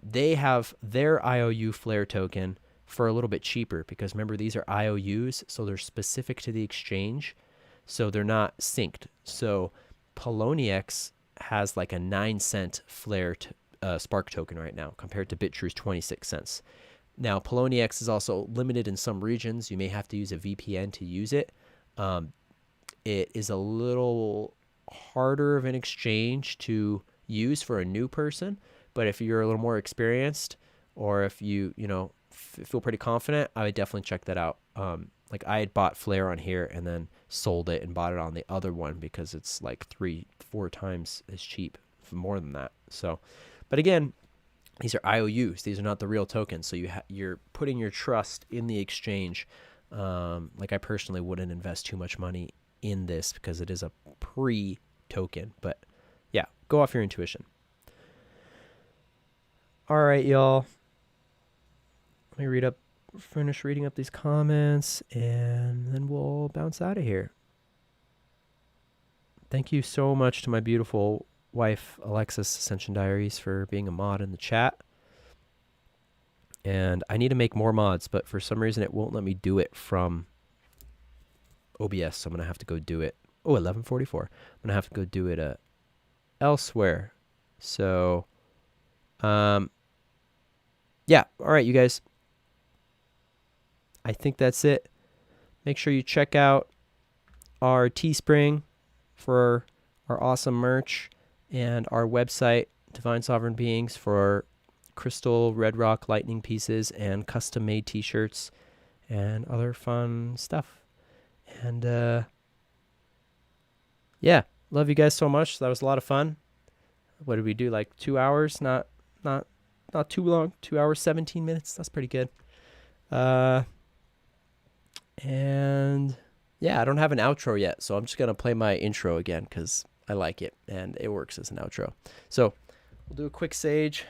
They have their IOU Flare token for a little bit cheaper, because remember, these are IOUs, so they're specific to the exchange, so they're not synced. So Poloniex has like a 9-cent Flare Spark token right now, compared to BitTrue's 26 cents. Now, Poloniex is also limited in some regions. You may have to use a VPN to use it. It is a little harder of an exchange to use for a new person, but if you're a little more experienced, or if you feel pretty confident, I would definitely check that out. Like, I had bought Flare on here and then sold it and bought it on the other one, because it's like 3-4 times as cheap, more than that. So, but again, these are IOUs. These are not the real tokens. So you're putting your trust in the exchange. Like, I personally wouldn't invest too much money in this, because it is a pre-token. But yeah, go off your intuition. All right, y'all. Let me finish reading up these comments, and then we'll bounce out of here. Thank you so much to my beautiful wife, Alexis Ascension Diaries, for being a mod in the chat. And I need to make more mods, but for some reason it won't let me do it from OBS, so I'm going to have to go do it. Oh, 11:44. I'm going to have to go do it elsewhere. So, yeah. All right, you guys. I think that's it. Make sure you check out our Teespring for our awesome merch, and our website, Divine Sovereign Beings, for crystal red rock lightning pieces and custom made t-shirts and other fun stuff. And yeah, love you guys so much. That was a lot of fun. What did we do? Like 2 hours? Not too long. 2 hours 17 minutes. That's pretty good. And yeah, I don't have an outro yet, so I'm just gonna play my intro again because I like it and it works as an outro. So we'll do a quick sage.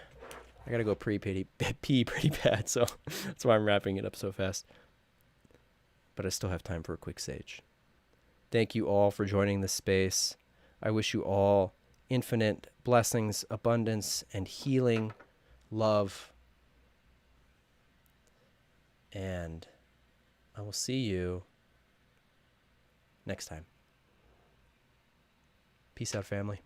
I gotta go pee pretty bad, so that's why I'm wrapping it up so fast. But I still have time for a quick sage. Thank you all for joining this space. I wish you all infinite blessings, abundance, and healing, love. And I will see you next time. Peace out, family.